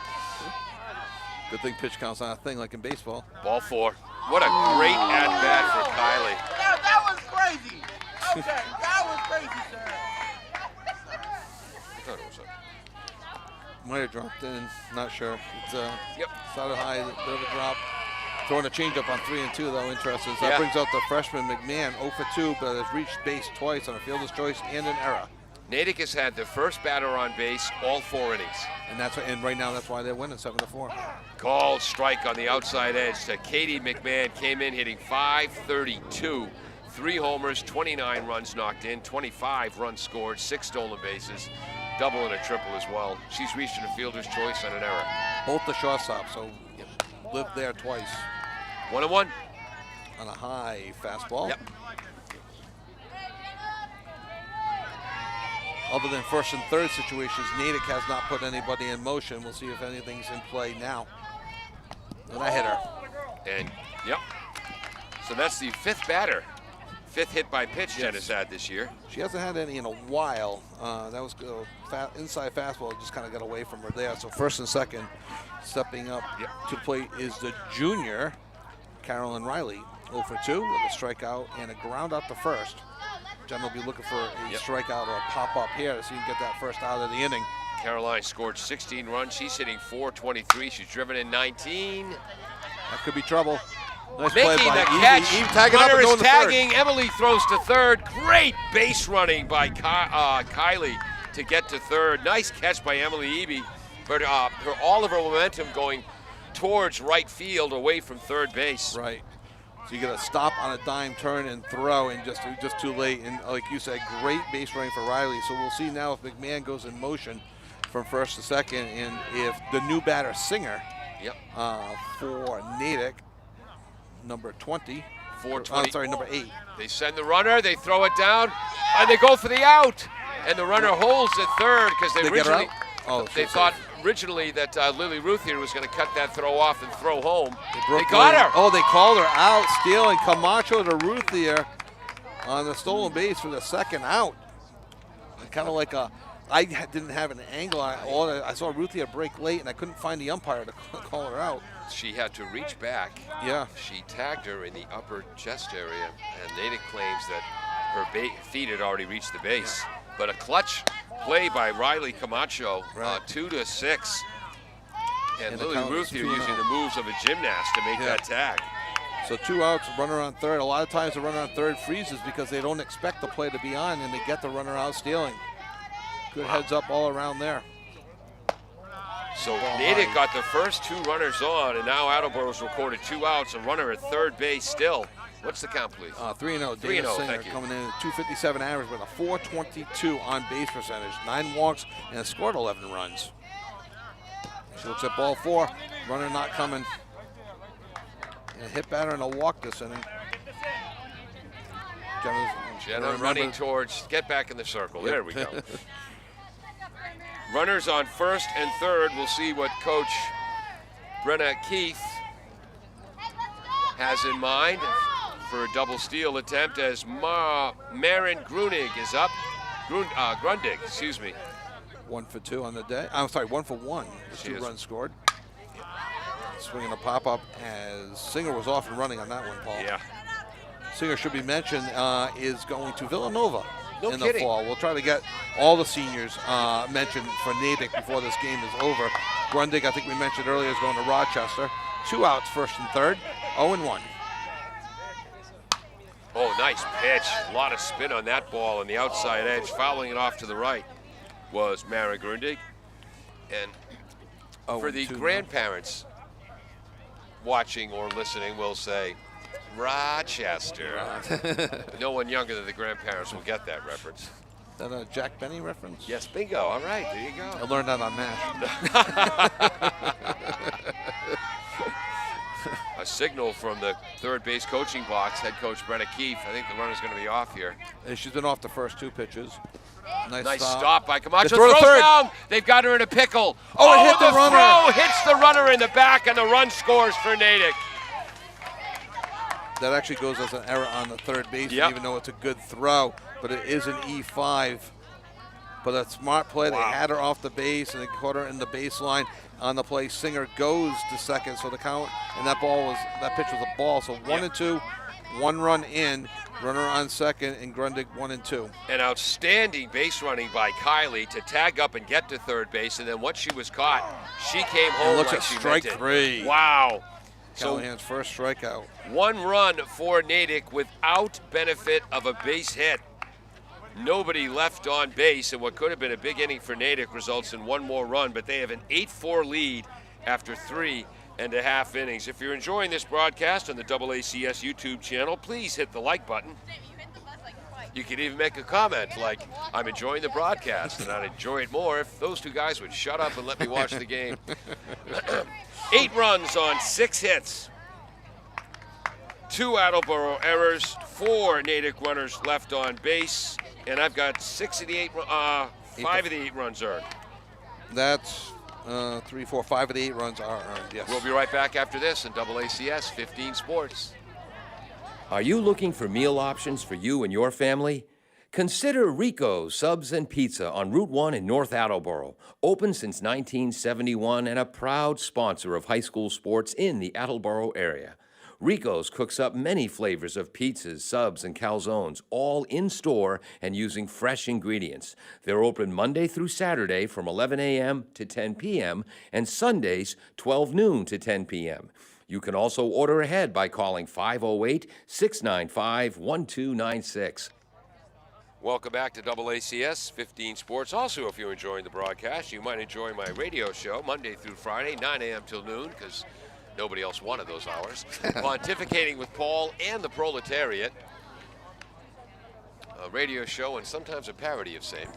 Good thing pitch count's not a thing like in baseball. Ball 4. What a great at-bat for Kiley. That was crazy. Okay, that was crazy, sir. I thought it was a... Might have dropped in, not sure. It's Yep. started high, a bit of a drop. Throwing a changeup on 3-2 though, interesting. So that Yeah. brings out the freshman McMahon, 0 for 2, but has reached base twice on a fielder's choice and an error. Natick has had the first batter on base all 4 innings. And right now that's why they're winning 7-4. Called strike on the outside edge to Katie McMahon. Came in hitting .532. 3 homers, 29 runs knocked in, 25 runs scored, 6 stolen bases, double and a triple as well. She's reached a fielder's choice on an error. Both the shortstops, so lived there twice. 1-1. On a high fastball. Yep. Other than first and third situations, Natick has not put anybody in motion. We'll see if anything's in play now. And a hitter. And, yep. So that's the 5th batter. 5th hit by pitch Jen has had this year. She hasn't had any in a while. That was inside fastball, just kind of got away from her there. So first and second, stepping up to the plate is the junior, Carolyn Riley. 0 for 2 with a strikeout and a ground out to first. Jen will be looking for a strikeout or a pop-up here to see if you can get that first out of the inning. Caroline scored 16 runs. She's hitting .423. She's driven in 19. That could be trouble. Nice play Making by the Evie. catch. Eve tagging up Runner and is going to third. tagging. Emily throws to third. Great base running by Kiley to get to third. Nice catch by Emily Eby. But all of her momentum going towards right field away from third base. Right. So you got to stop on a dime turn and throw, and just too late. And like you said, great base running for Riley. So we'll see now if McMahon goes in motion from first to second, and if the new batter Singer for Natick, number 20. 420. Number 8. They send the runner, they throw it down, and they go for the out. And the runner holds at third because they get her originally out? they thought originally that Lily Ruth here was going to cut that throw off and throw home. They Brooklyn, got her. Oh, they called her out, stealing Camacho to Ruth here on the stolen base for the second out. Kind of like a I didn't have an angle. I saw Ruthia break late, and I couldn't find the umpire to call her out. She had to reach back. Yeah. She tagged her in the upper chest area, and Natick claims that her feet had already reached the base. Yeah. But a clutch play by Riley Camacho, Right. 2-6. And the Lily count was Ruthia 2-0. using the moves of a gymnast to make that tag. So 2 outs, runner on third. A lot of times the runner on third freezes because they don't expect the play to be on, and they get the runner out stealing. Good heads up all around there. So Natick got the first 2 runners on, and now Attleboro's recorded 2 outs, a runner at third base still. What's the count, please? 3-0. 3-0, Dana Singer thank you. coming in at 257 average with a 422 on base percentage, 9 walks, and has scored 11 runs. She looks at ball 4. Runner not coming. And a hit batter and a walk this inning. Jenna running towards, get back in the circle. There we go. Runners on first and third. We'll see what Coach Brenna Keith has in mind for a double steal attempt as Marin Grunig is up. Grundig, excuse me. 1 for 2 on the day. I'm sorry, 1 for 1. She 2 is. runs scored. Swinging a pop-up as Singer was off and running on that one, Paul. Yeah. Singer, should be mentioned, is going to Villanova in the kidding. fall. We'll try to get all the seniors mentioned for Natick before this game is over. Grundig, I think we mentioned earlier, is going to Rochester. 2 outs, first and third, 0-1. Oh, nice pitch. A lot of spin on that ball on the outside edge. Fouling it off to the right was Mara Grundig. And for the 0-2 now. grandparents watching or listening, will say, Rochester. No one younger than the grandparents will get that reference. Is that a Jack Benny reference? Yes, bingo. All right, there you I go. learned that on MASH. A signal from the third base coaching box, head coach Brenna Keefe. I think the runner's going to be off here. She's been off the first 2 pitches. Nice stop by Camacho. They throw to Throws third. down. They've got her in a pickle. Oh, it hit the runner. Throw hits the runner in the back, and the run scores for Natick. That actually goes as an error on the third base, Yep. even though it's a good throw, but it is an E5. But a smart play. They had her off the base, and they caught her in the baseline on the play. Singer goes to second, so the count, and that pitch was a ball. So 1-2, 1 run in, runner on second, and Grundig 1-2. An outstanding base running by Kylie to tag up and get to third base, and then once she was caught, she came home looks like at she strike meant it. 3. Wow. Callahan's first strikeout. 1 run for Natick without benefit of a base hit. Nobody left on base, and what could have been a big inning for Natick results in 1 more run, but they have an 8-4 lead after 3.5 innings. If you're enjoying this broadcast on the AACS YouTube channel, please hit the like button. You can even make a comment like, I'm enjoying the broadcast, and I'd enjoy it more if those 2 guys would shut up and let me watch the game. 8 runs on 6 hits. 2 Attleboro errors, 4 Natick runners left on base, and I've got 5 of the 8 runs earned. That's 3, 4, 5 of the 8 runs are earned, yes. We'll be right back after this in AACS 15 Sports. Are you looking for meal options for you and your family? Consider Rico's Subs and Pizza on Route 1 in North Attleboro. Open since 1971 and a proud sponsor of high school sports in the Attleboro area. Rico's cooks up many flavors of pizzas, subs, and calzones, all in-store and using fresh ingredients. They're open Monday through Saturday from 11 a.m. to 10 p.m. and Sundays 12 noon to 10 p.m. You can also order ahead by calling 508-695-1296. Welcome back to AACS 15 Sports. Also, if you're enjoying the broadcast, you might enjoy my radio show Monday through Friday, 9 a.m. till noon, because nobody else wanted those hours. Pontificating with Paul and the Proletariat. A radio show and sometimes a parody of same.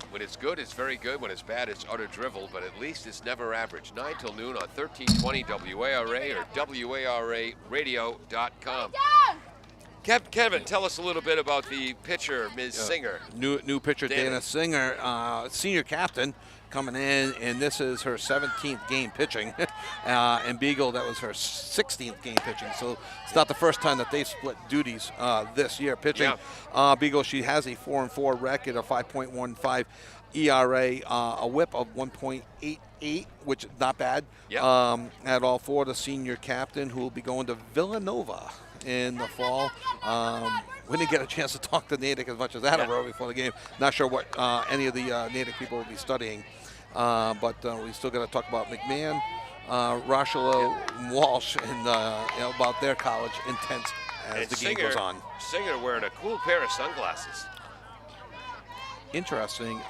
When it's good, it's very good. When it's bad, it's utter drivel, but at least it's never average. 9 till noon on 1320 WARA or WARAradio.com. Kevin, tell us a little bit about the pitcher, Ms. Singer. New pitcher, Dana Singer, senior captain, coming in, and this is her 17th game pitching. And Beagle, that was her 16th game pitching. So it's not the first time that they split duties this year pitching. Yeah. Beagle, she has a 4-4 record, a 5.15 ERA, a whip of 1.88, which is not bad. Yep. At all four, the senior captain who will be going to Villanova in the fall. We didn't get a chance to talk to Natick as much as Attleboro before the game. Not sure what any of the Natick people will be studying, but we still got to talk about McMahon, Rochelo, and Walsh, and about their college intense as the game goes on. Singer wearing a cool pair of sunglasses. Interesting.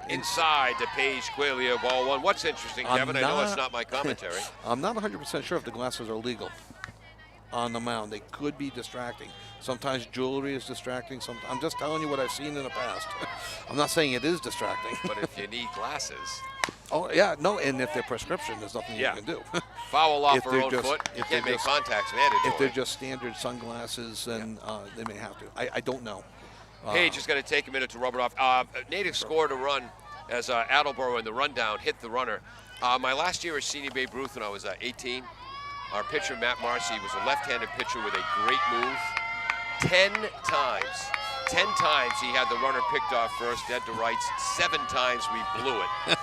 Inside to Page Qualia, ball one. What's interesting, Kevin? I know it's not my commentary. I'm not 100% sure if the glasses are legal on the mound. They could be distracting. Sometimes jewelry is distracting. I'm just telling you what I've seen in the past. I'm not saying it is distracting. But if you need glasses. Oh, yeah, no, and if they're prescription, there's nothing you can do. Foul off If her they're own just- foot. You if can't they're make just- contacts mandatory. If they're just standard sunglasses, then they may have to. I don't know. Page is going to take a minute to rub it off. Natick scored a run as Attleboro in the rundown hit the runner. My last year as senior Babe Ruth when I was 18, our pitcher, Matt Marcy, was a left-handed pitcher with a great move. 10 times he had the runner picked off first, dead to rights. 7 times we blew it.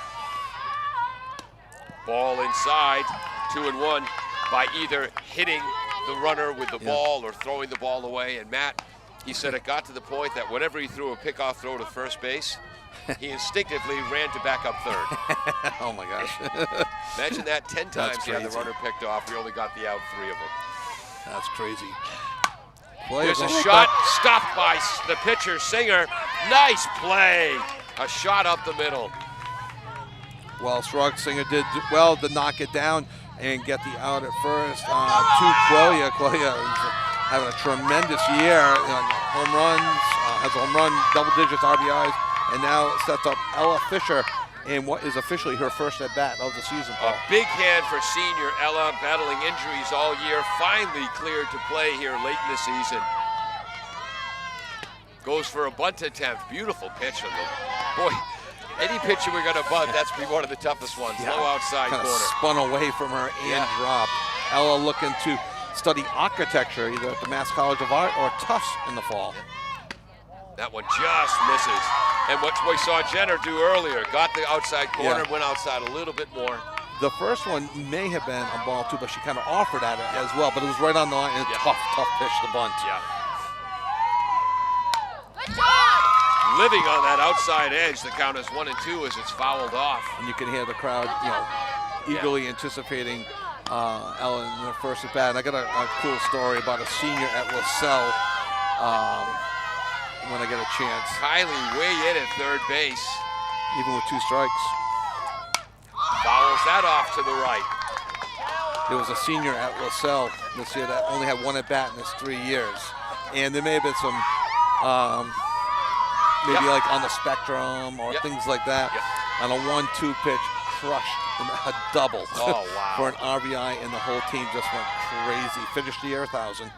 Ball inside, 2-1 by either hitting the runner with the ball or throwing the ball away. And Matt, he said it got to the point that whenever he threw a pickoff throw to first base, he instinctively ran to back up third. Oh, my gosh. Imagine that 10 times he had the crazy. runner picked off. We only got the out 3 of them. That's crazy. There's a shot stopped by the pitcher, Singer. Nice play. A shot up the middle. Well, Singer did well to knock it down and get the out at first. To Qualia. Qualia is having a tremendous year. Home runs, has a home run, double digits RBIs, and now sets up Ella Fisher in what is officially her first at-bat of the season. A big hand for senior Ella, battling injuries all year, finally cleared to play here late in the season. Goes for a bunt attempt. Beautiful pitch on the boy. Any pitcher we're gonna bunt, that's be one of the toughest ones. Low outside Kind of corner. spun away from her and dropped. Ella looking to study architecture either at the Mass College of Art or Tufts in the fall. That one just misses. And what we saw Jenner do earlier, got the outside corner, went outside a little bit more. The first one may have been a ball too, but she kind of offered at it as well. But it was right on the line and tough pitch to bunt. Yeah. Living on that outside edge, the count is 1-2 as it's fouled off. And you can hear the crowd, eagerly anticipating Ella in her first at bat. And I got a cool story about a senior at LaSalle when I get a chance. Kylie way in at third base. Even with 2 strikes. Fouls that off to the right. There was a senior at LaSalle this year that only had 1 at bat in his 3 years. And there may have been some maybe like on the spectrum or things like that. On a 1-2 pitch, crushed a double for an RBI, and the whole team just went crazy. Finished the year 1,000.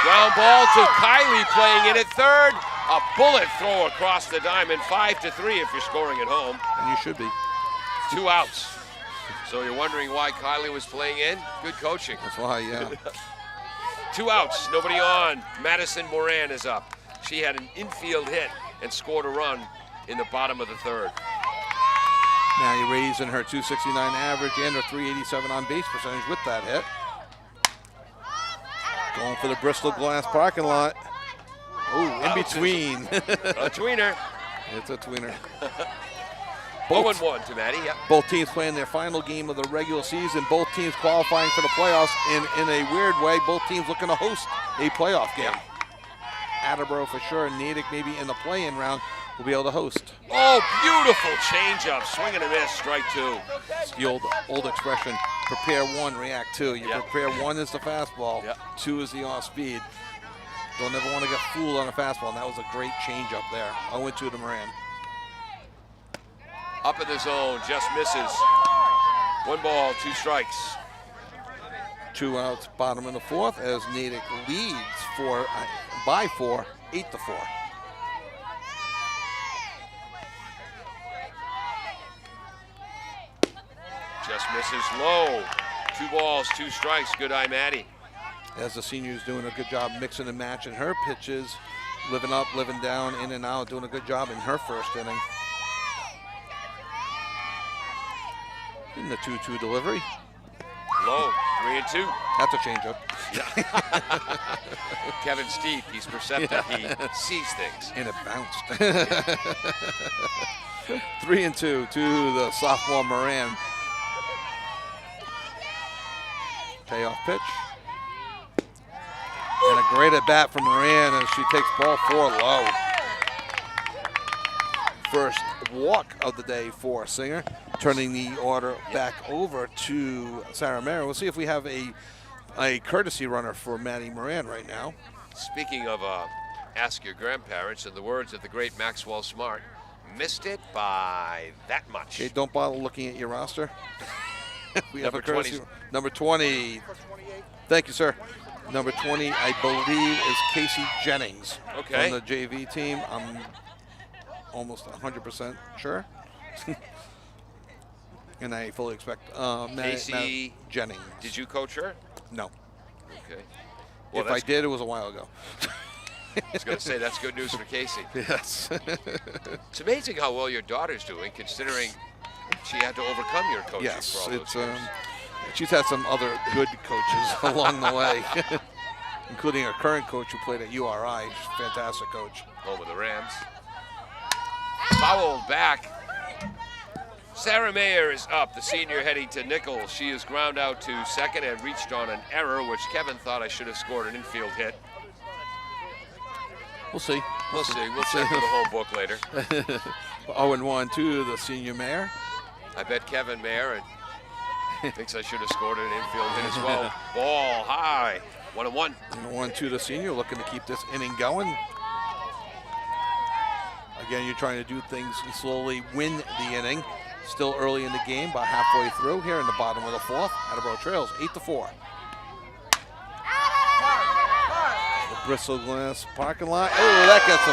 Ground ball to Kylie playing in at third. A bullet throw across the diamond, 5-3 if you're scoring at home. And you should be. 2 outs. So you're wondering why Kylie was playing in? Good coaching. That's why, 2 outs, nobody on. Madison Moran is up. She had an infield hit and scored a run in the bottom of the third. Now you're raising her 269 average and her 387 on base percentage with that hit. Going for the Bristol Glass parking lot. Oh, in between. A tweener. It's a tweener. 0-1 to Maddie, Both teams playing their final game of the regular season. Both teams qualifying for the playoffs. In a weird way, both teams looking to host a playoff game. Attleboro for sure. Natick maybe in the play-in round will be able to host. Oh, beautiful changeup. Swing and a miss, strike 2. It's the old expression, prepare 1, react 2. You prepare 1 is the fastball, 2 is the off-speed. Don't ever want to get fooled on a fastball, and that was a great changeup there. 0-2 to Moran. Up in the zone, just misses. 1 ball, 2 strikes. 2 outs, bottom of the 4th, as Natick leads by 4, 8-4. Just misses low. 2 balls, 2 strikes. Good eye, Maddie. As the senior's doing a good job mixing and matching her pitches. living up, living down, in and out, doing a good job in her first inning. In the 2-2 delivery. Low, 3-2. That's a changeup. Kevin's deep. He's perceptive. He sees things. And it bounced. 3-2 to the sophomore Moran. Payoff pitch. And a great at bat from Moran as she takes ball 4 low. First walk of the day for Singer. Turning the order back over to Sarah Mayer. We'll see if we have a courtesy runner for Maddie Moran right now. Speaking of ask your grandparents, in the words of the great Maxwell Smart, missed it by that much. Okay, don't bother looking at your roster. We have Number a courtesy. 20. Number 20. Thank you, sir. Number 20, I believe, is Casey Jennings Okay. from the JV team. I'm almost 100% sure. And I fully expect Casey Jennings. Did you coach her? No. Okay. Well, If I did, it was a while ago. I was going to say that's good news for Casey. Yes. It's amazing how well your daughter's doing, considering she had to overcome your coaching Yes, for all those it's years. she's had some other good coaches along the way, including her current coach who played at URI. She's a fantastic coach. Home of the Rams. Fouled back. Sarah Mayer is up, the senior heading to Nichols. She is ground out to second and reached on an error, which Kevin thought I should have scored an infield hit. We'll see. We'll see. We'll check for the whole book later. 0-1 to the senior Mayer. I bet Kevin Mayer thinks I should have scored an infield hit as well. Ball high. 1-1. 1 to the senior, looking to keep this inning going. Again, you're trying to do things and slowly win the inning. Still early in the game, about halfway through here in the bottom of the fourth. Attleboro trails 8-4. The Bristol Glass parking lot. Oh, that gets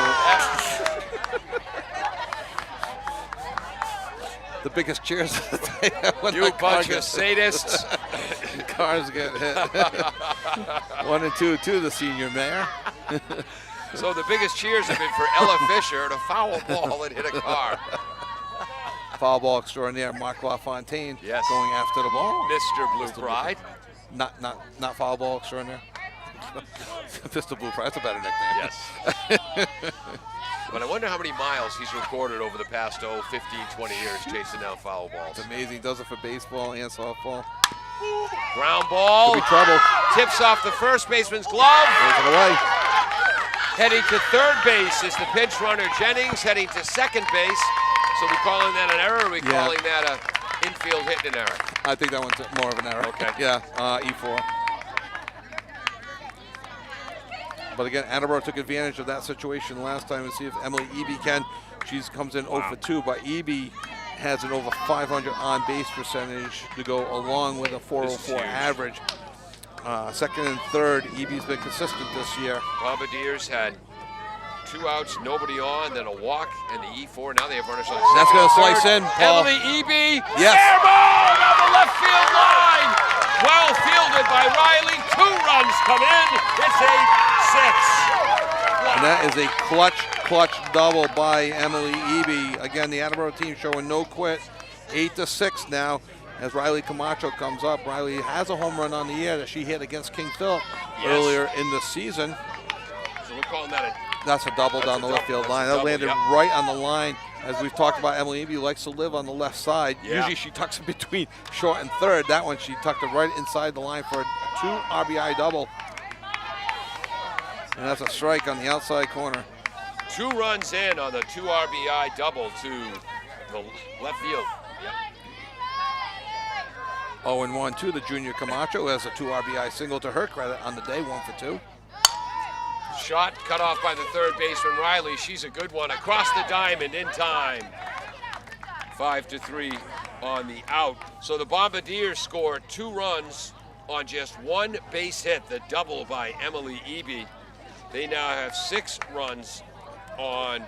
the biggest cheers of the day. When You that car bunch of gets- sadists. Cars get hit. 1-2 to the senior Mayor. So the biggest cheers have been for Ella Fisher and a foul ball that hit a car. Foul ball extraordinaire, Mark LaFontaine Yes. going after the ball. Mr. Blue Pride. Not foul ball extraordinaire. Mr. Blue Pride, that's a better nickname. Yes. But I wonder how many miles he's recorded over the past, 15, 20 years chasing down foul balls. It's amazing. Does it for baseball and softball. Ground ball. Could be trouble. Tips off the first baseman's glove. Goes it away. Heading to third base is the pinch runner Jennings. Heading to second base. So we calling that an error, or we calling that a infield hit and an error? I think that one's more of an error. Okay. Yeah, E4. But again, Attleboro took advantage of that situation last time. And see if Emily Eby can. She comes in 0 for 2, but Eby has an over 500 on-base percentage to go along with a 404 average. Second and third, Eby's been consistent this year. Bombardiers had 2 outs, nobody on, then a walk, and the E4. Now they have runners on That's second going to and slice third. in, Paul. Emily Eby. Yes. Fair ball down the left field line. Well fielded by Riley. 2 runs come in. It's a 6. And that is a clutch double by Emily Eby. Again, the Attleboro team showing no quit. 8-6 now as Riley Camacho comes up. Riley has a home run on the year that she hit against King Philip earlier in the season. So we're calling that a That's a double down the left field line. That landed right on the line. As we've talked about, Emily Eby likes to live on the left side. Yeah. Usually she tucks it between short and third. That one, she tucked it right inside the line for a 2 RBI double. And that's a strike on the outside corner. 2 runs in on the 2 RBI double to the left field. 0-1 to the junior Camacho, who has a 2 RBI single to her credit on the day, 1 for 2. Shot cut off by the third baseman Riley. She's a good one across the diamond in time. 5-3 on the out. So the Bombardiers score 2 runs on just 1 base hit, the double by Emily Eby. They now have 6 runs on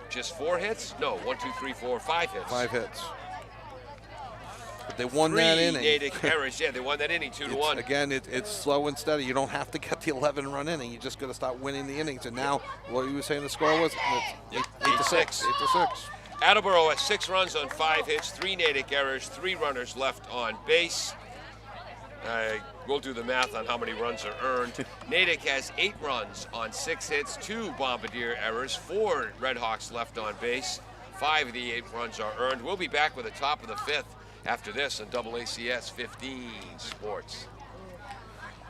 just 4 hits? No, 1, 2, 3, 4, 5 hits. 5 hits. But they won that inning. Natick errors. Yeah, they won that inning 2-1. Again, it's slow and steady. You don't have to get the 11-run inning. You just got to start winning the innings. And now, what you were saying the score was? It's 8-6. 8-6. Attleboro has 6 runs on 5 hits, 3 Natick errors, 3 runners left on base. We'll do the math on how many runs are earned. Natick has 8 runs on 6 hits, 2 Bombardier errors, 4 Redhawks left on base. 5 of the 8 runs are earned. We'll be back with the top of the 5th after this on AACS 15 Sports.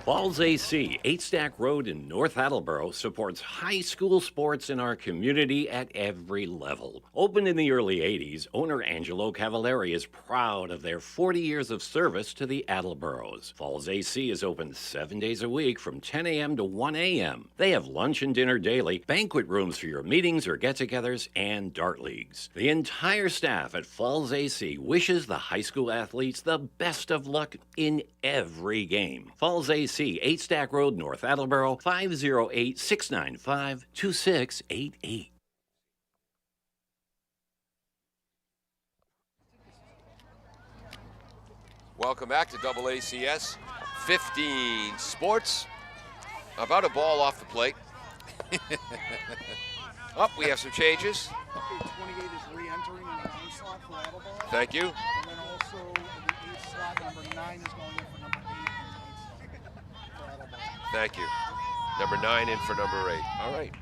Falls AC, 8 Stack Road in North Attleboro, supports high school sports in our community at every level. Opened in the early 80s, owner Angelo Cavallari is proud of their 40 years of service to the Attleboros. Falls AC is open 7 days a week from 10 a.m. to 1 a.m. They have lunch and dinner daily, banquet rooms for your meetings or get-togethers, and dart leagues. The entire staff at Falls AC wishes the high school athletes the best of luck in every game. Falls AC, 8 Stack Road, North Attleboro, 508-695-2688. Welcome back to AACS 15 Sports. About a ball off the plate. We have some changes. Okay, 28 is re-entering in the 8 slot for Attleboro. Thank you. And then also in the 8 slot, number 9 is going in for number 8 for Attleboro. Thank you. Number 9 in for number 8. All right.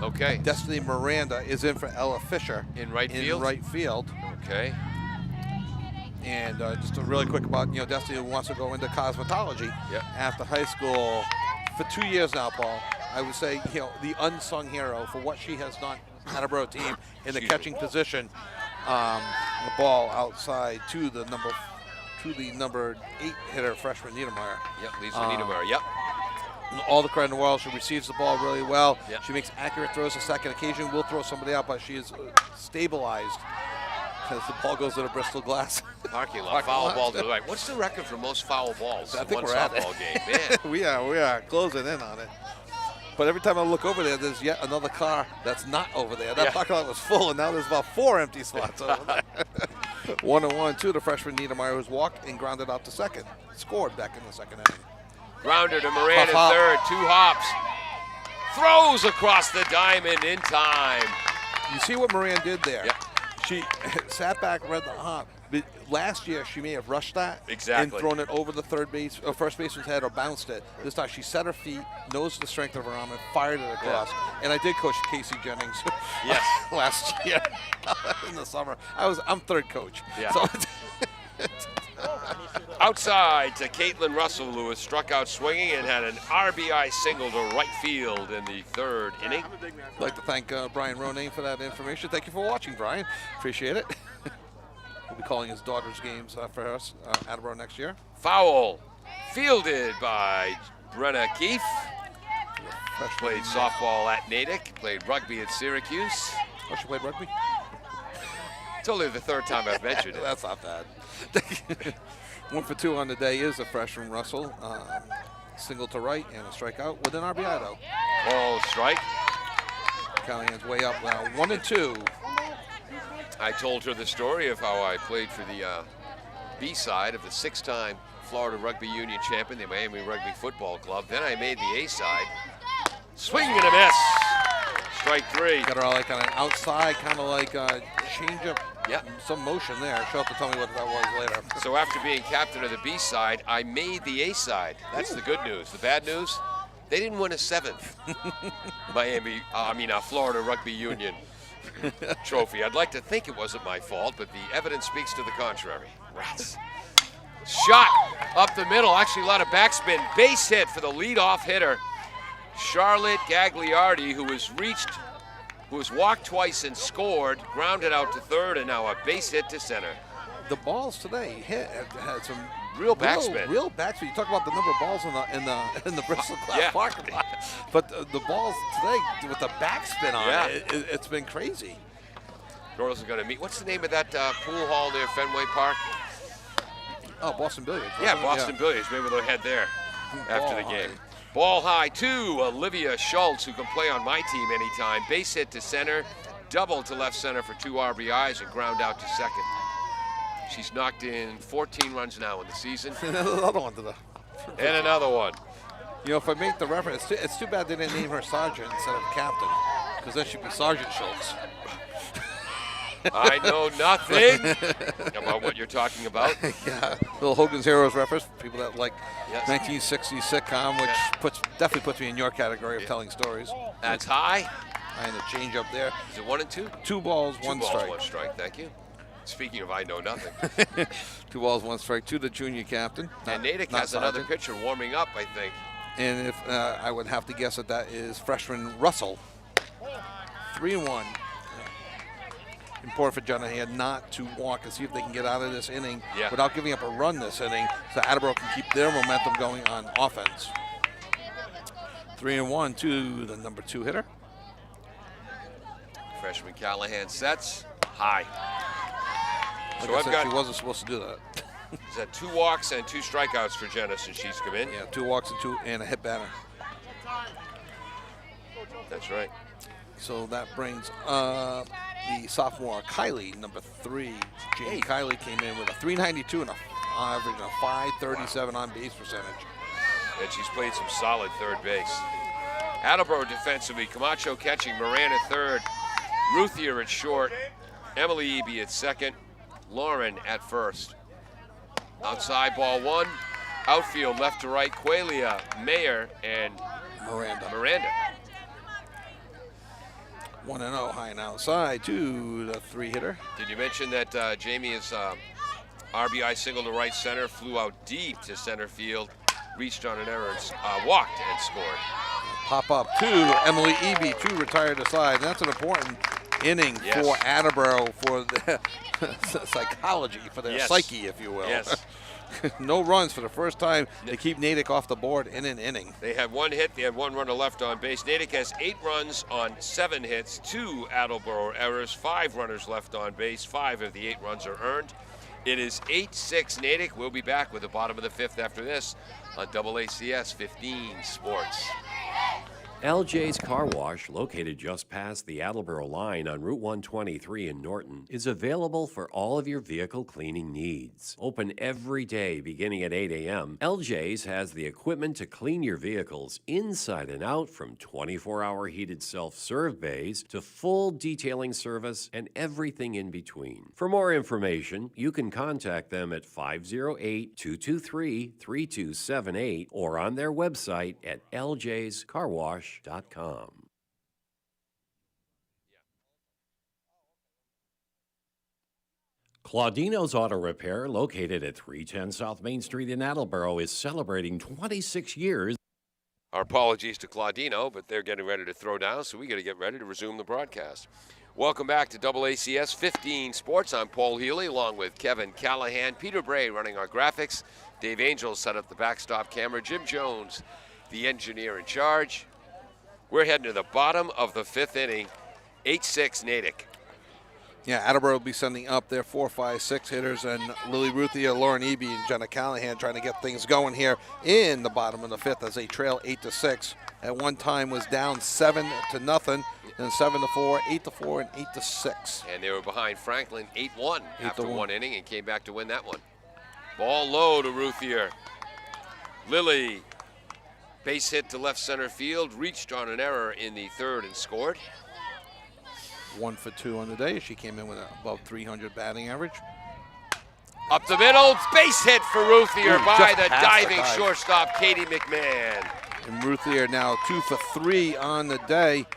Okay. Destiny Miranda is in for Ella Fisher. In right field? In right field. Okay. And just a really quick about, Destiny wants to go into cosmetology after high school for 2 years now, Paul. I would say, the unsung hero for what she has done at Attleboro team in the catching position. The ball outside to the number 8 hitter, freshman Niedermeyer. Yep, Lisa Niedermeyer. Yep. All the credit in the world. She receives the ball really well. Yep. She makes accurate throws. A second occasion will throw somebody out, but she is stabilized because the ball goes to the Bristol glass. Parking lot, foul ball to the right. What's the record for most foul balls I in think one we're at softball it. game? Man. we are closing in on it. But every time I look over there, there's yet another car that's not over there. That parking lot was full, and now there's about 4 empty spots over there. 1-1 to the freshman Niedermeyer, who's walked and grounded out to second. Scored back in the second inning. Grounder to Moran in third, 2 hops. Throws across the diamond in time. You see what Moran did there? Yep. She sat back, read the hop. But last year, she may have rushed that Exactly. and thrown it over the first baseman's head or bounced it. This time, she set her feet, knows the strength of her arm, and fired it across. And I did coach Casey Jennings last year in the summer. I'm third coach. Yeah. So Outside to Caitlin Russell, who was struck out swinging and had an RBI single to right field in the 3rd inning. I'd like to thank Brian Ronayne for that information. Thank you for watching, Brian. Appreciate it. We'll be calling his daughter's games for us, Attleboro next year. Foul fielded by Brenna Keefe. Played softball at Natick, played rugby at Syracuse. Oh, she played rugby? It's only the 3rd time I've mentioned it. That's not bad. 1 for 2 on the day is a freshman Russell. Single to right and a strikeout with an RBI, though. Ball strike. Callahan's way up now, 1-2. I told her the story of how I played for the B side of the 6-time Florida Rugby Union champion, the Miami Rugby Football Club. Then I made the A side. Swing and a miss. Strike 3. Got her like on an outside, kind of like a change up. Yep. Some motion there. She'll have to tell me what that was later. So after being captain of the B side, I made the A side. That's the good news. The bad news, they didn't win a 7th Florida Rugby Union trophy. I'd like to think it wasn't my fault, but the evidence speaks to the contrary. Rats. Shot up the middle. Actually, a lot of backspin. Base hit for the leadoff hitter, Charlotte Gagliardi, who was walked twice and scored, grounded out to 3rd, and now a base hit to center. The balls today had some real backspin. Real backspin. You talk about the number of balls in the Bristol Glass parking lot, but the balls today with the backspin on it's been crazy. Girls are going to meet. What's the name of that pool hall near Fenway Park? Oh, Boston Billiards. Yeah, Boston Billiards. Maybe they'll head there after the game. Ball high to Olivia Schultz, who can play on my team anytime. Base hit to center, double to left center for 2 RBIs, and ground out to second. She's knocked in 14 runs now in the season. Another one to the. And another one. You know, if I make the reference, it's too bad they didn't name her Sergeant instead of Captain, because then she'd be Sergeant Schultz. I know nothing about what you're talking about. Yeah, little Hogan's Heroes reference for people that like Yes. 1960s sitcom, which definitely puts me in your category of telling stories. That's high. And a change up there. Is it 1 and 2? 2 balls, 2 one balls, strike. 1 strike. Thank you. Speaking of I know nothing. 2 balls, 1 strike to the junior captain. And Natick has another pitcher warming up, I think. And if I would have to guess that is freshman Russell. 3-1. Important for Jonathan not to walk and see if they can get out of this inning without giving up a run this inning, so Attleboro can keep their momentum going on offense. 3-1 to the number 2 hitter. Freshman Callahan sets high. Like So I I've said, got she wasn't supposed to do that. is that 2 walks and 2 strikeouts for Jenna since she's come in. Yeah, 2 walks and a hit batter. That's right. So that brings the sophomore Kylie, number 3. Jamie Kylie came in with a 392 and a average of 537 on base percentage. And she's played some solid third base. Attleboro defensively, Camacho catching, Moran at third, Ruthier at short, Emily Eby at second, Lauren at first. Outside ball 1, outfield left to right, Qualia, Mayer, and Miranda. 1-0 high and outside to the 3 hitter. Did you mention that Jamie's RBI single to right center flew out deep to center field, reached on an error, walked and scored. Pop up to Emily Eby to retire to side. And that's an important inning for Attleboro, for the psychology, for their psyche, if you will. Yes. No runs for the first time. They keep Natick off the board in an inning. They had 1 hit. They had 1 runner left on base. Natick has 8 runs on 7 hits, 2 Attleboro errors, 5 runners left on base. 5 of the 8 runs are earned. It is 8-6 Natick. We'll be back with the bottom of the 5th after this on AACS 15 Sports. LJ's Car Wash, located just past the Attleboro line on Route 123 in Norton, is available for all of your vehicle cleaning needs. Open every day beginning at 8 a.m., LJ's has the equipment to clean your vehicles inside and out, from 24-hour heated self-serve bays to full detailing service and everything in between. For more information, you can contact them at 508-223-3278 or on their website at ljscarwash.com. Claudino's Auto Repair, located at 310 South Main Street in Attleboro, is celebrating 26 years. Our apologies to Claudino, but they're getting ready to throw down, so we got to get ready to resume the broadcast. Welcome back to AACS 15 Sports. I'm Paul Healy, along with Kevin Callahan, Peter Bray running our graphics, Dave Angel set up the backstop camera, Jim Jones, the engineer in charge. We're heading to the bottom of the 5th inning, 8-6 Natick. Yeah, Attleboro will be sending up their 4, 5, 6 hitters, and Lily Ruthier, Lauren Eby, and Jenna Callahan trying to get things going here in the bottom of the 5th as they trail 8-6. At one time was down 7-0, then 7-4, 8-4, and 8-6. And they were behind Franklin 8-1 after 1 inning and came back to win that one. Ball low to Ruthier. Lily, base hit to left center field, reached on an error in the 3rd and scored. 1 for 2 on the day. She came in with above 300 batting average. Up the middle, base hit for Ruthier by the diving dive. shortstop, Katie McMahon. And Ruthier now 2 for 3 on the day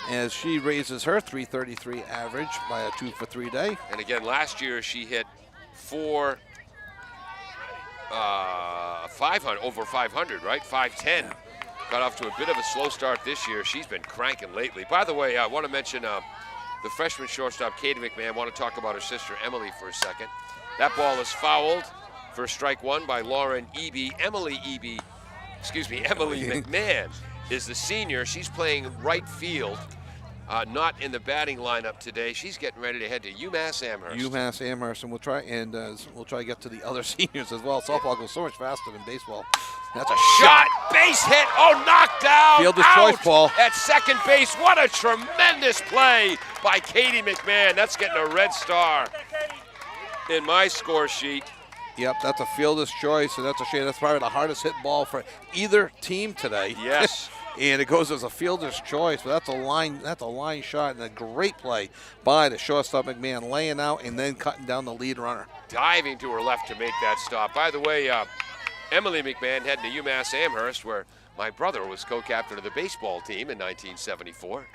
as she raises her 333 average by a 2 for 3 day. And again, last year she hit 500, over 500, right? 510. Got off to a bit of a slow start this year. She's been cranking lately. By the way, I want to mention the freshman shortstop, Katie McMahon. I want to talk about her sister, Emily, for a second. That ball is fouled for strike 1 by Lauren Eby. Emily McMahon is the senior. She's playing right field, not in the batting lineup today. She's getting ready to head to UMass Amherst. UMass Amherst, and we'll try to get to the other seniors as well. Softball goes so much faster than baseball. That's a Shot, base hit, knocked down. Fielder's out choice, Paul. At second base, what a tremendous play by Katie McMahon. That's getting a red star in my score sheet. Yep, that's a fielder's choice, and that's a shame. That's probably the hardest hit ball for either team today. Yes. And it goes as a fielder's choice, but that's a line shot and a great play by the shortstop McMahon, laying out and then cutting down the lead runner. Diving to her left to make that stop. By the way, Emily McMahon heading to UMass Amherst, where my brother was co-captain of the baseball team in 1974.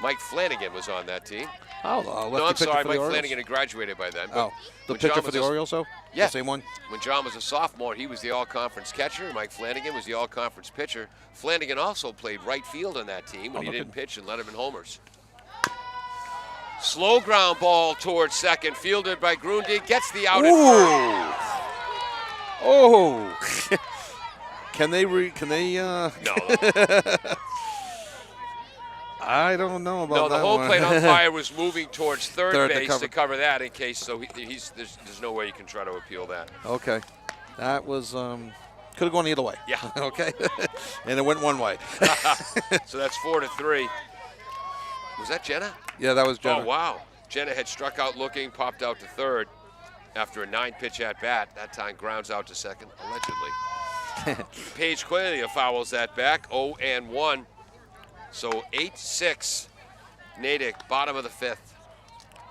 Mike Flanagan was on that team. Oh, No, I'm sorry, Mike Orioles? Flanagan had graduated by then. Oh, the when John pitcher for was the a- Orioles, though? Yeah. The same one? When John was a sophomore, he was the all-conference catcher. Mike Flanagan was the all-conference pitcher. Flanagan also played right field on that team when he didn't pitch and led him in homers. Slow ground ball towards second, fielded by Grundig, gets the out at first. Oh! Can they? No, I don't know about no, that the home one. plate umpire was moving towards third Third to base to cover. cover that in case. So there's no way you can try to appeal that. Okay, that was could have gone either way. Yeah. Okay, and it went one way. So that's 4-3. Was that Jenna? Yeah, that was Jenna. Oh, wow. Jenna had struck out looking, popped out to third after a 9-pitch at-bat. That time grounds out to second, allegedly. Paige Qualia fouls that back, 0-1. So 8-6, Natick, bottom of the fifth.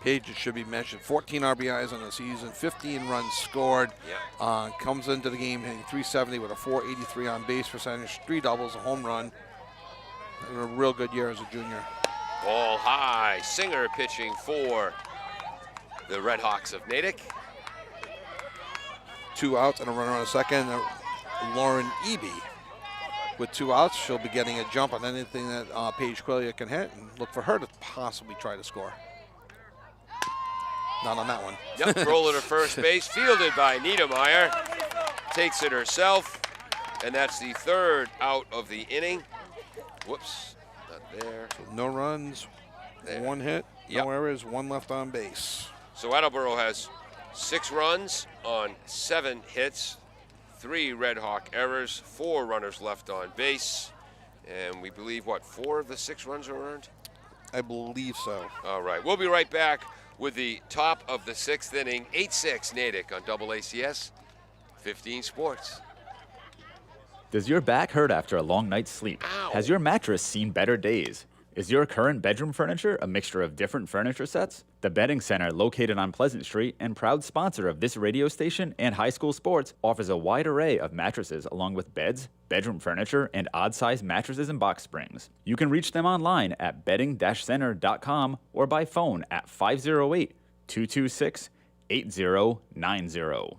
Page, it should be mentioned, 14 RBIs on the season, 15 runs scored. Yeah. Comes into the game hitting 370 with a 483 on base percentage, 3 doubles, a home run. Had a real good year as a junior. Ball high, Singer pitching for the Red Hawks of Natick. 2 outs and a runner on a second. Lauren Eby with 2 outs. She'll be getting a jump on anything that Paige Qualia can hit and look for her to possibly try to score. Not on that one. Yep, roller to first base, fielded by Niedermeyer. Takes it herself, and that's the third out of the inning. Whoops, not there. So no runs, There. 1 hit, Yep. no errors, 1 left on base. So Attleboro has 6 runs on 7 hits, 3 Red Hawk errors, 4 runners left on base, and we believe, 4 of the 6 runs are earned? I believe so. All right, we'll be right back with the top of the 6th inning, 8-6 Natick on AACS 15 Sports. Does your back hurt after a long night's sleep? Ow. Has your mattress seen better days? Is your current bedroom furniture a mixture of different furniture sets? The Bedding Center, located on Pleasant Street and proud sponsor of this radio station and high school sports, offers a wide array of mattresses along with beds, bedroom furniture, and odd-sized mattresses and box springs. You can reach them online at bedding-center.com or by phone at 508-226-8090.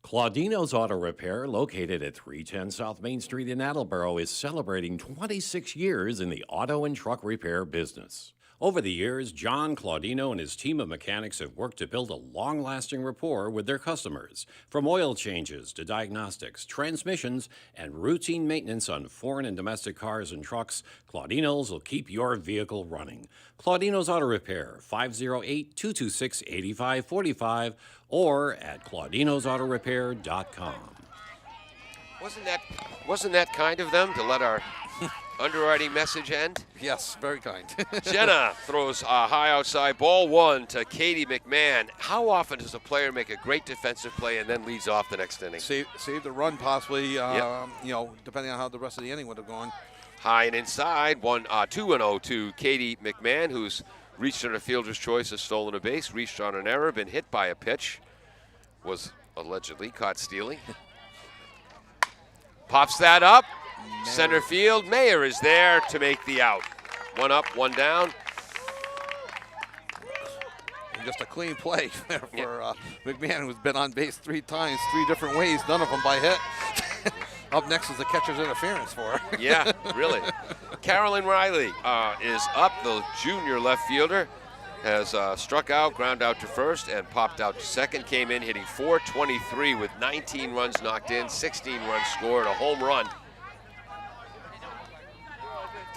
Claudino's Auto Repair, located at 310 South Main Street in Attleboro, is celebrating 26 years in the auto and truck repair business. Over the years, John Claudino and his team of mechanics have worked to build a long-lasting rapport with their customers. From oil changes to diagnostics, transmissions, and routine maintenance on foreign and domestic cars and trucks, Claudino's will keep your vehicle running. Claudino's Auto Repair, 508-226-8545, or at claudinosautorepair.com. Wasn't that kind of them to let our underwriting message end? Yes, very kind. Jenna throws a high outside, ball 1 to Katie McMahon. How often does a player make a great defensive play and then leads off the next inning? Save the run possibly, Yep. depending on how the rest of the inning would have gone. High and inside, 2-0 to Katie McMahon, who's reached on a fielder's choice, has stolen a base, reached on an error, been hit by a pitch, was allegedly caught stealing. Pops that up, center field. Mayer is there to make the out. 1 up, 1 down. And just a clean play there for McMahon, who's been on base 3 times, 3 different ways, none of them by hit. Up next is the catcher's interference for her. Yeah, really. Carolyn Riley is up. The junior left fielder has struck out, ground out to first, and popped out to second. Came in hitting .423 with 19 runs knocked in, 16 runs scored, a home run.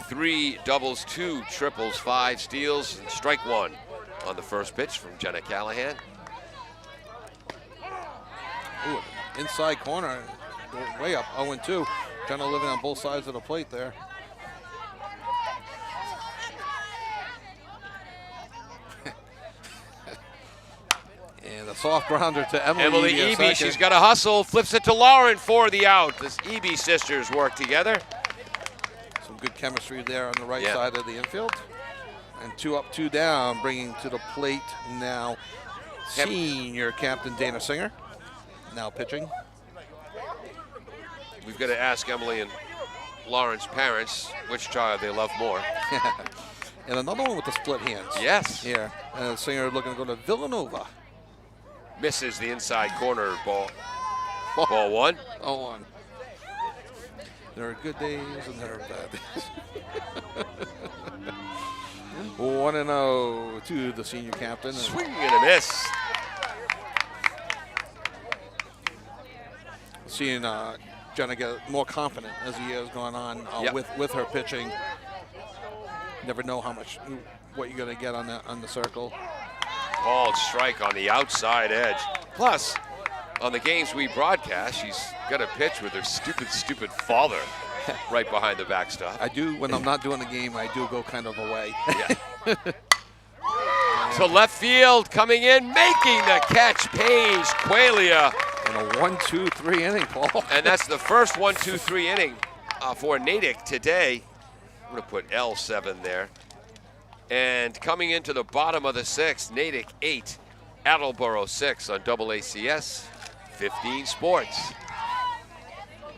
3 doubles, 2 triples, 5 steals, and strike 1 on the first pitch from Jenna Callahan. Ooh, inside corner, way up 0-2. Jenna living on both sides of the plate there. And a soft grounder to Emily Eby, she's got a hustle, flips it to Lauren for the out. The Eby sisters work together. Some good chemistry there on the right side of the infield. And 2 up, 2 down, bringing to the plate now senior captain Dana Singer, now pitching. We've got to ask Emily and Lauren's parents which child they love more. And another one with the split hands. Yes. Here. And Singer looking to go to Villanova. Misses the inside corner ball. Ball 1. 0-1. There are good days and there are bad days. 1-0 to the senior captain. Swing and a miss. Seeing Jenna get more confident as the year has gone on with her pitching. Never know what you're going to get on the circle. Called strike on the outside edge. Plus, on the games we broadcast, she's got a pitch with her stupid father right behind the backstop. I do, when I'm not doing the game, I do go kind of away. Yeah. To left field, coming in, making the catch, Paige Qualia. In a 1-2-3 inning, Paul. And that's the first 1-2-3 inning for Natick today. I'm going to put L7 there. And coming into the bottom of the 6th, Natick 8, Attleboro 6 on AACS 15 Sports.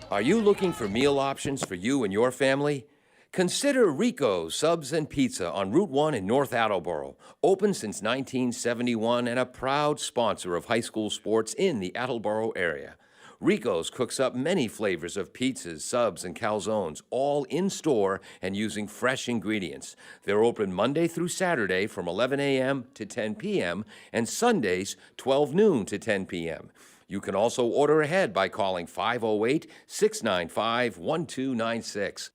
Are you looking for meal options for you and your family? Consider Rico's Subs and Pizza on Route 1 in North Attleboro. Open since 1971 and a proud sponsor of high school sports in the Attleboro area. Rico's cooks up many flavors of pizzas, subs, and calzones, all in-store and using fresh ingredients. They're open Monday through Saturday from 11 a.m. to 10 p.m. and Sundays 12 noon to 10 p.m. You can also order ahead by calling 508-695-1296.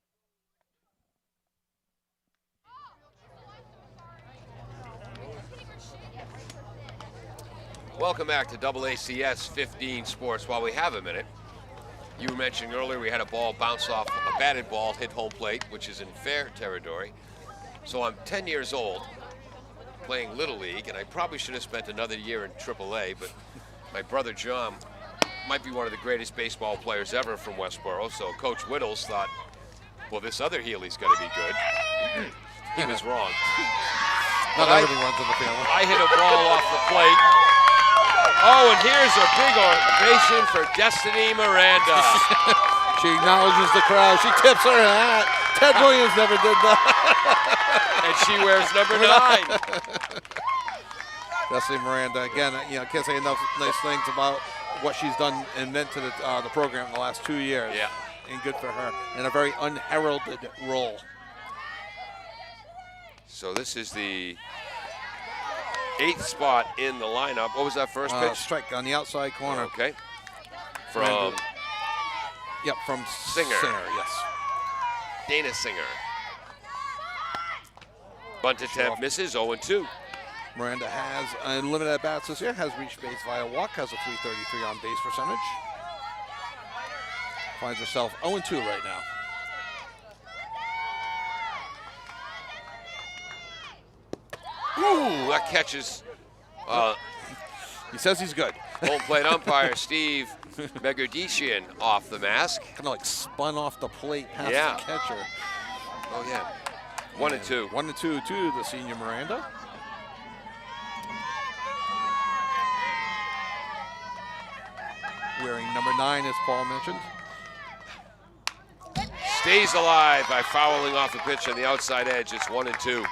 Welcome back to AACS 15 Sports. While we have a minute, you were mentioning earlier we had a ball bounce off, a batted ball hit home plate, which is in fair territory. So I'm 10 years old, playing Little League, and I probably should have spent another year in AAA, but my brother John might be one of the greatest baseball players ever from Westboro, so Coach Whittles thought, well, this other Healy's got to be good. He was wrong. Not everything runs in the family. I hit a ball off the plate. Oh, and here's a big ovation for Destiny Miranda. She acknowledges the crowd. She tips her hat. Ted Williams never did that. And she wears number 9. Destiny Miranda, again, I can't say enough nice things about what she's done and meant to the program in the last 2 years. Yeah. And good for her. In a very unheralded role. So this is the 8th spot in the lineup. What was that first pitch? Strike on the outside corner. Okay. From from Singer. Yes. Dana Singer. Bunt attempt misses, 0-2. Miranda has unlimited at-bats this year, has reached base via walk, has a .333 on base percentage. Finds herself 0-2 right now. Ooh, that catches he says he's good. home plate umpire Steve Megardishian off the mask. Kind of like spun off the plate past Yeah. the catcher. Oh, yeah. 1-2. 1-2 to the senior Miranda. Wearing number 9, as Paul mentioned. Stays alive by fouling off the pitch on the outside edge. It's 1-2.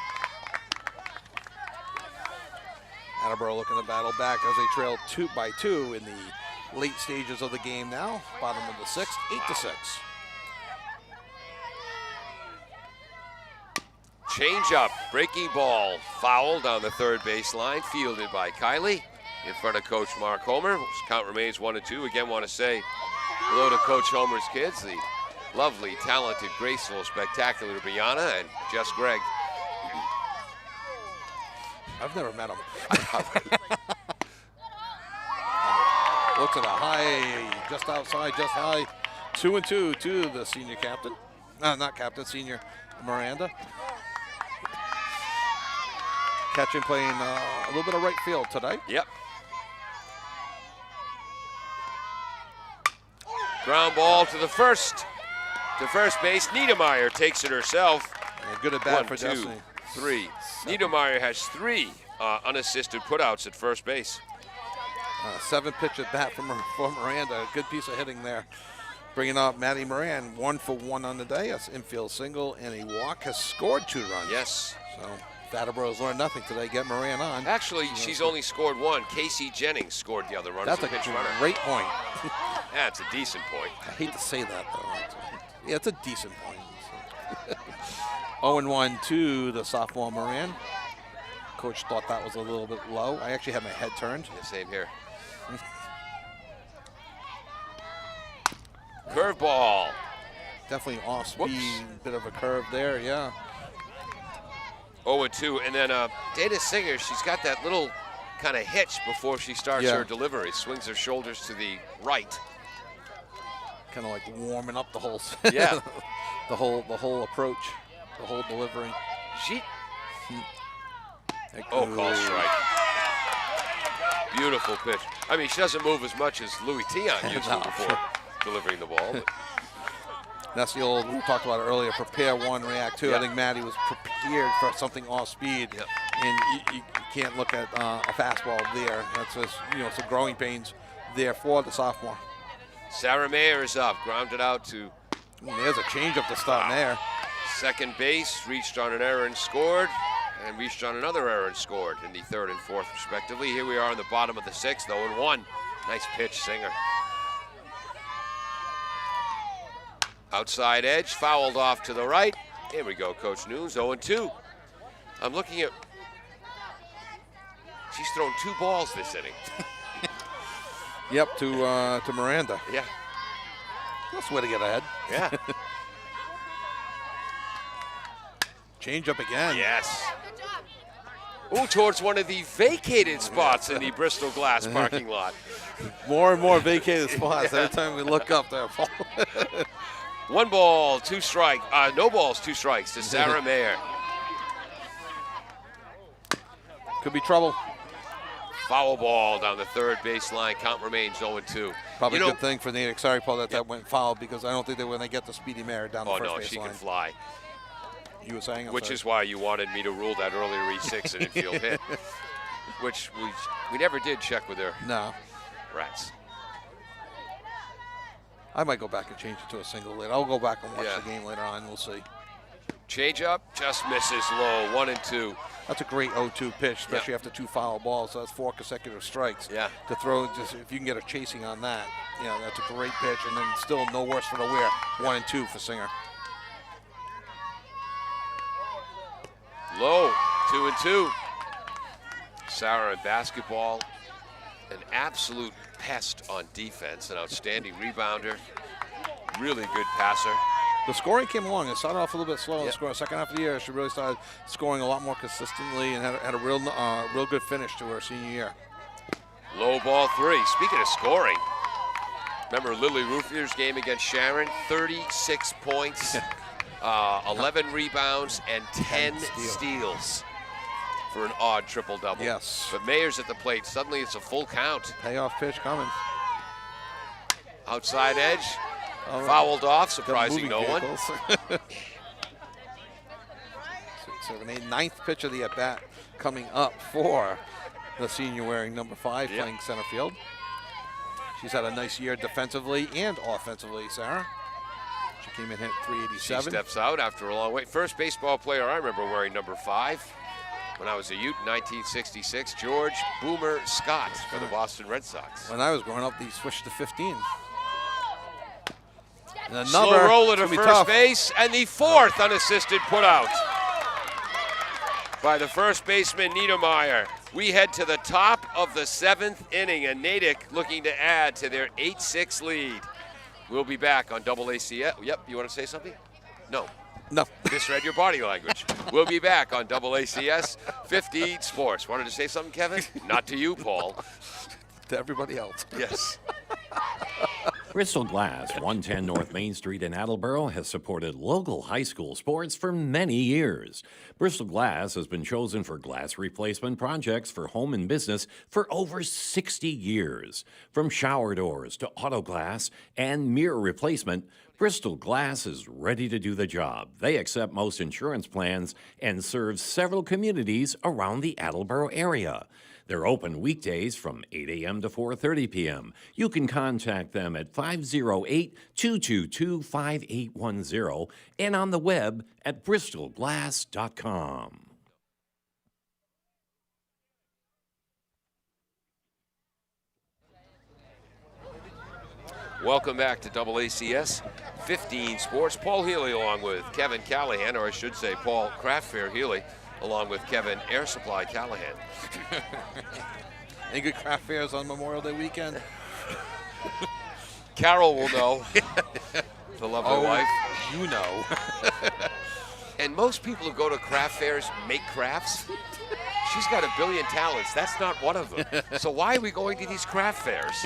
Attleboro looking to battle back as they trail 2-2 in the late stages of the game now. Bottom of the 6th, 8-6. Change up, breaking ball, foul down the third baseline, fielded by Kylie in front of Coach Mark Homer. Count remains 1-2. Again, want to say hello to Coach Homer's kids, the lovely, talented, graceful, spectacular Brianna and Jess Gregg. I've never met him. looks at a high, just outside, just high. 2-2 to the senior captain. Not captain, senior Miranda. Catching, playing a little bit of right field today. Yep. Ground ball to the first. To first base. Niedermeyer takes it herself. Yeah, good at bat 1, for 2, Destiny. 3. Niedermeyer has 3 unassisted putouts at first base. 7 pitch at bat for Miranda. Good piece of hitting there. Bringing up Maddie Moran, 1 for 1 on the day. That's infield single and a walk. Has scored 2 runs. Yes. So Attleboro's learned nothing today. Get Moran on. Actually, she's only scored 1. Casey Jennings scored the other run. That's as a pinch runner. great point. That's a decent point. I hate to say that though. Yeah, it's a decent point. 0-1 to the sophomore Moran. Coach thought that was a little bit low. I actually had my head turned. Yeah, same here. Curveball. Definitely off speed, Whoops. bit of a curve there, yeah. 0-2, and then Dana Singer, she's got that little kind of hitch before she starts her delivery. Swings her shoulders to the right. Kind of like warming up the whole, Yeah. the whole approach, the whole delivery. She. Call strike. Beautiful pitch. I mean, she doesn't move as much as Louis Tion used to before delivering the ball. But. That's the old, we talked about it earlier, prepare 1, react 2. Yep. I think Maddie was prepared for something off speed. Yep. And you can't look at a fastball there. That's just, some growing pains there for the sophomore. Sarah Mayer is up, grounded out to There's a changeup to start there. second base, reached on an error and scored, and reached on another error and scored in the 3rd and 4th, respectively. Here we are in the bottom of the 6th, 0-1. Nice pitch, Singer. Outside edge, fouled off to the right. Here we go, Coach Nunes, 0-2. I'm looking at, she's thrown 2 balls this inning. Yep, to Miranda. Yeah. That's the way to get ahead. Yeah. Changeup again. Yes. Ooh, towards one of the vacated spots in the Bristol Glass parking lot. More and more vacated spots. Every time we look up there. 1 ball, 2 strikes. No balls, 2 strikes to Sarah Mayer. Could be trouble. Foul ball down the 3rd baseline. Count remains 0-2. Probably a good thing for Natick. Sorry, Paul, that went foul because I don't think they're going to get the Speedy Mare down the first baseline. She can fly. You were saying? Which is why you wanted me to rule that earlier E6 an infield hit, which we never did check with their rats. I might go back and change it to a single later. I'll go back and watch the game later on. We'll see. Change up, just misses low, 1-2. That's a great 0-2 pitch, especially after 2 foul balls. So that's 4 consecutive strikes. Yeah. To throw, just if you can get a chasing on that, that's a great pitch. And then still no worse for the wear. 1-2 for Singer. Low, 2-2. Sarah in basketball, an absolute pest on defense, an outstanding rebounder, really good passer. The scoring came along. It started off a little bit slow in the scoring. Second half of the year, she really started scoring a lot more consistently and had a real good finish to her senior year. Low ball 3. Speaking of scoring, remember Lily Roofier's game against Sharon? 36 points, 11 rebounds, and 10 steals for an odd triple-double. Yes. But Mayer's at the plate. Suddenly it's a full count. Payoff pitch coming. Outside edge. Fouled off, surprising no one. 6, 7, 8, 9th pitch of the at-bat coming up for the senior wearing number 5 playing center field. She's had a nice year defensively and offensively, Sarah. She came in hit 387. She steps out after a long wait. First baseball player I remember wearing number 5 when I was a Ute in 1966, George Boomer Scott for the Boston Red Sox. When I was growing up, they switched to 15. Slow roller to first base, and the 4th unassisted putout by the first baseman, Niedermeyer. We head to the top of the 7th inning, and Natick looking to add to their 8-6 lead. We'll be back on AACS. Yep, you want to say something? No. Misread your body language. We'll be back on AACS 50 Sports. Wanted to say something, Kevin? Not to you, Paul. To everybody else. Yes. Bristol Glass, 110 North Main Street in Attleboro, has supported local high school sports for many years. Bristol Glass has been chosen for glass replacement projects for home and business for over 60 years. From shower doors to auto glass and mirror replacement, Bristol Glass is ready to do the job. They accept most insurance plans and serve several communities around the Attleboro area. They're open weekdays from 8 a.m. to 4:30 p.m. You can contact them at 508-222-5810 and on the web at bristolglass.com. Welcome back to AACS 15 Sports. Paul Healy along with Kevin Callahan, or I should say Paul Craftfair Healy, along with Kevin Air Supply Callahan. Any good craft fairs on Memorial Day weekend? Carol will know. The lovely wife. You know. And most people who go to craft fairs make crafts. She's got a billion talents. That's not one of them. So why are we going to these craft fairs?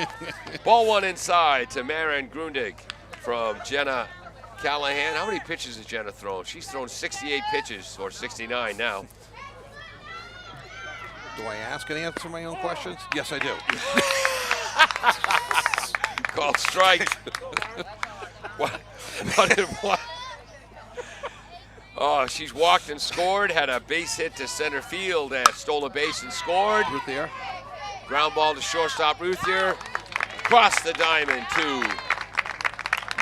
Ball one inside to Maren Grundig from Jenna Callahan. How many pitches has Jenna thrown? She's thrown 68 pitches, or 69 now. Do I ask and answer my own questions? Yes, I do. Called strike. What? Oh, she's walked and scored, had a base hit to center field, and stole a base and scored. Ruthier. Ground ball to shortstop Ruthier. Cross the diamond to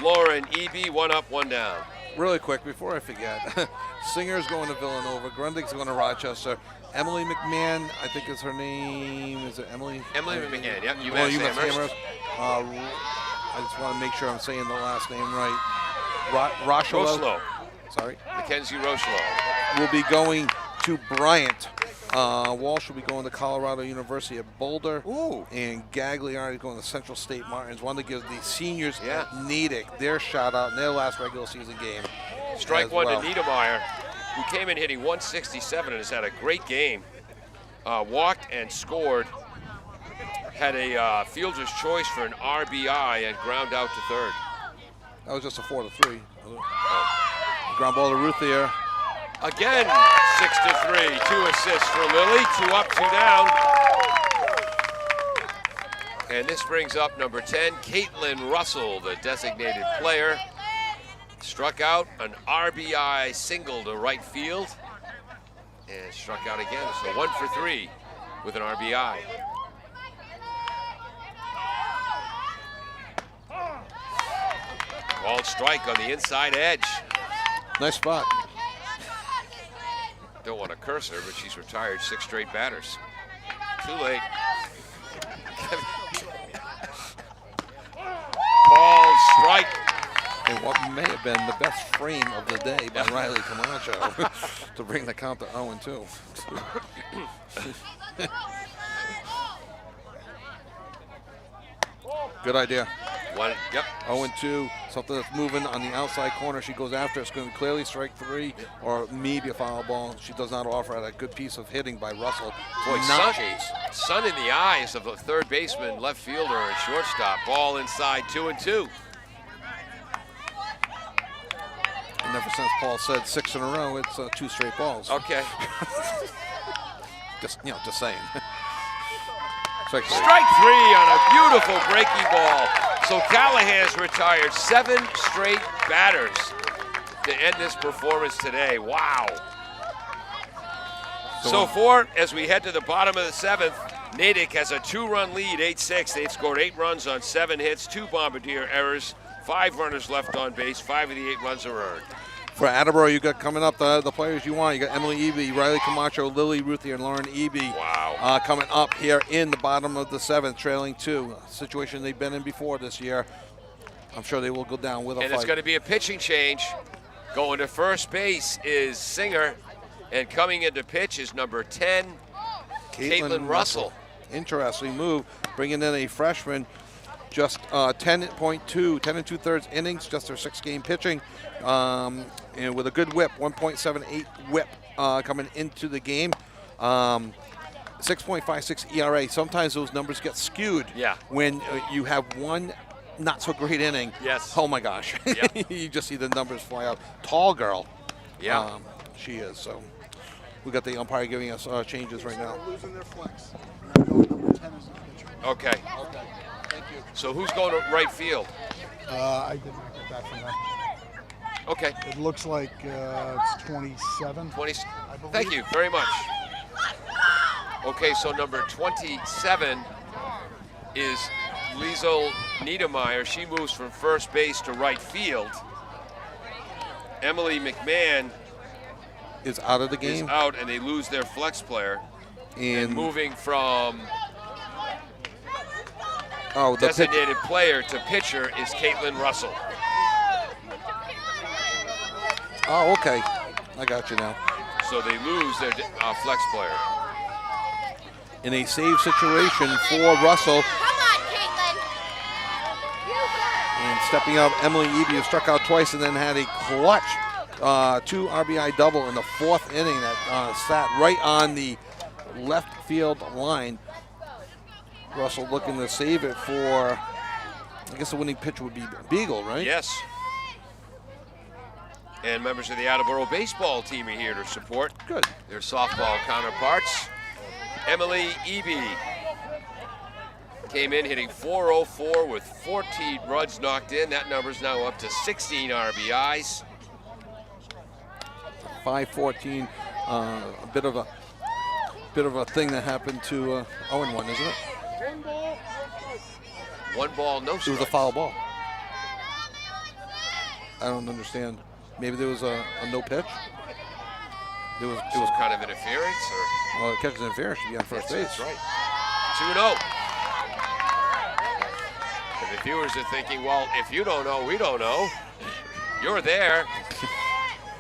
Lauren Eby. One up, one down. Really quick, before I forget, Singer's going to Villanova, Grundig's going to Rochester. Emily McMahon, I think is her name. Is it Emily? Emily McMahon, yep. UMass Amherst. I just want to make sure I'm saying the last name right. Rochelo. Sorry. Mackenzie Rochelo. Will be going to Bryant. Walsh will be going to Colorado University at Boulder. Ooh. And Gagliardi is going to Central State Martins. Want to give the seniors Yeah. at Natick their shout out in their last regular season game. Strike one well. to Niedermeyer, who came in hitting 167 and has had a great game. Walked and scored. Had a fielder's choice for an RBI and ground out to third. That was just a 4-3. Ground ball to Ruthier. Again, 6-3. 2 assists for Lily. 2 up, 2 down. And this brings up number 10, Caitlin Russell, the designated player. Struck out an RBI single to right field. And struck out again. So 1 for 3 with an RBI. Called strike on the inside edge. Nice spot. Don't want to curse her, but she's retired 6 straight batters. Too late. Called strike. And what may have been the best frame of the day by Riley Camacho to bring the count to 0-2. Good idea. Yep. 0-2, something that's moving on the outside corner. She goes after it. It's going to clearly strike 3 or maybe a foul ball. She does not offer it. A good piece of hitting by Russell. Boy, Not sun in the eyes of the third baseman, left fielder, and shortstop. Ball inside, 2-2. And ever since Paul said 6 in a row, it's 2 straight balls. Okay. Just saying. Strike 3 on a beautiful breaking ball. So Callahan's retired 7 straight batters to end this performance today. Wow. So far, as we head to the bottom of the 7th, Natick has a 2-run lead, 8-6. They've scored 8 runs on 7 hits, 2 Bombardier errors, 5 runners left on base. 5 of the 8 runs are earned. For Attleboro, you got coming up the players you want. You got Emily Eby, Riley Camacho, Lily Ruthier, and Lauren Eby. Wow. Coming up here in the bottom of the 7th, trailing 2. A situation they've been in before this year. I'm sure they will go down with a And fight. it's going to be a pitching change. Going to first base is Singer, and coming into pitch is number 10, Caitlin Russell. Interesting move, bringing in a freshman. Just 10 and 2/3 innings, just her 6-game pitching, and with a good whip, 1.78 whip coming into the game. 6.56 ERA. Sometimes those numbers get skewed Yeah. when you have one not so great inning. Yes. Oh my gosh. Yeah. You just see the numbers fly out. Tall girl. Yeah. She is. So we got the umpire giving us changes right now. They're losing their flex. They're going number 10 as the pitcher. Okay. Okay. Thank you. So who's going to right field? I did not get that from them. Okay. It looks like it's 27. 20. I believe. Thank you very much. Okay, so number 27 is Liesel Niedermeyer. She moves from first base to right field. Emily McMahon Is out of the is game. out, and they lose their flex player. And And moving from the pitch. designated player to pitcher is Caitlin Russell. Oh, okay. I got you now. So they lose their flex player. In a save situation for Russell. Come on, Caitlin. And stepping up, Emily Eby, who struck out twice and then had a clutch 2 RBI double in the 4th inning that sat right on the left field line. Russell looking to save it for, I guess the winning pitch would be Beagle, right? Yes. And members of the Attleboro baseball team are here to support Good. their softball counterparts. Emily Eby came in hitting .404 with 14 runs knocked in. That number's now up to 16 RBIs. 5-14, a bit of a thing that happened to 0-1, isn't it? One ball, no It was a strikes. foul ball. I don't understand. Maybe there was a no pitch. It was Some kind of interference, or well, catcher's interference should be on first base. that's right. 2-0. And the viewers are thinking, well, if you don't know, we don't know. You're there,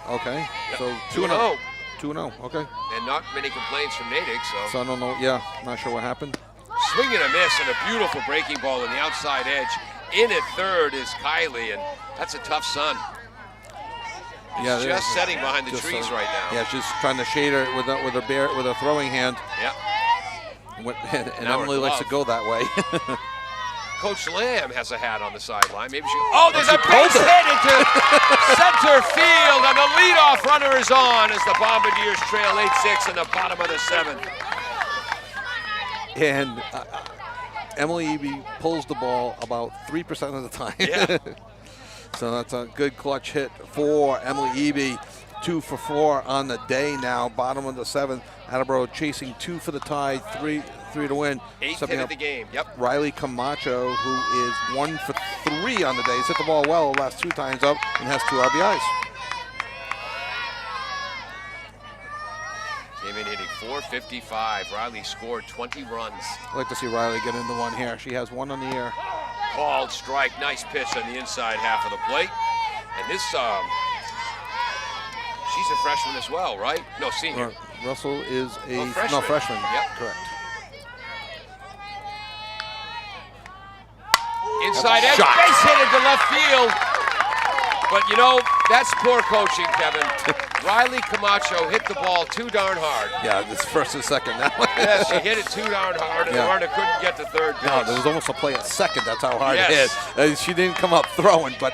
Okay, Yep. so 2-0. 2-0. Okay. and not many complaints from Natick, so. So I don't know. Yeah, not sure what happened. Swing and a miss, and a beautiful breaking ball on the outside edge. In at third is Kylie, and that's a tough sun. Yeah, Just setting behind the just, trees right now. Yeah, she's trying to shade her with a throwing hand, Yep. and Now her Emily likes to glove. go that way. Coach Lamb has a hat on the sideline. Maybe she. Oh, there's she a pulled base it. hit into center field, and the leadoff runner is on as the Bombardiers trail 8-6 in the bottom of the 7th. And Emily Eby pulls the ball about 3% of the time. Yeah. So that's a good clutch hit for Emily Eby. 2 for 4 on the day now. Bottom of the 7th. Attleboro chasing 2 for the tie, 3 to win. 8th Stepping hit of up the game. Yep. Riley Camacho, who is 1 for 3 on the day. He's hit the ball well the last 2 times up and has 2 RBIs. Came in hitting .455. Riley scored 20 runs. I'd like to see Riley get into one here. She has 1 on the air. Called strike. Nice pitch on the inside half of the plate. And this, she's a freshman as well, right? No, senior. Russell is a Oh, freshman. Yep. Correct. Inside edge, Shot. base hit into left field. But you know, that's poor coaching, Kevin. Riley Camacho hit the ball too darn hard. Yeah, this first and second now. Yes, she hit it too darn hard, and Yeah. the runner couldn't get to third base. No, there was almost a play at second. That's how hard Yes. it hit. She didn't come up throwing, but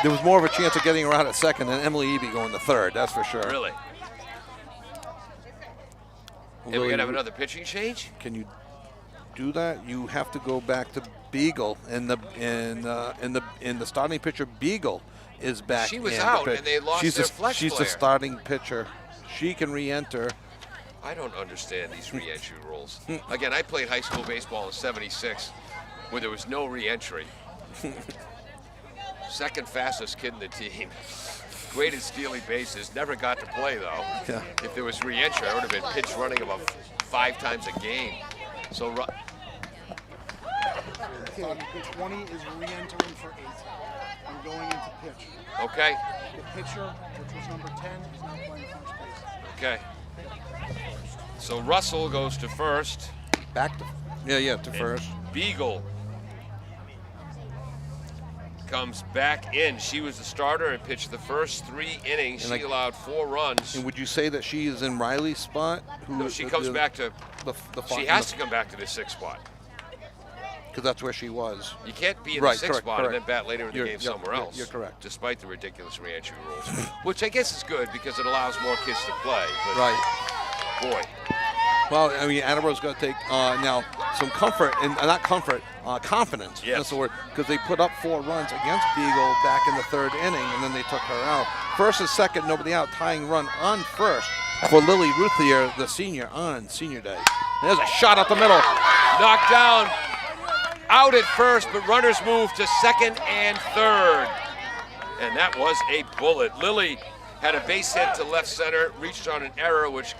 there was more of a chance of getting her out at second than Emily Eby going to third. That's for sure. Really? And we gotta have another pitching change? Can you do that? You have to go back to Beagle, and the starting pitcher Beagle is back. She was in to out, pitch. and they lost she's their the, flex She's player. the starting pitcher. She can re-enter. I don't understand these re-entry rules. Again, I played high school baseball in '76 where there was no re-entry. Second fastest kid in the team. Great at stealing bases. Never got to play, though. Yeah. If there was re-entry, I would have been pitch running about 5 times a game. So, Okay, pitch 20 is re-entering for 8. I'm going into pitch. okay, The pitcher, which was number 10, is now playing first base. okay. So Russell goes to first. Back to to first. Beagle comes back in. She was the starter and pitched the first 3 innings. And She allowed 4 runs. And would you say that she is in Riley's spot? No, she comes back to. The She has to come back to the 6th spot. because that's where she was. You can't be in Right, the sixth correct, spot and correct. then bat later in the game somewhere else. You're correct. Despite the ridiculous reentry rules, which I guess is good because it allows more kids to play. But boy. Well, I mean, Attleboro's going to take now some comfort, and not comfort, confidence. Yes. That's the word, because they put up 4 runs against Beagle back in the 3rd inning, and then they took her out. First and second, nobody out, tying run on first for Lily Ruthier, the senior, on senior day. And there's a shot up the middle. Knocked down, out at first, but runners moved to second and third. And that was a bullet. Lily had a base hit to left center, reached on an error, which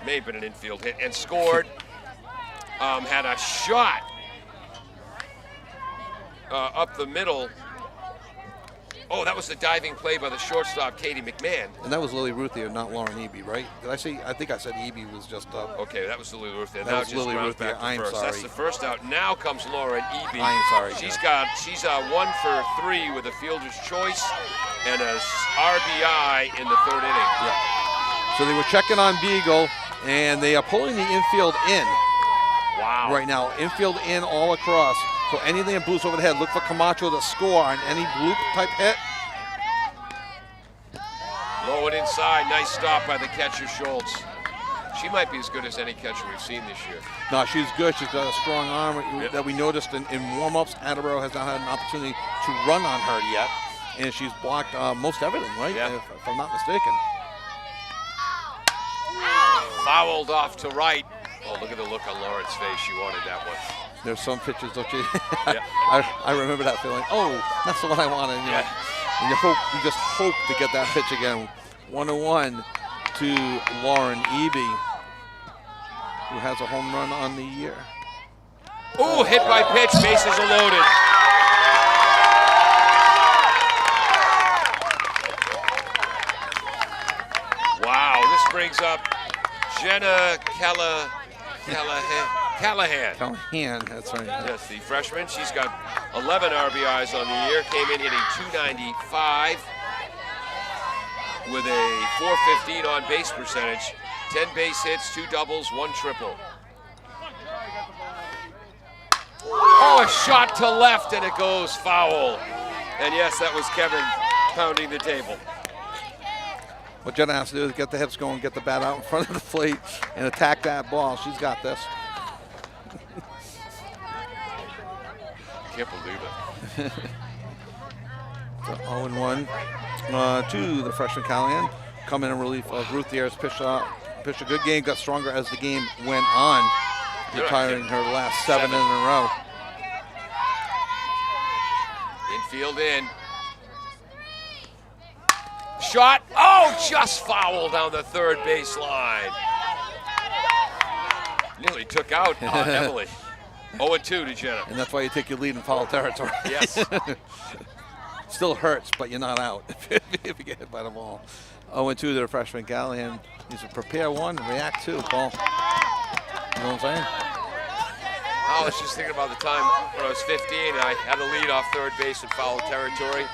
may have been an infield hit, and scored. Had a shot up the middle. Oh, that was the diving play by the shortstop, Katie McMahon. And that was Lily Ruthier, not Lauren Eby, right? Did I say? I think I said Eby was just up. Okay, that was Lily Ruthier. That Now was it just Lily grounds Ruthier. back to I'm first. sorry. That's the first out. Now comes Lauren Eby. I'm sorry, She's Jen. got 1 for 3 with a fielder's choice and a RBI in the 3rd inning. Yeah. So they were checking on Beagle, and they are pulling the infield in. Wow. Right now, infield in all across. So anything that blues over the head, look for Camacho to score on any bloop type hit. Low and inside, nice stop by the catcher Schultz. She might be as good as any catcher we've seen this year. No, she's good. She's got a strong arm Yep. that we noticed in warm-ups. Attleboro has not had an opportunity to run on her yet, and she's blocked most everything, right? Yeah. If I'm not mistaken. Fouled off to right. Oh, look at the look on Lauren's face. She wanted that one. There's some pitches, don't you? Yeah. I remember that feeling. Oh, that's the one I wanted. You know. Yeah. And you just hope to get that pitch again. 1-1 to Lauren Eby, who has a home run on the year. Ooh, hit by pitch, bases are loaded. Wow, this brings up Jenna Callahan. Callahan, that's right. Yes, the freshman. She's got 11 RBIs on the year, came in hitting .295 with a .415 on base percentage, 10 base hits, 2 doubles, 1 triple. Oh, a shot to left and it goes foul. And yes, that was Kevin pounding the table. What Jenna has to do is get the hips going, get the bat out in front of the plate, and attack that ball. She's got this. Can't believe it. So 0-1 to the freshman Callahan. Come in relief of Ruth Ayers. Pitched a good game, got stronger as the game went on, retiring her last 7 in a row. Infield in. Shot. Oh, just foul down the third base line. Nearly took out Emily. 0-2 to Jenna. And that's why you take your lead in foul territory. Yes. Still hurts, but you're not out if you get hit by the ball. 0-2 to the freshman Callahan. He's a prepare 1, react 2, Paul. You know what I'm saying? I was just thinking about the time when I was 15. I had a lead off third base in foul territory.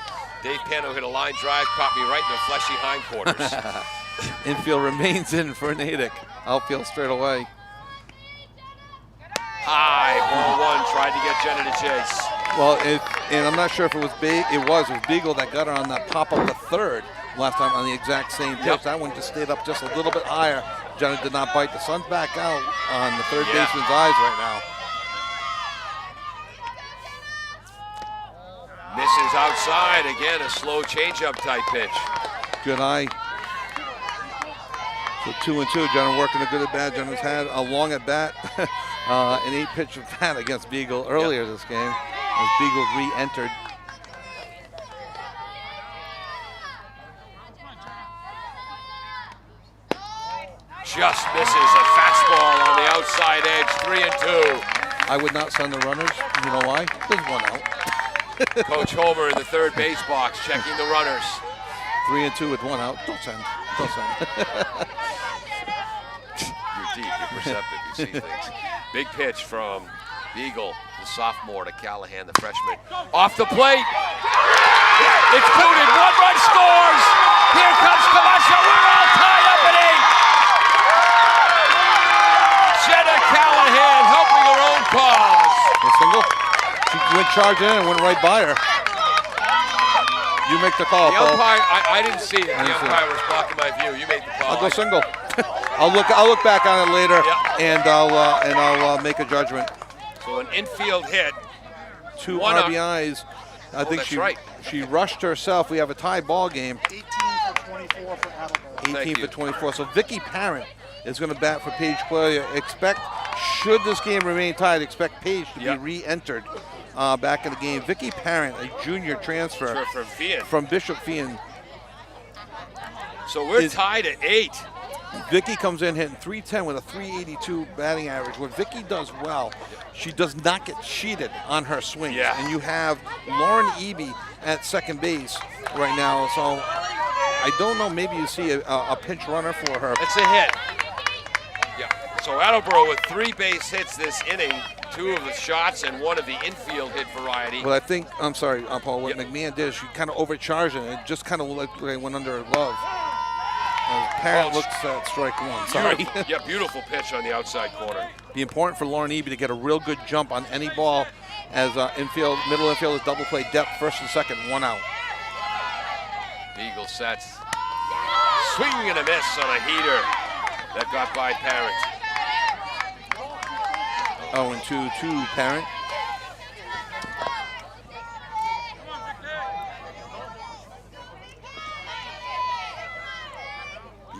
Dave Pano hit a line drive, caught me right in the fleshy hindquarters. Infield remains in for Natick. Outfield straight away. High, ball 1, tried to get Jenna to chase. Well, and I'm not sure if it was it was Beagle that got her on that pop up the third last time on the exact same pitch. Yep. That one just stayed up just a little bit higher. Jenna did not bite. The sun's back out on the third Yeah. baseman's eyes right now. Misses outside, again, a slow changeup type pitch. Good eye. So 2-2. Jenna working a good at bat. Jenna's had a long at bat, an 8-pitch at bat against Beagle earlier this game as Beagle re-entered. Just misses a fastball on the outside edge, 3-2. I would not send the runners. You know why? There's one out. Coach Homer in the third base box checking the runners. 3-2 with 1 out. Don't send. Don't send. You're deep, you're perceptive, you see things. Big pitch from Beagle, the sophomore, to Callahan, the freshman. Off the plate. It's booted, 1 run scores. Here comes Camacho, we're all tied up at 8. Jenna Callahan helping her own cause. A single? went charging in and went right by her. You make the call, The Paul. umpire, I didn't see it. The didn't see it. umpire was blocking my view. You made the call. I'll go single. I'll look back on it later, Yeah. and I'll make a judgment. So an infield hit. 2 One up. RBIs. I think that's she right. she rushed herself. We have a tie ball game. 18 for 24 for Attleboro. 18 you. for 24. So Vicky Parent is going to bat for Paige Quillia. Should this game remain tied, expect Paige to Yep. be re-entered back in the game. Vicky Parent, a junior transfer From Fian. from Bishop Fian. So we're is- tied at 8. Vicky comes in hitting .310 with a .382 batting average. What Vicky does well, she does not get cheated on her swings. Yeah. And you have Lauren Eby at second base right now. So I don't know, maybe you see a pinch runner for her. It's a hit. Yeah. So Attleboro with 3 base hits this inning, 2 of the shots and 1 of the infield hit variety. But I think, I'm sorry, Paul, what Yep. McMahon did is she kind of overcharged it. And it just kind of looked like it went under her glove. Parent Oh, looks at strike 1. Sorry. Beautiful, yeah, beautiful pitch on the outside corner. Be important for Lauren Eby to get a real good jump on any ball as middle infield is double play depth, first and second, 1 out. Eagle sets. Swing and a miss on a heater that got by Parent. 0-2 to Parent.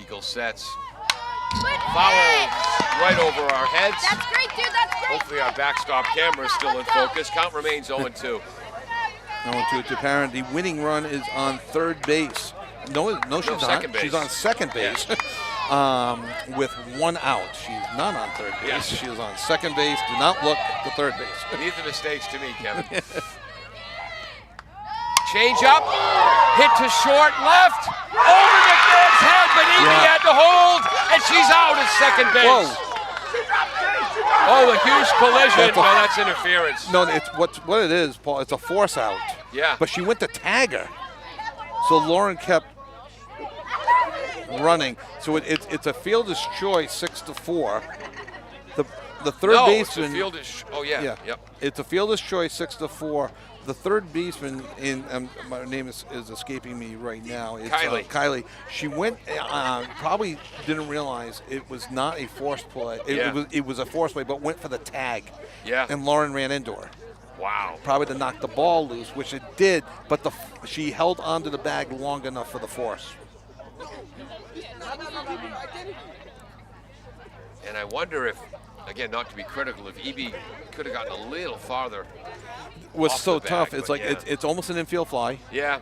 Eagle sets. Foul right over our heads. That's great, dude. That's great. Hopefully our backstop camera is still in focus. Count remains 0-2. 0-2 to Parent. The winning run is on third base. No, she's not. second base. She's on second base with 1 out. She's not on third base. Yes. She is on second base. Do not look to third base. These are mistakes to me, Kevin. Change up, hit to short left, over McMahon's head, but Eby had to hold, and she's out at second base. Whoa. Oh, a huge collision. No, that's interference. No, it's what it is, Paul. It's a force out. Yeah. But she went to tag her. So Lauren kept running. So it's a fielder's choice, 6-4. The third No, baseman. it's a fielder's. Oh yeah. Yeah. Yep. It's a fielder's choice, 6-4. The third baseman my name is escaping me right now. It's Kylie. Kylie. She went. Probably didn't realize it was not a force play. It was a force play, but went for the tag. Yeah. And Lauren ran into her. Wow. Probably to knock the ball loose, which it did. But she held onto the bag long enough for the force. And I wonder if, again, not to be critical, if Eby could have gotten a little farther. Was off so the bag, tough. It's but like yeah. it's almost an infield fly. Yeah.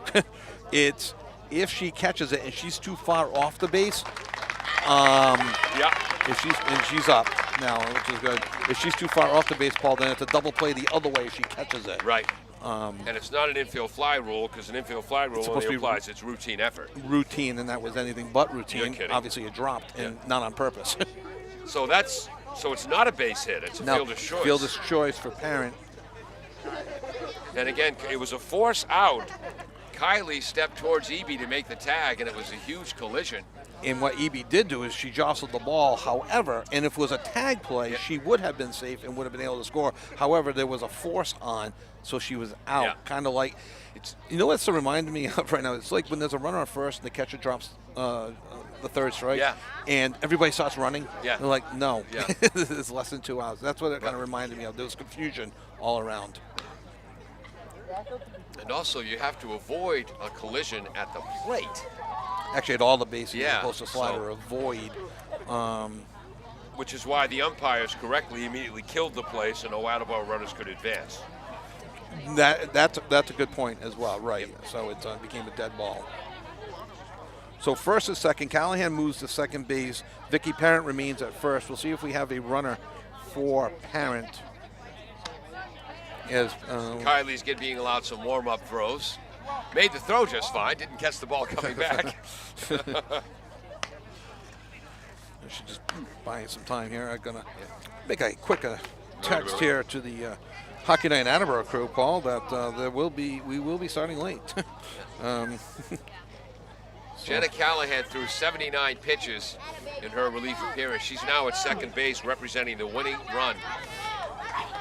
It's if she catches it and she's too far off the base. Yeah. If she's up now, which is good. If she's too far off the base, Paul, then it's a double play the other way if she catches it. Right. And it's not an infield fly rule, because an infield fly rule supposed only to be applies its routine effort. Routine, and that was anything but routine. You're kidding. Obviously, it dropped, and not on purpose. So it's not a base hit. It's a No, fielder's choice. fielder's choice for Parent. And again, it was a force out. Kylie stepped towards Eby to make the tag, and it was a huge collision. And what Eby did do is she jostled the ball. However, and if it was a tag play, she would have been safe and would have been able to score. However, there was a force on, so she was out. Yeah. Kind of like, you know what's reminding me of right now? It's like when there's a runner on first and the catcher drops the third strike, Yeah. and everybody starts running. Yeah. They're like, no, Yeah. this is less than 2 hours. That's what it kind of reminded me of. There was confusion all around. And also, you have to avoid a collision at the plate. Actually, at all the bases, Yeah, supposed to slide so- or avoid. Which is why the umpires correctly immediately killed the play so no Attleboro runners could advance. That's a good point as well, right? So it became a dead ball. So first and second, Callahan moves to second base. Vicky Parent remains at first. We'll see if we have a runner for Parent. As Kylie's being allowed some warm-up throws. Made the throw just fine, didn't catch the ball coming back. she's just buying some time here. I'm gonna make a quick text here to the Hockey Night in Attleboro crew, Paul, that we will be starting late. Jenna Callahan threw 79 pitches in her relief appearance. She's now at second base representing the winning run.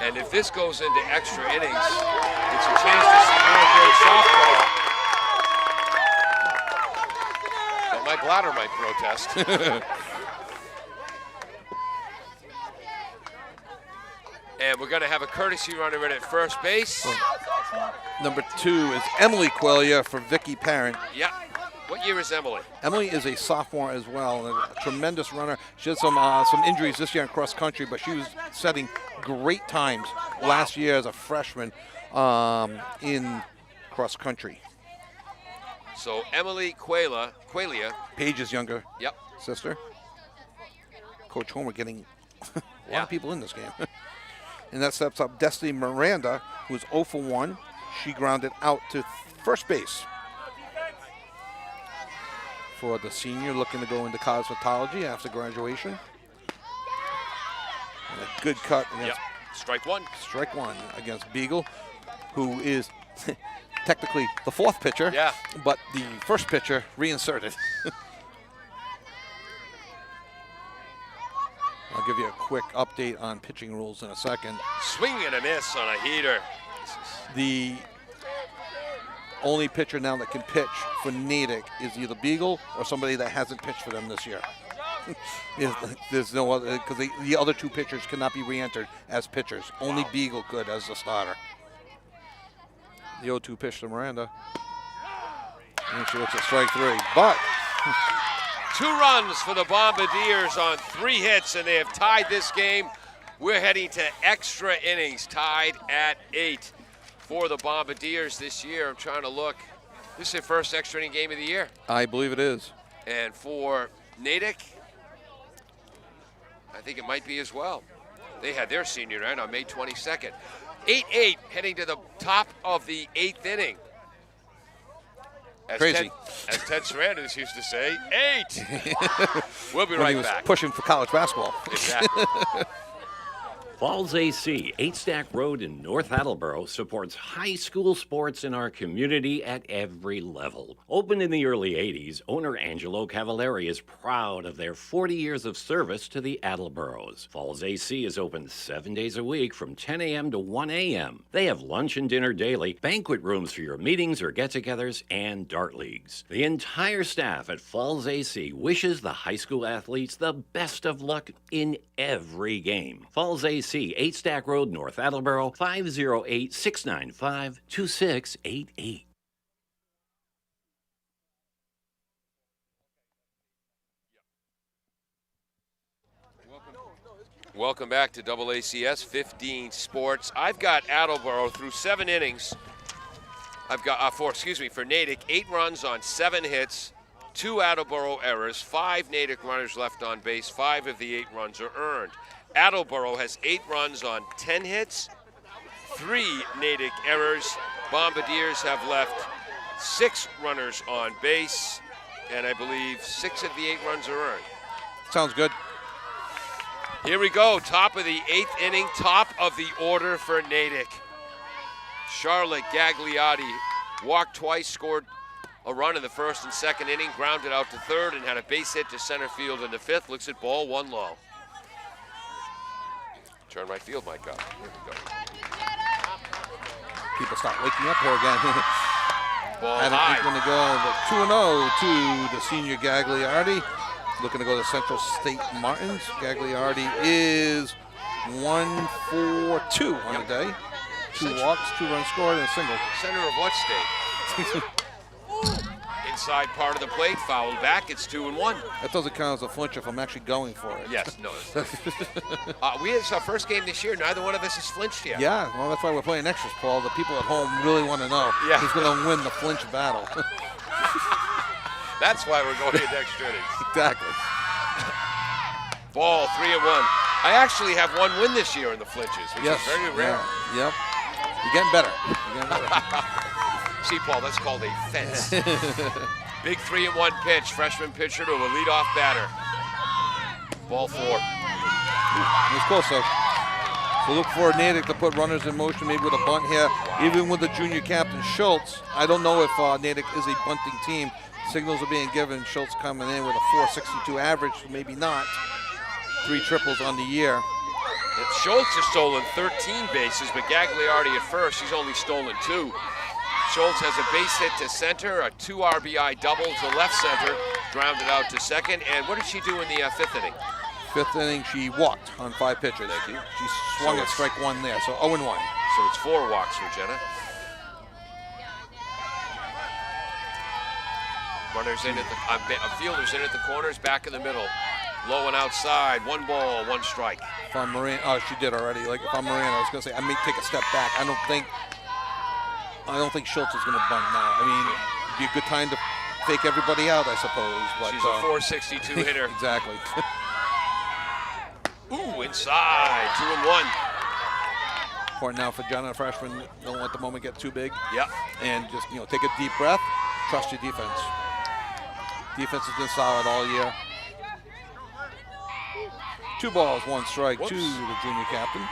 And if this goes into extra innings, it's a chance to see more great softball. But my bladder might protest. And we're going to have a courtesy runner in at first base. Number 2 is Emily Quellia for Vicky Parent. Yeah. What year is Emily? Emily is a sophomore as well, and a tremendous runner. She had some injuries this year in cross country, but she was setting great times last year as a freshman in cross country. So Emily Quellia. Paige's younger Yep. sister. Coach Homer getting a lot of people in this game. And that steps up Destiny Miranda, who's 0 for 1. She grounded out to first base. For the senior looking to go into cosmetology after graduation. And a good cut against Strike one. strike one against Beagle, who is technically the 4th pitcher, but the first pitcher reinserted. I'll give you a quick update on pitching rules in a second. Swing and a miss on a heater. The only pitcher now that can pitch for Natick is either Beagle or somebody that hasn't pitched for them this year. There's no other, because the other 2 pitchers cannot be re-entered as pitchers. Only Beagle could as the starter. The 0-2 pitch to Miranda. And she looks at strike 3. But 2 runs for the Bombardiers on 3 hits, and they have tied this game. We're heading to extra innings, tied at 8 for the Bombardiers this year. I'm trying to look. This is their first extra inning game of the year. I believe it is. And for Natick, I think it might be as well. They had their senior night on May 22nd. 8-8, heading to the top of the 8th inning. As Crazy. As Ted Sarandon used to say, 8. We'll be When he right was back. pushing for college basketball. Exactly. Falls AC, 8 Stack Road in North Attleboro, supports high school sports in our community at every level. Opened in the early 80s, owner Angelo Cavallari is proud of their 40 years of service to the Attleboros. Falls AC is open 7 days a week from 10 a.m. to 1 a.m. They have lunch and dinner daily, banquet rooms for your meetings or get-togethers, and dart leagues. The entire staff at Falls AC wishes the high school athletes the best of luck in every game. Falls AC, 8 Stack Road, North Attleboro, 508-695-2688. Welcome back to AACS 15 Sports. I've got Attleboro through 7 innings. I've got, for Natick, 8 runs on 7 hits, 2 Attleboro errors, 5 Natick runners left on base, 5 of the 8 runs are earned. Attleboro has 8 runs on 10 hits, 3 Natick errors. Bombardiers have left 6 runners on base, and I believe 6 of the 8 runs are earned. Sounds good. Here we go, top of the 8th inning, top of the order for Natick. Charlotte Gagliotti walked twice, scored a run in the 1st and 2nd inning, grounded out to 3rd, and had a base hit to center field in the 5th. Looks at ball 1 low. Turn my field mic up. Here we go. People start waking up here again. Ball Going high. to go 2-0 to the senior Gagliardi. Looking to go to Central State Martins. Gagliardi is 1 for 2 on the day. 2 walks, 2 runs scored, and a single. Center of what state? Inside part of the plate, fouled back. It's 2-1. That doesn't count as a flinch if I'm actually going for it. Yes, no. It's our first game this year. Neither one of us has flinched yet. Yeah, well, that's why we're playing extras, Paul. The people at home really want to know who's going to win the flinch battle. That's why we're going into extra innings. Exactly. Ball 3-1. I actually have 1 win this year in the flinches, which is very rare. Yeah. Yep. You're getting better. See, Paul, that's called a fence. Big 3-1 pitch. Freshman pitcher to a leadoff batter. Ball 4. It was close, though. So look for Natick to put runners in motion, maybe with a bunt here. Even with the junior captain, Schultz. I don't know if Natick is a bunting team. Signals are being given. Schultz coming in with a .462 average, maybe not. 3 triples on the year. Schultz has stolen 13 bases, but Gagliardi at first, he's only stolen 2. Schultz has a base hit to center, a 2 RBI double to left center, grounded out to second. And what did she do in the 5th inning? 5th inning, she walked on 5 pitches. Thank you. She swung at strike 1 there, so 0-1. So it's 4 walks for Jenna. Runners in at the fielders in at the corners, back in the middle. Low and outside, 1 ball, 1 strike. If I'm Moran, oh, she did already. Like if I'm Moran, I was gonna say I may take a step back. I don't think Schultz is gonna bunt now. I mean, it'd be a good time to fake everybody out, I suppose. But she's a 462 hitter. Exactly. Ooh, inside, 2-1. Important now for Jenna, freshman. Don't let the moment get too big. Yep. And just take a deep breath. Trust your defense. Defense has been solid all year. 2 balls, 1 strike to the junior captain.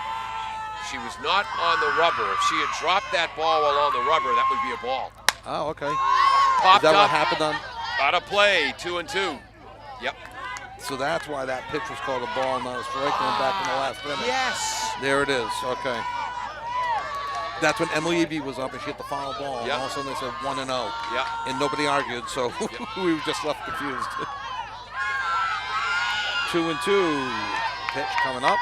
She was not on the rubber. If she had dropped that ball while on the rubber, that would be a ball. Oh, okay. Popped Is that up, what happened on? Out of play, 2-2. Yep. So that's why that pitch was called a ball, not a strike, going back in the last inning. Yes. There it is. Okay. That's when Emily Eby was up and she hit the foul ball. Yep. And all of a sudden they said 1-0. Yep. And nobody argued, so we were just left confused. 2-2. Pitch coming up.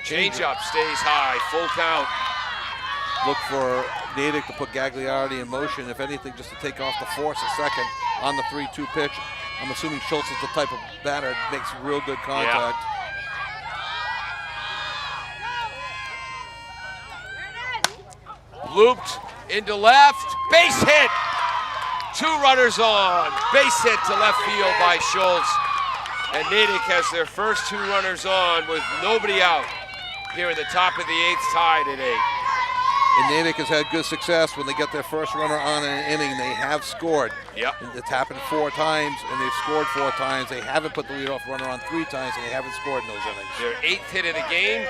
Change up, stays high, full count. Look for Natick to put Gagliardi in motion, if anything, just to take off the force a second on the 3-2 pitch. I'm assuming Schultz is the type of batter that makes real good contact. Looped into left, base hit. 2 runners on, base hit to left field by Schultz. And Natick has their first 2 runners on with nobody out here in the top of the 8th, tied at 8. And Natick has had good success when they get their first runner on in an inning. They have scored. Yep. It's happened 4 times, and they've scored 4 times. They haven't put the leadoff runner on 3 times, and they haven't scored in those innings. Their 8th hit of the game.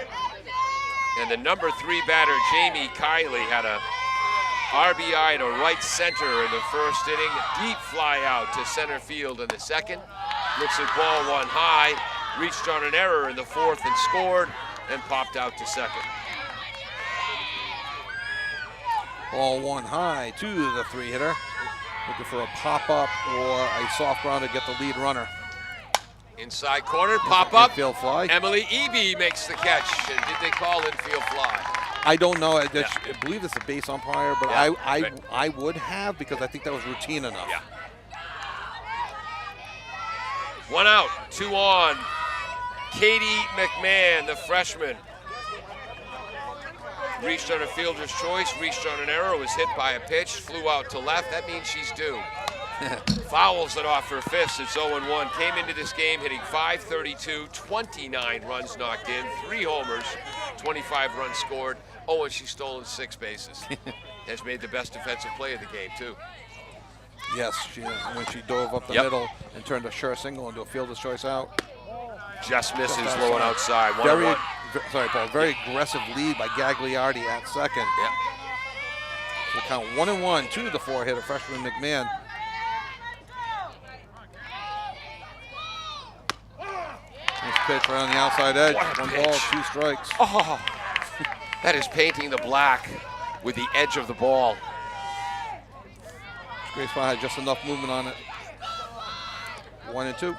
And the number 3 batter, Jamie Kiley, had a RBI to right center in the first inning. Deep fly out to center field in the second. Looks at ball 1 high. Reached on an error in the 4th and scored, and popped out to second. Ball 1 high to the 3-hitter. Looking for a pop-up or a soft ground to get the lead runner. Inside corner, pop up. Infield fly. Emily Eby makes the catch. And did they call infield fly? I don't know. I believe it's a base umpire, but Yeah, I would have, because I think that was routine enough. Yeah. 1 out, 2 on. Katie McMahon, the freshman. Reached on a fielder's choice, reached on an error, was hit by a pitch, flew out to left. That means she's due. Fouls it off her fists. It's 0-1. Came into this game hitting .532, 29 runs knocked in, 3 homers, 25 runs scored. Oh, and she's stolen 6 bases. Has made the best defensive play of the game, too. Yes, when she dove up the middle and turned a sure single into a fielder's choice out. Just misses low and outside. 1-1. Sorry, Paul. Very aggressive lead by Gagliardi at second. Yep. So count 1-1 to the 4-hitter, freshman McMahon. Nice pitch right on the outside edge. What a 1 pitch. ball, 2 strikes. Oh, that is painting the black with the edge of the ball. Great spot, had just enough movement on it. 1-2.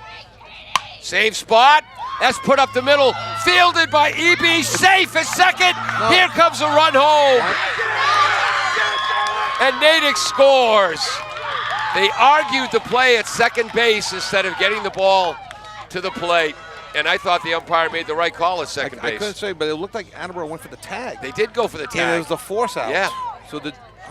Save spot. That's put up the middle. Fielded by Eby. Safe at second. No. Here comes a run home. And Natick scores. They argued the play at second base instead of getting the ball to the plate. And I thought the umpire made the right call at second I base. couldn't say, but it looked like Attleboro went for the tag. They did go for the And it tag. was the force out. Yeah. So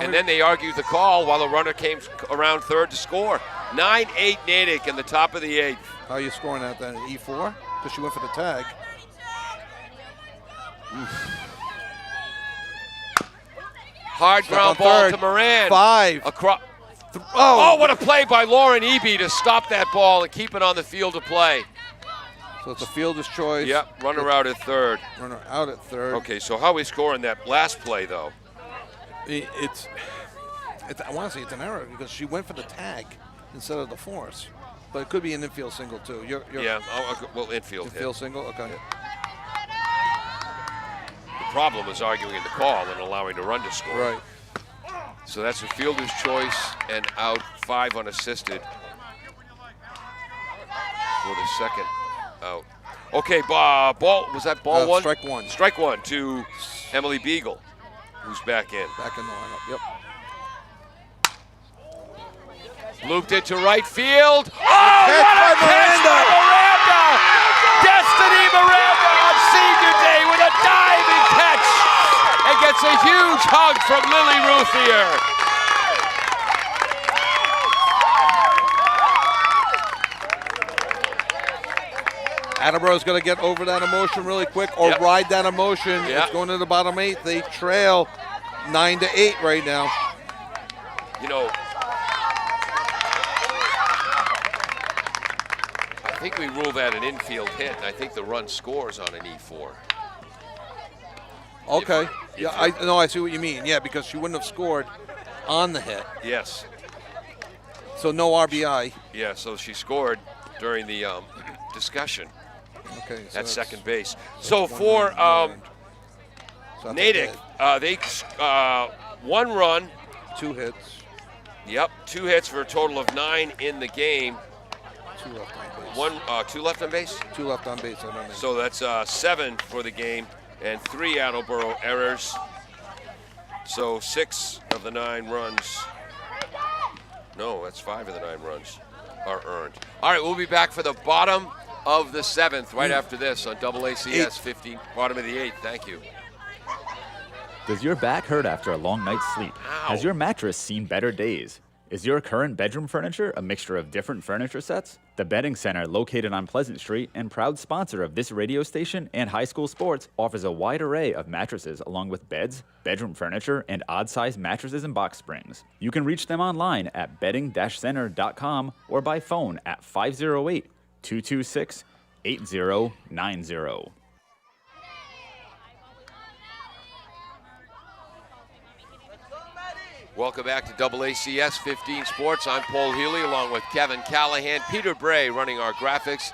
And then they argued the call while the runner came around third to score. 9-8 Natick in the top of the 8th. How are you scoring that then? E4? Because she went for the tag. Hard Step ground on ball third. to Moran. 5. Across. Oh, what a play by Lauren Eby to stop that ball and keep it on the field of play. So it's a fielder's choice. Yep, runner out at third. Runner out at third. Okay, so how are we scoring that last play, though? It's I want to say it's an error because she went for the tag instead of the force. But it could be an infield single, too. Yeah, well, infield hit. Infield single? Okay. problem was arguing the call and allowing the run to score. Right. So that's a fielder's choice and out, 5 unassisted for the second out. Okay, ball, was that ball one? Strike one. Strike one to Emily Beagle, who's back in. Back in the lineup, yep. Looped it to right field. Oh, Catch what a by catch by Miranda! Destiny Miranda on senior day with a diving catch and gets a huge hug from Lily Ruthier. Attleboro's going to get over that emotion really quick or Yep. ride that emotion. Yep. It's going to the bottom 8. They trail 9-8 right now. You know, I think we rule that an infield hit, and I think the run scores on an E4. Okay. If Yeah, I see what you mean. Yeah, because she wouldn't have scored on the hit. Yes. So no RBI. Yeah, so she scored during the discussion Okay. So at that's second base. So for So that's Natick, they 1 run. 2 hits, Yep, 2 hits for a total of 9 in the game. 2 left on base. 2 left on base. 2 left on base. I don't know. So that's 7 for the game and 3 Attleboro errors. So 6 of the 9 runs. No, that's 5 of the 9 runs are earned. All right, we'll be back for the bottom of the 7th right after this on AACS 15, bottom of the 8th. Thank you. Does your back hurt after a long night's sleep? Ow. Has your mattress seen better days? Is your current bedroom furniture a mixture of different furniture sets? The Bedding Center, located on Pleasant Street and proud sponsor of this radio station and high school sports, offers a wide array of mattresses along with beds, bedroom furniture, and odd-sized mattresses and box springs. You can reach them online at bedding-center.com or by phone at 508-226-8090. Welcome back to AACS 15 Sports. I'm Paul Healy along with Kevin Callahan, Peter Bray running our graphics.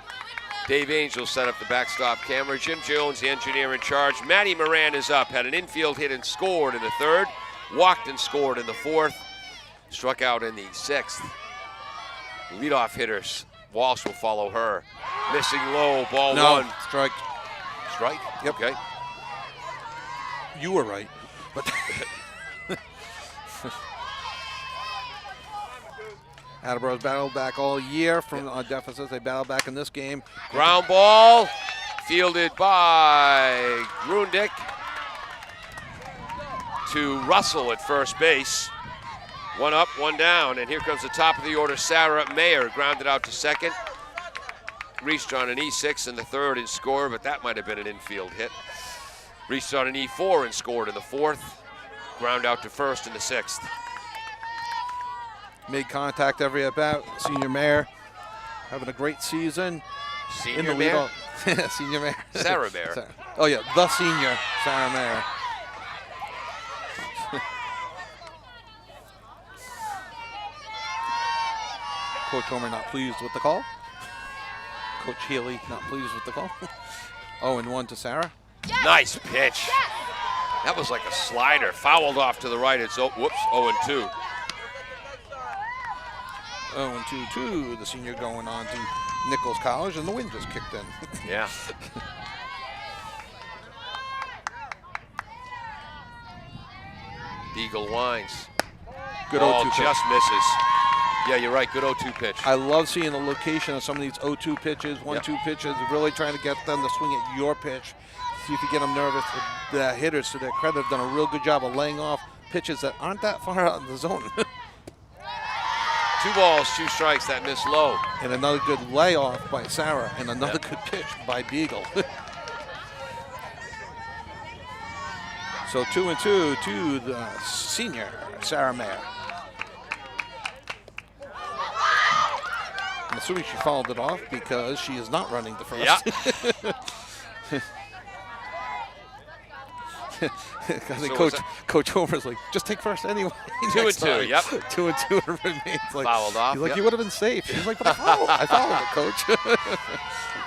Dave Angel set up the backstop camera. Jim Jones, the engineer in charge. Matty Moran is up, had an infield hit and scored in the 3rd. Walked and scored in the 4th. Struck out in the 6th. Leadoff hitters. Walsh will follow her. Missing low, ball 1. Strike. Strike? Yep. Okay. You were right. But Attleboro's battled back all year from deficits. They battled back in this game. Ground ball, fielded by Grundick to Russell at first base. 1 up, 1 down, and here comes the top of the order, Sarah Mayer, grounded out to second. Reached on an E6 in the 3rd and scored, but that might have been an infield hit. Reached on an E4 and scored in the 4th. Ground out to first in the 6th. Made contact every at bat. Senior Mayer having a great season. Senior Mayer? Senior Mayer. Sarah Mayer. Sarah. Oh yeah, the senior Sarah Mayer. Coach Homer not pleased with the call. Coach Healy not pleased with the call. 0-1 to Sarah. Nice pitch. That was like a slider. Fouled off to the right. It's, whoops, 0-2. 0-2-2. The senior going on to Nichols College, and the wind just kicked in. Yeah. Beagle winds. Good Ball 0-2 pitch. just misses. Yeah, you're right. Good 0-2 pitch. I love seeing the location of some of these 0-2 pitches, 1-2 pitches, really trying to get them to swing at your pitch. See if you get them nervous. The hitters, to their credit, have done a real good job of laying off pitches that aren't that far out in the zone. 2 balls, 2 strikes. That missed low. And another good layoff by Sarah, and another good pitch by Beagle. So 2-2 to the senior, Sarah Mayer. I'm assuming she fouled it off because she is not running the first. Yeah. I think Coach Homer's like, just take first anyway. 2-2, yep. 2-2 remains. Like, Fouled off, He's like, yep. you would have been safe. He's like, but I fouled it, Coach.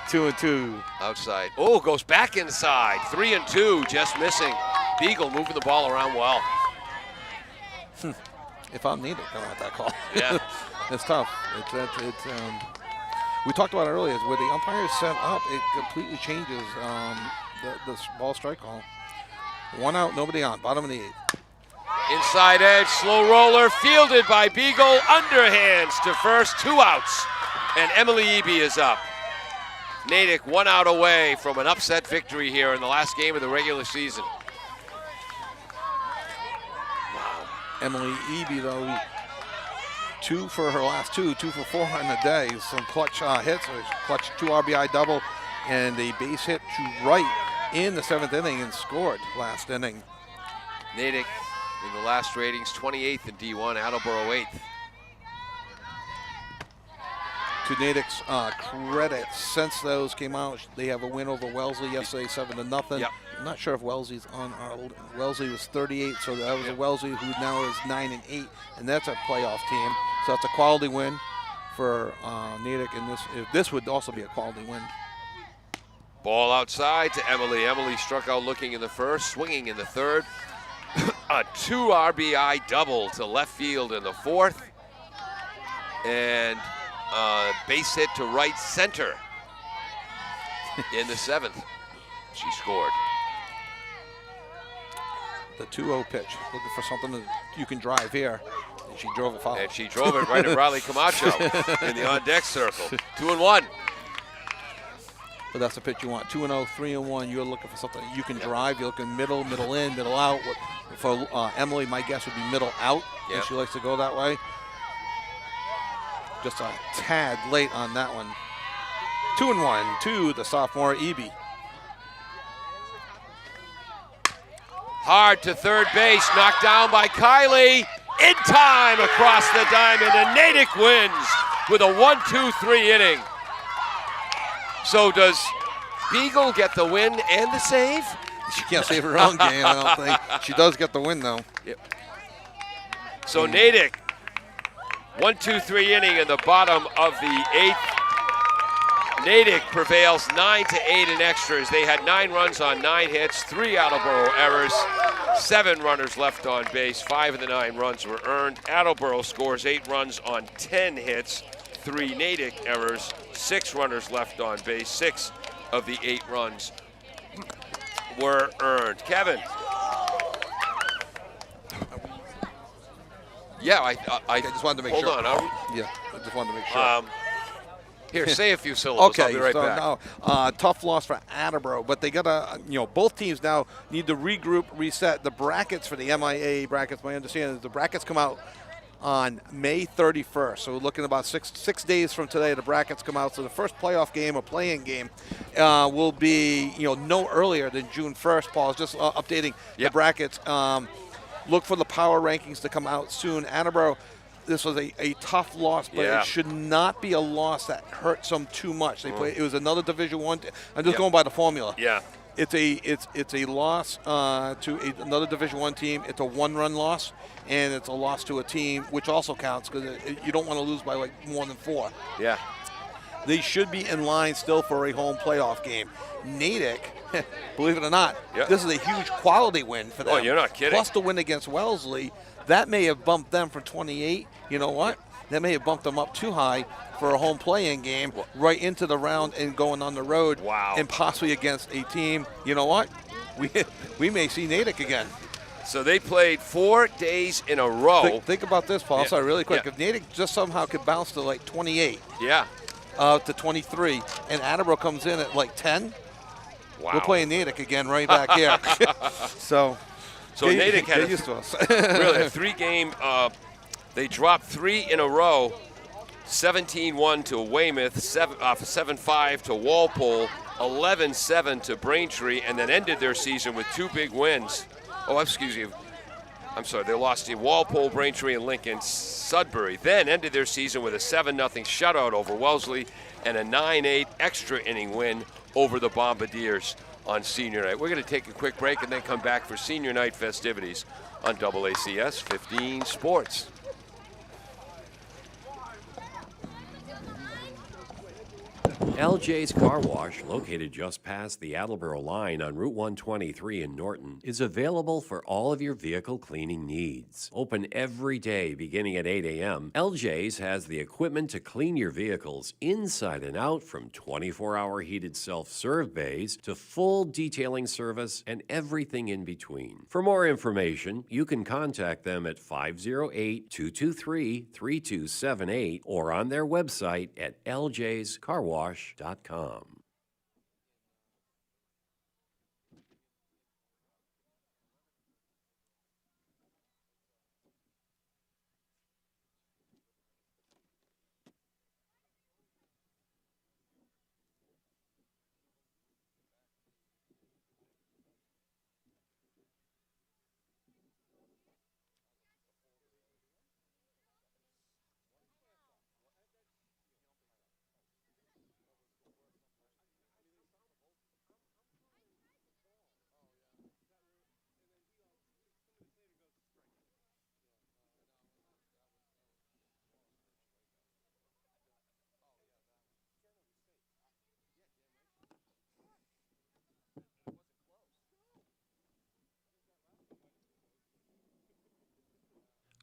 2-2. Outside. Oh, goes back inside. 3-2, just missing. Beagle moving the ball around well. If I'm needed, I want that call. Yeah. It's tough. We talked about it earlier. Where the umpires set up, it completely changes the ball strike call. 1 out, nobody on. Bottom of the 8th. Inside edge, slow roller, fielded by Beagle. Underhands to first, 2 outs. And Emily Eby is up. Natick 1 out away from an upset victory here in the last game of the regular season. Emily Eby, though, 2 for her last 2 for 4 on the day. Some clutch hits, clutch 2 RBI double, and a base hit to right in the 7th inning and scored last inning. Natick in the last ratings, 28th in D1, Attleboro 8th. To Natick's credit, since those came out, they have a win over Wellesley yesterday, 7-0. Yep. I'm not sure if Wellesley's on our. Wellesley was 38, so that was a Wellesley who now is 9-8, and that's a playoff team. So that's a quality win for Natick, and this would also be a quality win. Ball outside to Emily. Emily struck out looking in the first, swinging in the third. A 2 RBI double to left field in the 4th. And base hit to right center in the 7th. She scored. The 2-0 pitch, looking for something that you can drive here, and she drove it foul. And she drove it right at Riley Camacho in the on-deck circle. 2-1. But that's the pitch you want. 2-0, 3-1. You're looking for something you can drive. You're looking middle in, middle out. For Emily, my guess would be middle out, and she likes to go that way. Just a tad late on that one. 2-1 to the sophomore Eby. Hard to third base, knocked down by Kylie. In time across the diamond, and Natick wins with a 1-2-3 inning. So does Beagle get the win and the save? She can't save her own game, I don't think. She does get the win, though. Yep. So Natick, 1-2-3 inning in the bottom of the 8th. Natick prevails 9-8 in extras. They had 9 runs on 9 hits, 3 Attleboro errors, 7 runners left on base. 5 of the 9 runs were earned. Attleboro scores 8 runs on 10 hits, 3 Natick errors, 6 runners left on base. 6 of the 8 runs were earned. Kevin. Yeah, I just wanted to make sure. Hold on. Yeah, I just wanted to make sure. Here, say a few syllables. Okay, I'll be right back. Now, tough loss for Attleboro, but they got to, both teams now need to regroup, reset. The brackets for the MIA brackets, my understanding is the brackets come out on May 31st. So we're looking about six days from today, the brackets come out. So the first playoff game or play-in game will be, no earlier than June 1st. Paul is just updating the brackets. Look for the power rankings to come out soon. Attleboro, this was a tough loss, but it should not be a loss that hurts them too much. They played. It was another Division I. I'm just going by the formula. Yeah. It's a loss to another Division I team. It's a 1-run loss, and it's a loss to a team, which also counts because you don't want to lose by more than 4. Yeah. They should be in line still for a home playoff game. Natick, believe it or not, this is a huge quality win for them. Oh, you're not kidding. Plus the win against Wellesley, that may have bumped them from 28. You know what? That may have bumped them up too high for a home play-in game right into the round and going on the road. Wow. And possibly against a team. You know what? We may see Natick again. So they played 4 days in a row. Think about this, Paul. Yeah. Sorry, really quick. Yeah. If Natick just somehow could bounce to 28 to 23, and Attleboro comes in at 10, we're playing Natick again right back here. So Natick had used to us. really a 3-game. They dropped 3 in a row. 17-1 to Weymouth, 7-5 to Walpole, 11-7 to Braintree, and then ended their season with 2 big wins. Oh, excuse me. I'm sorry, they lost to Walpole, Braintree, and Lincoln. Sudbury then ended their season with a 7-0 shutout over Wellesley and a 9-8 extra inning win over the Bombardiers. on senior night. We're going to take a quick break and then come back for senior night festivities on AACS 15 Sports. LJ's Car Wash, located just past the Attleboro line on Route 123 in Norton, is available for all of your vehicle cleaning needs. Open every day beginning at 8 a.m., LJ's has the equipment to clean your vehicles inside and out, from 24-hour heated self-serve bays to full detailing service and everything in between. For more information, you can contact them at 508-223-3278 or on their website at ljscarwash.com.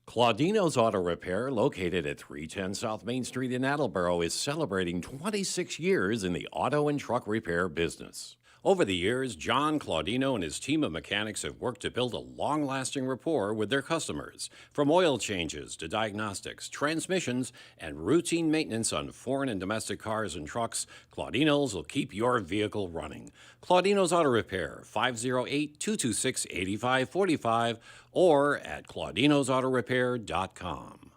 Claudino's Auto Repair, located at 310 South Main Street in Attleboro, is celebrating 26 years in the auto and truck repair business. Over the years, John Claudino and his team of mechanics have worked to build a long-lasting rapport with their customers. From oil changes to diagnostics, transmissions, and routine maintenance on foreign and domestic cars and trucks, Claudino's will keep your vehicle running. Claudino's Auto Repair, 508-226-8545, or at claudinosautorepair.com.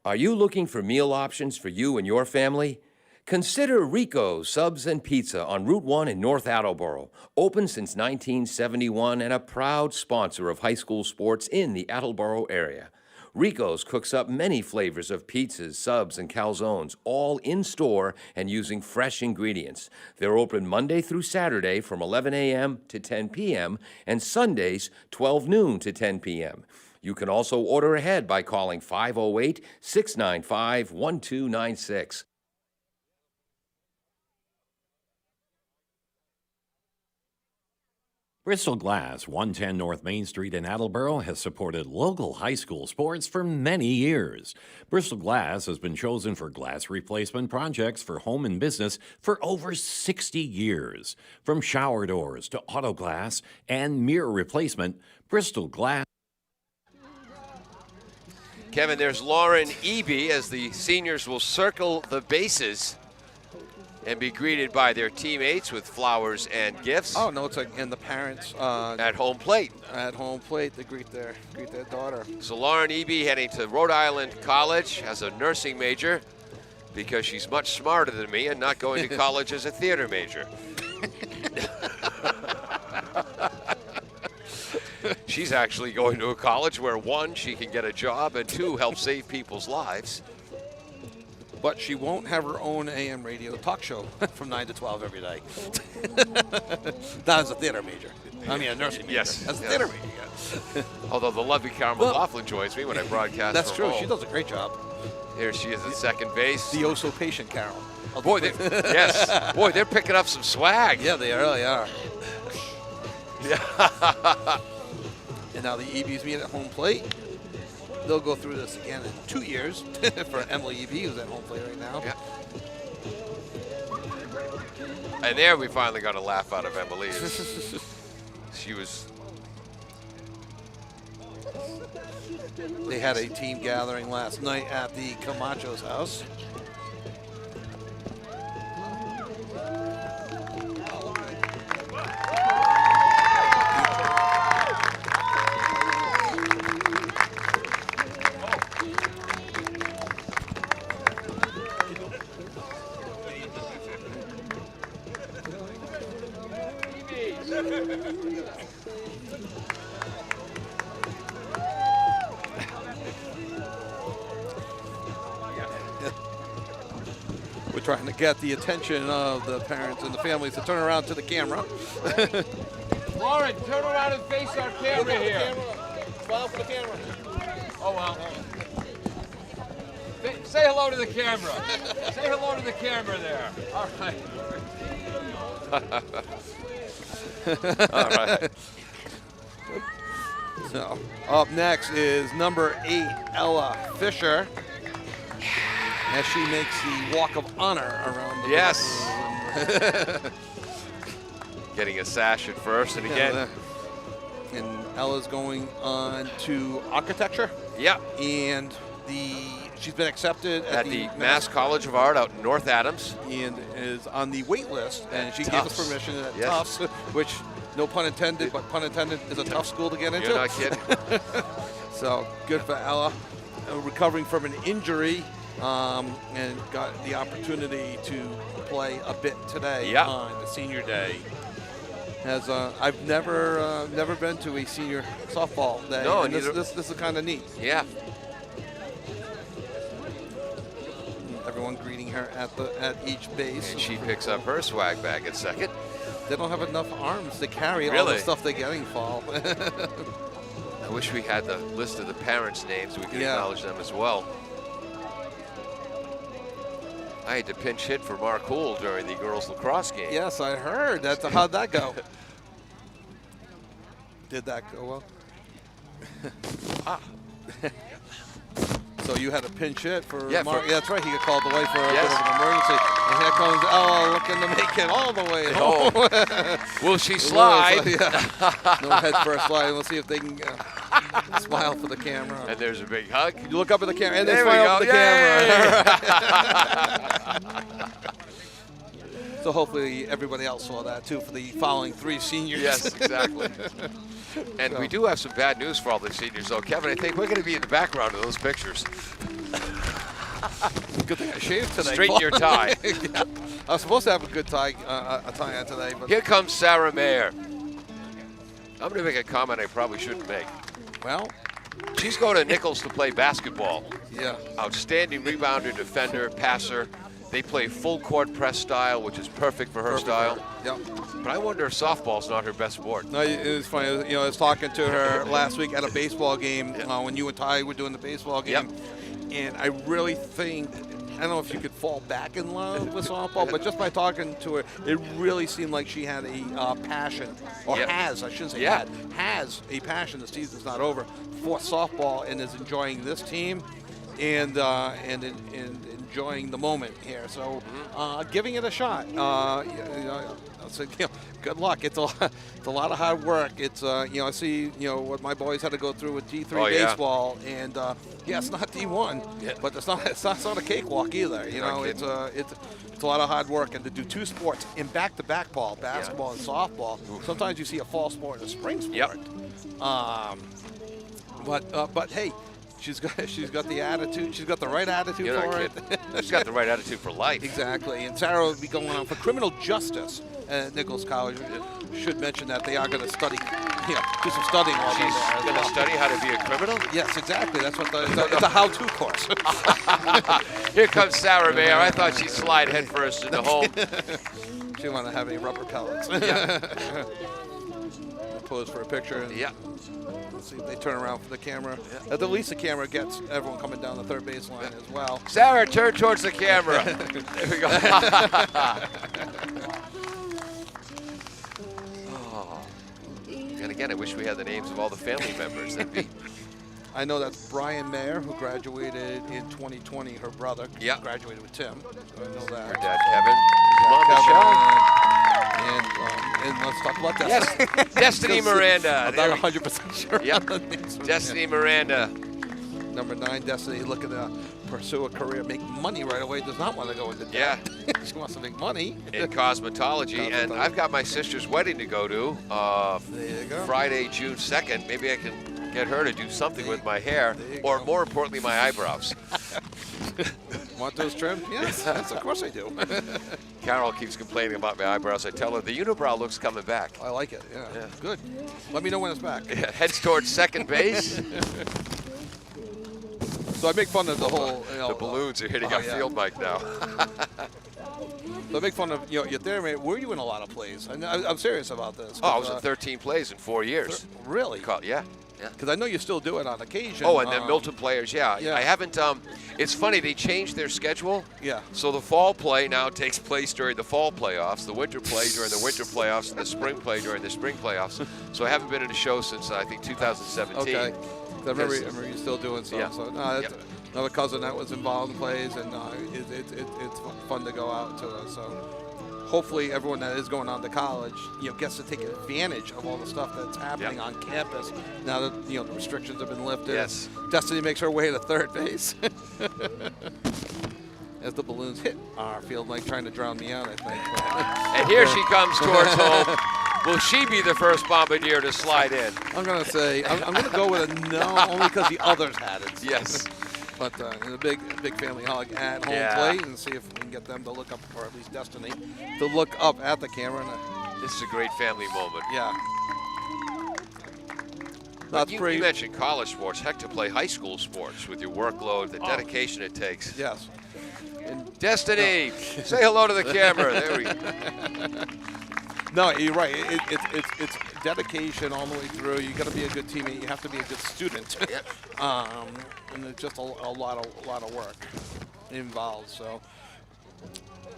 Are you looking for meal options for you and your family? Consider Rico's Subs and Pizza on Route 1 in North Attleboro. Open since 1971 and a proud sponsor of high school sports in the Attleboro area. Rico's cooks up many flavors of pizzas, subs, and calzones, all in-store and using fresh ingredients. They're open Monday through Saturday from 11 a.m. to 10 p.m. and Sundays 12 noon to 10 p.m. You can also order ahead by calling 508-695-1296. Bristol Glass, 110 North Main Street in Attleboro, has supported local high school sports for many years. Bristol Glass has been chosen for glass replacement projects for home and business for over 60 years. From shower doors to auto glass and mirror replacement, Bristol Glass. Kevin, there's Lauren Eby as the seniors will circle the bases and be greeted by their teammates with flowers and gifts. Oh no, it's like, and the parents at home plate. At home plate to greet their daughter. So Lauren Eby heading to Rhode Island College as a nursing major because she's much smarter than me and not going to college as a theater major. She's actually going to a college where, one, she can get a job, and two, help save people's lives. But she won't have her own AM radio talk show from 9 to 12 every day. Not as a theater major. I mean, a nursing major. Yes. As a theater major, yeah. Although the lovely Carol McLaughlin joins me when I broadcast. That's from true. home. She does a great job. Here she is at second base. The oh so patient Carol. Boy, yes. Boy, they're picking up some swag. Yeah, they really are. Yeah. And now the EBs meet at home plate. They'll go through this again in 2 years for Emily Eby, who's at home plate right now. Yeah. And there we finally got a laugh out of Emily. She was. They had a team gathering last night at the Camacho's house. We're trying to get the attention of the parents and the families to turn around to the camera. Lauren, turn around and face our camera here. Smile for the camera. Oh, well. Say hello to the camera. Say hello to the camera there. All right. All right. So, up next is number 8, Ella Fisher, as she makes the walk of honor around the Yes. Getting a sash at first, and again. And Ella's going on to architecture. Yeah. And she's been accepted At the Mass College of Art out in North Adams. and is on the wait list. And she gave us Tufts. permission at Yes. Tufts, which, no pun intended, but pun intended, is a tough school to get into. You're not kidding. So good for Ella. Recovering from an injury and got the opportunity to play a bit today on the senior day. As I've never been to a senior softball day. No, and neither. this is kind of neat. Yeah. Everyone greeting her at each base. And she picks up her swag bag at second. They don't have enough arms to carry all Really? the stuff they're getting, fall. I wish we had the list of the parents' names. We could Yeah. acknowledge them as well. I had to pinch hit for Mark Hool during the girls lacrosse game. Yes, I heard. How'd that go? Did that go well? So you had a pinch hit for Mark. Yeah, that's right. He got called away for a bit of an emergency. And here comes looking to make it all the way home. Will she slide? No head first slide. We'll see if they can smile for the camera. And there's a big hug. You look up at the camera and they There we smile go. for the camera. So hopefully everybody else saw that too for the following 3 seniors. Yes, exactly. And we do have some bad news for all the seniors, though. Kevin, I think we're going to be in the background of those pictures. Good thing I shaved today. Straighten your tie. Yeah. I was supposed to have a good tie, a tie on today, but Here comes Sarah Mayer. I'm going to make a comment I probably shouldn't make. well, She's going to Nichols to play basketball. yeah. Outstanding rebounder, defender, passer. They play full court press style, which is perfect for her style. Yep. But I wonder if softball's not her best sport. No, it was funny. You know, I was talking to her last week at a baseball game when you and Ty were doing the baseball game, and I really think, I don't know if you could fall back in love with softball, but just by talking to her, it really seemed like she had a passion, or has, I shouldn't say has a passion. The season's not over for softball, and is enjoying this team, and enjoying the moment here. So giving it a shot. So, good luck. It's a lot of hard work. It's I see what my boys had to go through with D3 baseball, and it's not D1, but it's not a cakewalk either. It's a lot of hard work, and to do 2 sports in back-to-back ball, basketball and softball. Sometimes you see a fall sport and a spring sport. But hey. She's got the attitude. She's got the right attitude for it. She's got the right attitude for life. Exactly. And Sarah will be going on for criminal justice at Nichols College. Should mention that they are going to study, do some studying while they're there. She's going to study how to be a criminal? Yes, exactly. That's what it's a how-to course. Here comes Sarah Mayer. I thought she'd slide headfirst into home. She didn't want to have any rubber pellets. Pose for a picture. And let's see if they turn around for the camera. At least the camera gets everyone coming down the third baseline as well. Sarah, turn towards the camera. There we go. And again, I wish we had the names of all the family members. That'd be. I know that's Brian Mayer, who graduated in 2020. Her brother graduated with Tim. So I know that. Her dad, Kevin. Mom, Michelle. And let's talk about Destiny. Yes, Destiny Miranda. I'm not 100% sure. Yep. Destiny Miranda. Number 9, Destiny, looking to pursue a career, make money right away. Does not want to go into debt. She wants to make money. In cosmetology. And I've got my sister's wedding to go to there you go. Friday, June 2nd. Maybe I can get her to do something with my hair, or more importantly, my eyebrows. Want those trimmed? Yes, of course I do. Carol keeps complaining about my eyebrows. I tell her the unibrow looks coming back. I like it, yeah. Good. Let me know when it's back. Heads towards second base. So I make fun of the whole, the balloons are hitting our field mic now. So I make fun of your theory. Were you in a lot of plays? I'm serious about this. Oh, I was in 13 plays in 4 years. Really? Yeah. Because I know you still do it on occasion. Oh, and then Milton players, yeah. Yeah. I haven't. It's funny, they changed their schedule. Yeah. So the fall play now takes place during the fall playoffs, the winter play during the winter playoffs, and the spring play during the spring playoffs. So I haven't been in a show since, I think, 2017. Okay. I remember you still doing some. Yeah. So, that's another cousin that was involved in plays, and it's fun to go out to it. So hopefully everyone that is going on to college, gets to take advantage of all the stuff that's happening on campus now that the restrictions have been lifted. Yes. Destiny makes her way to third base as the balloons hit our field, like trying to drown me out, I think. And here she comes towards home. Will she be the first Bombardier to slide in? I'm gonna say I'm gonna go with a no, only because the others had it. Yes. But a big family hug at home plate, and see if we can get them to look up, or at least Destiny, to look up at the camera. This is a great family moment. Yeah. But you mentioned college sports. Heck, to play high school sports with your workload, the dedication it takes. Yes. And Destiny, say hello to the camera. There we go. No, you're right. It's dedication all the way through. You got to be a good teammate. You have to be a good student. Yep. And it's just a lot of work involved. So,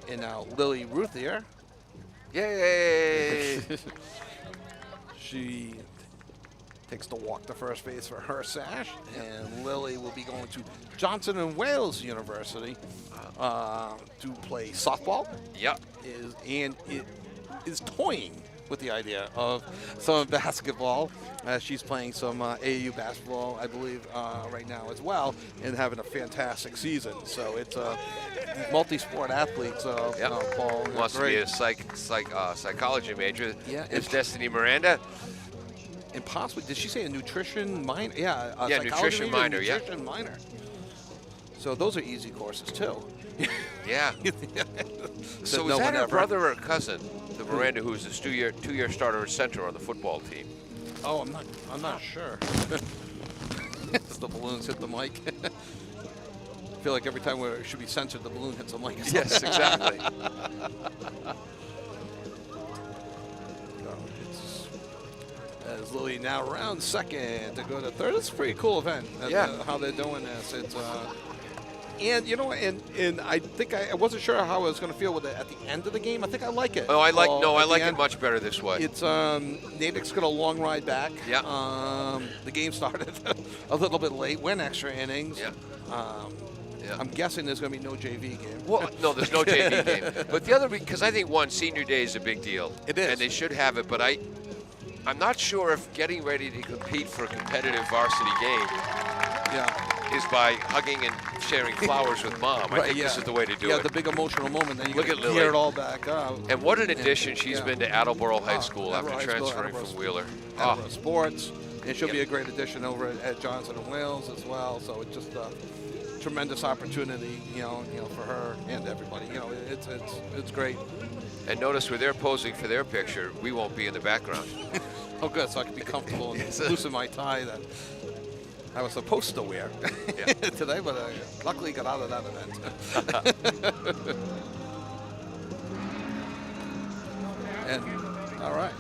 and now Lily Ruthier. Yay! She takes the walk to first base for her sash, and Lily will be going to Johnson & Wales University to play softball. Yep. It is toying with the idea of some basketball. She's playing some AAU basketball, I believe, right now as well, and having a fantastic season. So it's a multi-sport athlete. So Paul Wants to be a psychology major. Yeah. Is Destiny Miranda? And possibly, did she say a nutrition minor? Yeah, nutrition minor. Nutrition minor. So those are easy courses too. Yeah. So is that her brother or cousin, the Miranda, who's a two-year starter at center on the football team? Oh, I'm not sure. As the balloons hit the mic. I feel like every time we should be censored, the balloon hits the mic. Yes, exactly. As Lily now rounds second to go to third. It's a pretty cool event. How they're doing this. It's and and I think I wasn't sure how I was going to feel with it at the end of the game. I think I like it. Oh, I like it much better this way. It's Natick's got a long ride back. Yeah. The game started a little bit late. Went extra innings. Yeah. I'm guessing there's going to be no JV game. Well, no, there's no JV game. But the other, because I think senior day is a big deal. It is. And they should have it, but I'm not sure if getting ready to compete for a competitive varsity game is by hugging and sharing flowers with mom. I think this is the way to do it. Yeah, the big emotional moment. Then you Look can at Lily. gear it all back up. And what an addition she's been to Attleboro High School after Attleboro transferring from Wheeler. Attleboro Sports. And she'll be a great addition over at Johnson & Wales as well. So it's just a tremendous opportunity, for her and everybody. It's great. And notice where they're posing for their picture, we won't be in the background. Oh, good. So I can be comfortable and loosen my tie that I was supposed to wear today, but I luckily got out of that event. And all right.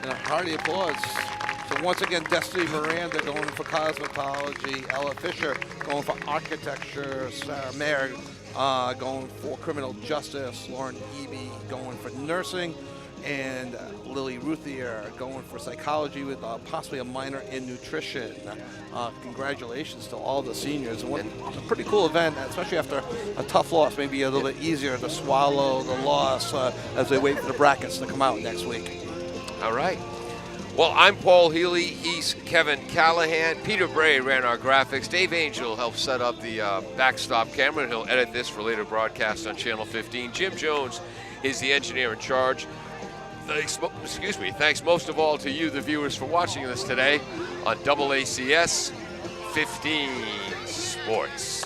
And a hearty applause. So once again, Destiny Miranda going for cosmetology, Ella Fisher going for architecture, Sarah Mayer going for criminal justice, Lauren Eby going for nursing, and Lily Ruthier going for psychology with possibly a minor in nutrition. Congratulations to all the seniors. It's a pretty cool event, especially after a tough loss. Maybe a little bit easier to swallow the loss as they wait for the brackets to come out next week. All right. Well, I'm Paul Healy. He's Kevin Callahan. Peter Bray ran our graphics. Dave Angel helped set up the backstop camera, and he'll edit this for later broadcast on Channel 15. Jim Jones is the engineer in charge. Thanks most of all to you, the viewers, for watching this today on AACS 15 Sports.